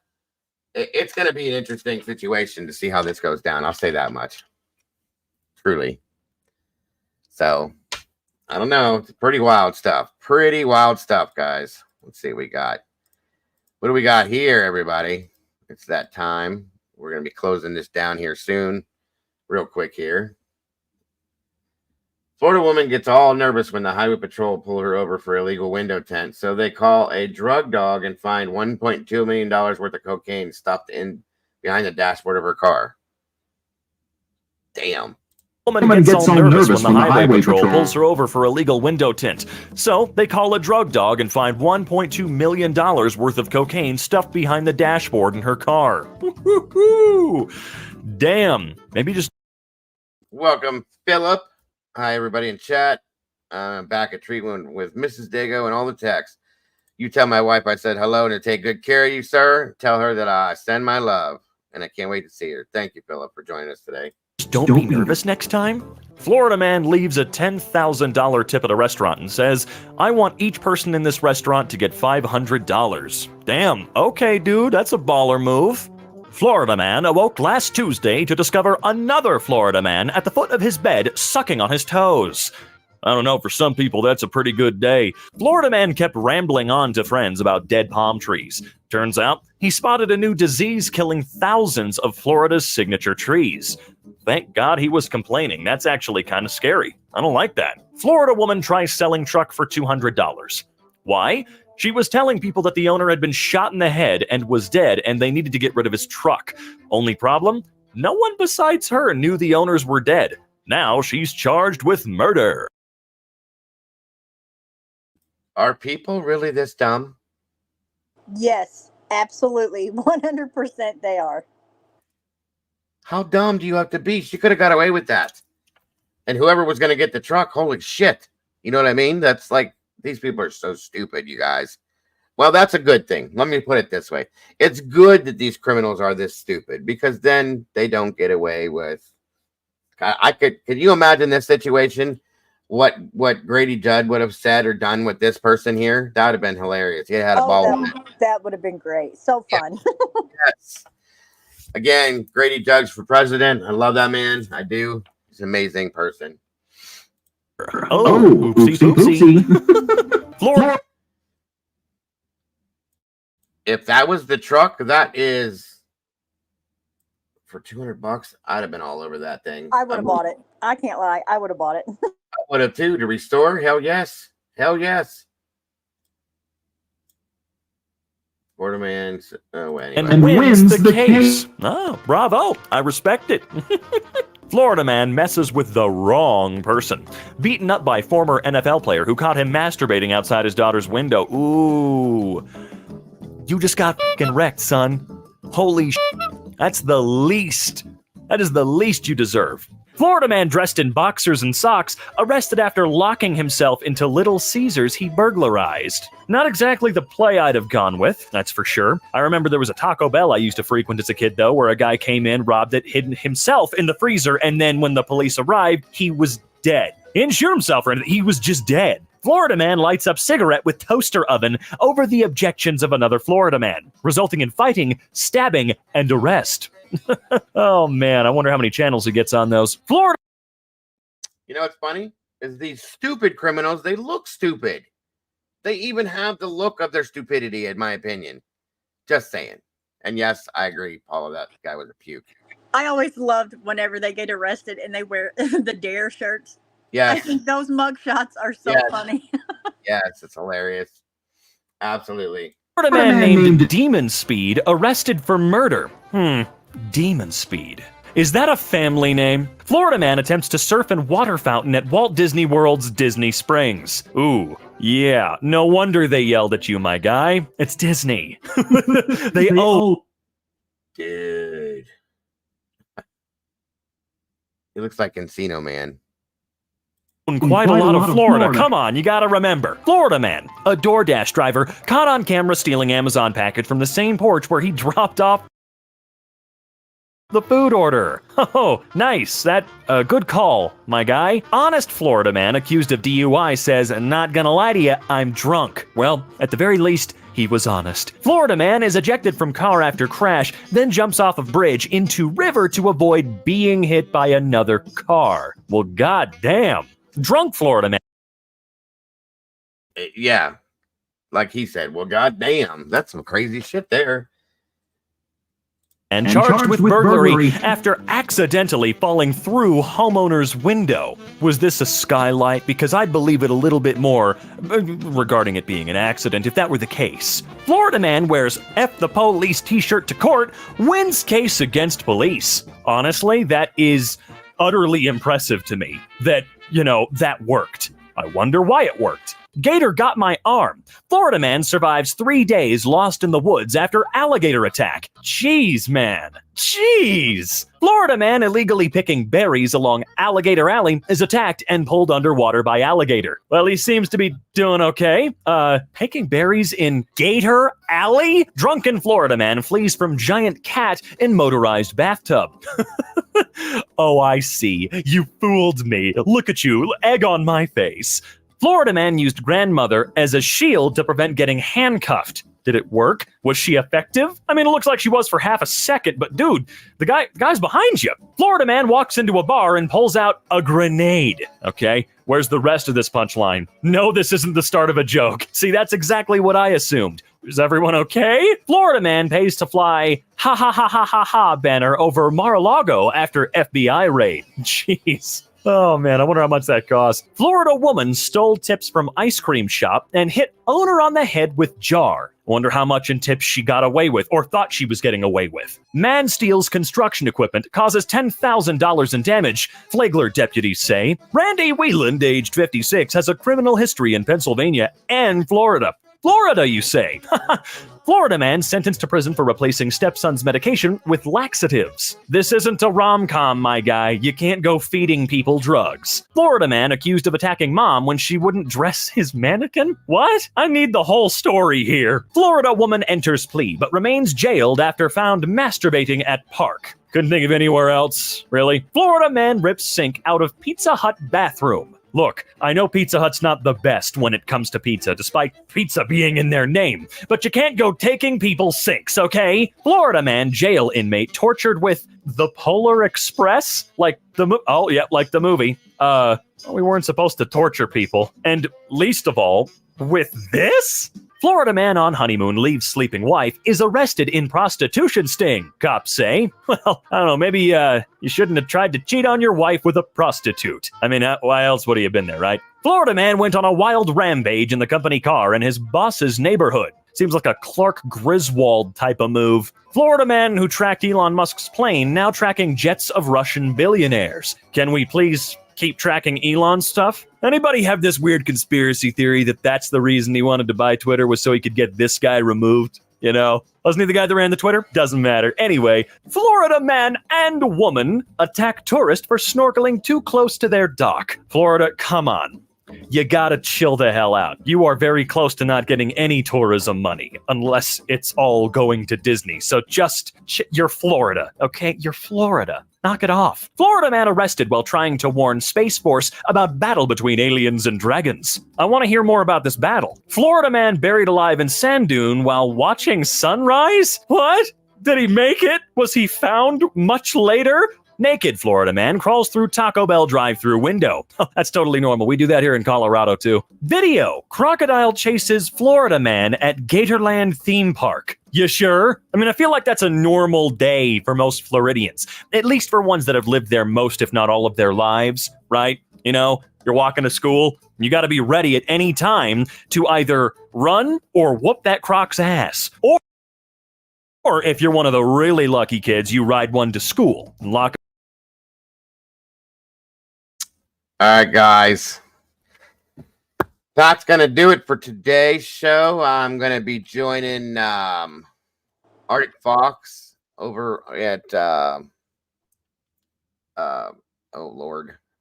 it's going to be an interesting situation to see how this goes down. I'll say that much. Truly. So, I don't know. It's pretty wild stuff. Guys. Let's see what we got. What do we got here, everybody? It's that time. We're going to be closing this down here soon. Real quick here. Florida woman gets all nervous when the highway patrol pull her over for illegal window tint. So they call a drug dog and find $1.2 million worth of cocaine stuffed in behind the dashboard of her car. Damn. Woman gets all nervous when the highway patrol pulls her over for illegal window tint. So they call a drug dog and find $1.2 million worth of cocaine stuffed behind the dashboard in her car. Woo-hoo-hoo. Damn. Maybe just... Welcome, Philip. Hi, everybody in chat. Back at treatment with Mrs. Dago and all the texts. You tell my wife I said hello and to take good care of you, sir. Tell her that I send my love, and I can't wait to see her. Thank you, Philip, for joining us today. Don't be nervous next time. Florida man leaves a $10,000 tip at a restaurant and says, I want each person in this restaurant to get $500. Damn, okay, dude, that's a baller move. Florida man awoke last Tuesday to discover another Florida man at the foot of his bed sucking on his toes. I don't know, for some people, that's a pretty good day. Florida man kept rambling on to friends about dead palm trees. Turns out, he spotted a new disease killing thousands of Florida's signature trees. Thank God he was complaining. That's actually kind of scary. I don't like that. Florida woman tries selling truck for $200. Why? She was telling people that the owner had been shot in the head and was dead and they needed to get rid of his truck. Only problem? No one besides her knew the owners were dead. Now she's charged with murder. Are people really this dumb? Yes, absolutely. 100% they are. How dumb do you have to be? She could have got away with that. And whoever was going to get the truck, holy shit. You know what I mean? That's like, these people are so stupid, you guys. Well, that's a good thing. Let me put it this way. It's good that these criminals are this stupid because then they don't get away with. Could you imagine this situation? What Grady Judd would have said or done with this person here? That would have been hilarious. He had a ball. That would have been great. So fun. Yes. Again, Grady Judd for president. I love that man. I do. He's an amazing person. Oh, oopsie. Florida. If that was the truck, that is for $200. I'd have been all over that thing. I would have bought it. I can't lie. I would have bought it. I would have too. To restore? Hell yes. Hell yes. Florida man. Oh, anyway. And wins the case. Oh, bravo. I respect it. Florida man messes with the wrong person. Beaten up by former NFL player who caught him masturbating outside his daughter's window. Ooh. You just got fucking wrecked, son. Holy shit. That's the least. That is the least you deserve. Florida man dressed in boxers and socks arrested after locking himself into Little Caesars he burglarized. Not exactly the play I'd have gone with, that's for sure. I remember there was a Taco Bell I used to frequent as a kid, though, where a guy came in, robbed it, hid himself in the freezer, and then when the police arrived, he was dead. He didn't shoot himself or anything, he was just dead. Florida man lights up cigarette with toaster oven over the objections of another Florida man, resulting in fighting, stabbing, and arrest. Oh man, I wonder how many channels he gets on those. Florida. You know what's funny? Is these stupid criminals, they look stupid. They even have the look of their stupidity, in my opinion. Just saying. And yes, I agree, Paula, that guy was a puke. I always loved whenever they get arrested and they wear the Dare shirts. Yes. I think those mug shots are so funny. Yes, it's hilarious. Absolutely. Florida man named Demon Speed arrested for murder. Demon Speed. Is that a family name? Florida man attempts to surf in water fountain at Walt Disney World's Disney Springs. Ooh, yeah, no wonder they yelled at you, my guy. It's Disney. They owe. Dude. He looks like Encino Man. Quite a lot of Florida. Come on, you gotta remember. Florida man, a DoorDash driver, caught on camera stealing Amazon package from the same porch where he dropped off the food order. Oh, nice. That, good call, my guy. Honest Florida man accused of DUI says, not gonna lie to you, I'm drunk. Well, at the very least, he was honest. Florida man is ejected from car after crash, then jumps off of bridge into river to avoid being hit by another car. Well, goddamn. Drunk Florida man. Yeah. Like he said, well, goddamn. That's some crazy shit there. And charged with burglary after accidentally falling through homeowner's window. Was this a skylight? Because I'd believe it a little bit more regarding it being an accident if that were the case. Florida man wears F the police t-shirt to court, wins case against police. Honestly, that is utterly impressive to me that, you know, that worked. I wonder why it worked. Gator got my arm. Florida man survives 3 days lost in the woods after alligator attack. Jeez, man. Jeez. Florida man illegally picking berries along Alligator Alley is attacked and pulled underwater by alligator. Well, he seems to be doing okay. Picking berries in Gator Alley? Drunken Florida man flees from giant cat in motorized bathtub. Oh, I see. You fooled me. Look at you. Egg on my face. Florida man used grandmother as a shield to prevent getting handcuffed. Did it work? Was she effective? I mean, it looks like she was for half a second, but dude, the guy's behind you. Florida man walks into a bar and pulls out a grenade. Okay, where's the rest of this punchline? No, this isn't the start of a joke. See, that's exactly what I assumed. Is everyone okay? Florida man pays to fly ha ha ha ha ha ha banner over Mar-a-Lago after FBI raid. Jeez. Oh man, I wonder how much that cost. Florida woman stole tips from ice cream shop and hit owner on the head with jar. Wonder how much in tips she got away with or thought she was getting away with. Man steals construction equipment, causes $10,000 in damage, Flagler deputies say. Randy Wheeland, aged 56, has a criminal history in Pennsylvania and Florida. Florida, you say? Florida man sentenced to prison for replacing stepson's medication with laxatives. This isn't a rom-com, my guy. You can't go feeding people drugs. Florida man accused of attacking mom when she wouldn't dress his mannequin? What? I need the whole story here. Florida woman enters plea, but remains jailed after found masturbating at park. Couldn't think of anywhere else, really. Florida man rips sink out of Pizza Hut bathroom. Look, I know Pizza Hut's not the best when it comes to pizza, despite pizza being in their name, but you can't go taking people's sinks, okay? Florida man, jail inmate, tortured with the Polar Express? Like the movie. We weren't supposed to torture people. And least of all, with this? Florida man on honeymoon leaves sleeping wife is arrested in prostitution sting, cops say. Well, I don't know, maybe you shouldn't have tried to cheat on your wife with a prostitute. I mean, why else would he have been there, right? Florida man went on a wild rampage in the company car in his boss's neighborhood. Seems like a Clark Griswold type of move. Florida man who tracked Elon Musk's plane now tracking jets of Russian billionaires. Can we please keep tracking Elon stuff? Anybody have this weird conspiracy theory that that's the reason he wanted to buy Twitter was so he could get this guy removed? You know, wasn't he the guy that ran the Twitter? Doesn't matter. Anyway, Florida man and woman attack tourist for snorkeling too close to their dock. Florida, come on. You gotta chill the hell out. You are very close to not getting any tourism money, unless it's all going to Disney. So just, you're Florida, okay? You're Florida. Knock it off. Florida man arrested while trying to warn Space Force about battle between aliens and dragons. I want to hear more about this battle. Florida man buried alive in sand dune while watching sunrise? What? Did he make it? Was he found much later? Naked Florida man crawls through Taco Bell drive-thru window. That's totally normal. We do that here in Colorado too. Video. Crocodile chases Florida man at Gatorland theme park. You sure? I mean, I feel like that's a normal day for most Floridians. At least for ones that have lived there most, if not all of their lives, right? You know, you're walking to school, you got to be ready at any time to either run or whoop that croc's ass. Or if you're one of the really lucky kids, you ride one to school and lock. All right, guys. That's going to do it for today's show. I'm going to be joining Arctic Fox over at,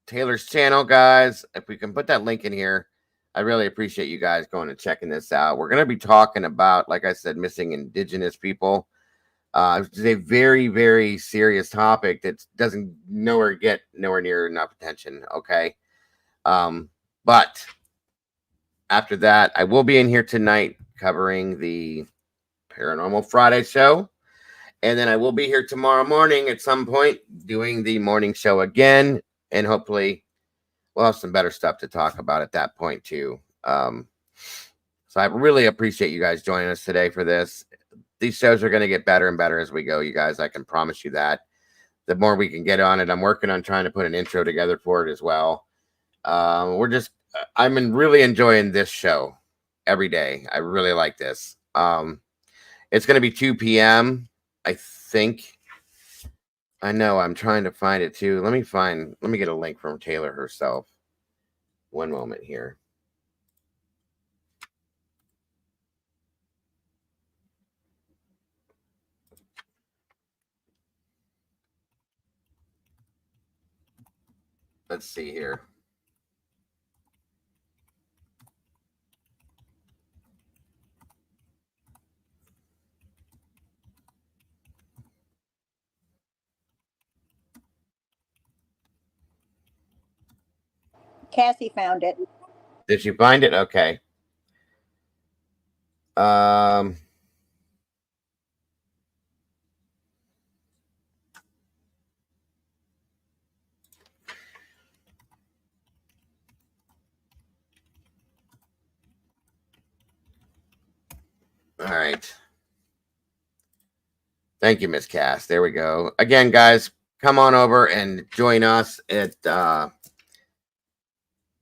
Taylor's channel, guys. If we can put that link in here, I really appreciate you guys going and checking this out. We're going to be talking about, like I said, missing Indigenous people. It's a very, very serious topic that doesn't get nowhere near enough attention. Okay. But after that, I will be in here tonight covering the Paranormal Friday show. And then I will be here tomorrow morning at some point doing the morning show again. And hopefully we'll have some better stuff to talk about at that point too. So I really appreciate you guys joining us today for this. These shows are going to get better and better as we go, you guys. I can promise you that. The more we can get on it, I'm working on trying to put an intro together for it as well. I'm really enjoying this show every day. I really like this. It's going to be 2 p.m. I think. I know. I'm trying to find it too. Let me get a link from Taylor herself. One moment here. let's see here. Cassie found it. Did you find it? Okay. All right. Thank you, Miss Cass. There we go. Again, guys, come on over and join us at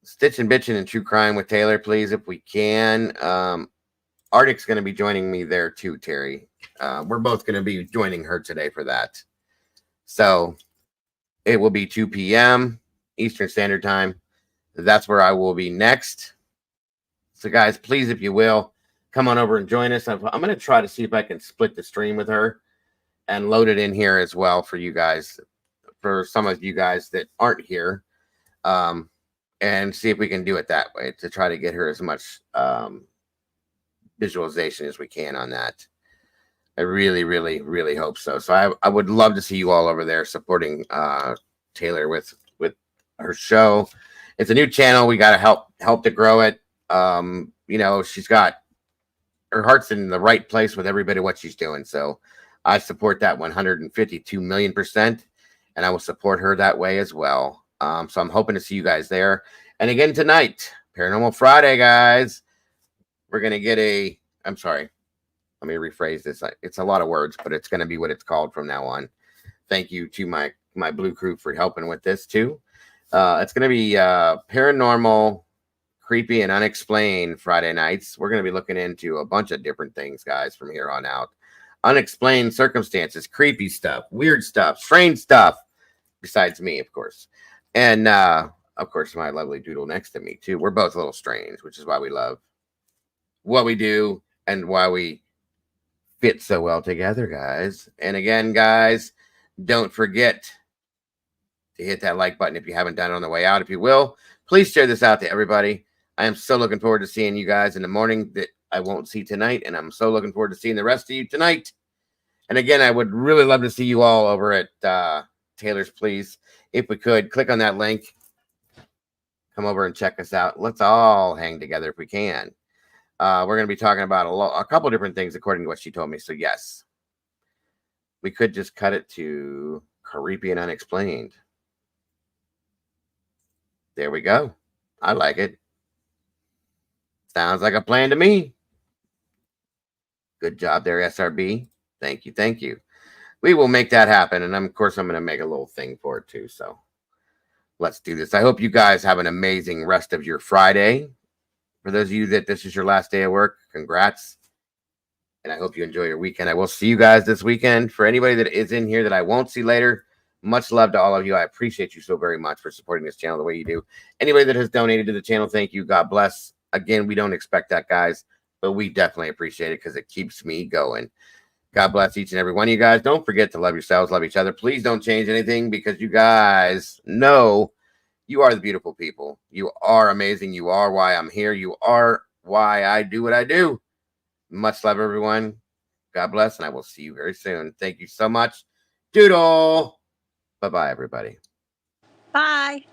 Stitchin' Bitchin' and True Crime with Taylor, please, if we can. Arctic's going to be joining me there too, Terry. We're both going to be joining her today for that. So it will be 2 p.m. Eastern Standard Time. That's where I will be next. So, guys, please, if you will, come on over and join us. I'm going to try to see if I can split the stream with her and load it in here as well for you guys, for some of you guys that aren't here, and see if we can do it that way to try to get her as much visualization as we can on that. I really, really, really hope so. So I would love to see you all over there supporting Taylor with her show. It's a new channel. We got to help to grow it. You know, she's got her heart's in the right place with every bit of what she's doing. So I support that 152,000,000%, and I will support her that way as well. So I'm hoping to see you guys there. And again tonight, Paranormal Friday, guys. We're gonna get I'm sorry. Let me rephrase this. It's a lot of words, but it's gonna be what it's called from now on. Thank you to my Blue Crew for helping with this too. It's gonna be paranormal, creepy, and unexplained Friday nights. We're gonna be looking into a bunch of different things, guys, from here on out. Unexplained circumstances, creepy stuff, weird stuff, strange stuff, besides me, of course. And of course, my lovely Doodle next to me too. We're both a little strange, which is why we love what we do and why we fit so well together, guys. And again, guys, don't forget to hit that like button if you haven't done it on the way out. If you will, please share this out to everybody. I am so looking forward to seeing you guys in the morning that I won't see tonight, and I'm so looking forward to seeing the rest of you tonight. And again, I would really love to see you all over at Taylor's, please. If we could, click on that link. Come over and check us out. Let's all hang together if we can. We're going to be talking about a couple different things according to what she told me. So, yes, we could just cut it to creepy and unexplained. There we go. I like it. Sounds like a plan to me. Good job there, SRB. Thank you. Thank you. We will make that happen. And of course, I'm going to make a little thing for it too. So let's do this. I hope you guys have an amazing rest of your Friday. For those of you that this is your last day of work, congrats. And I hope you enjoy your weekend. I will see you guys this weekend. For anybody that is in here that I won't see later, much love to all of you. I appreciate you so very much for supporting this channel the way you do. Anybody that has donated to the channel, thank you. God bless. Again, we don't expect that, guys, but we definitely appreciate it because it keeps me going. God bless each and every one of you guys. Don't forget to love yourselves, love each other. Please don't change anything because you guys know you are the beautiful people. You are amazing. You are why I'm here. You are why I do what I do. Much love, everyone. God bless, and I will see you very soon. Thank you so much. Doodle. Bye-bye, everybody. Bye.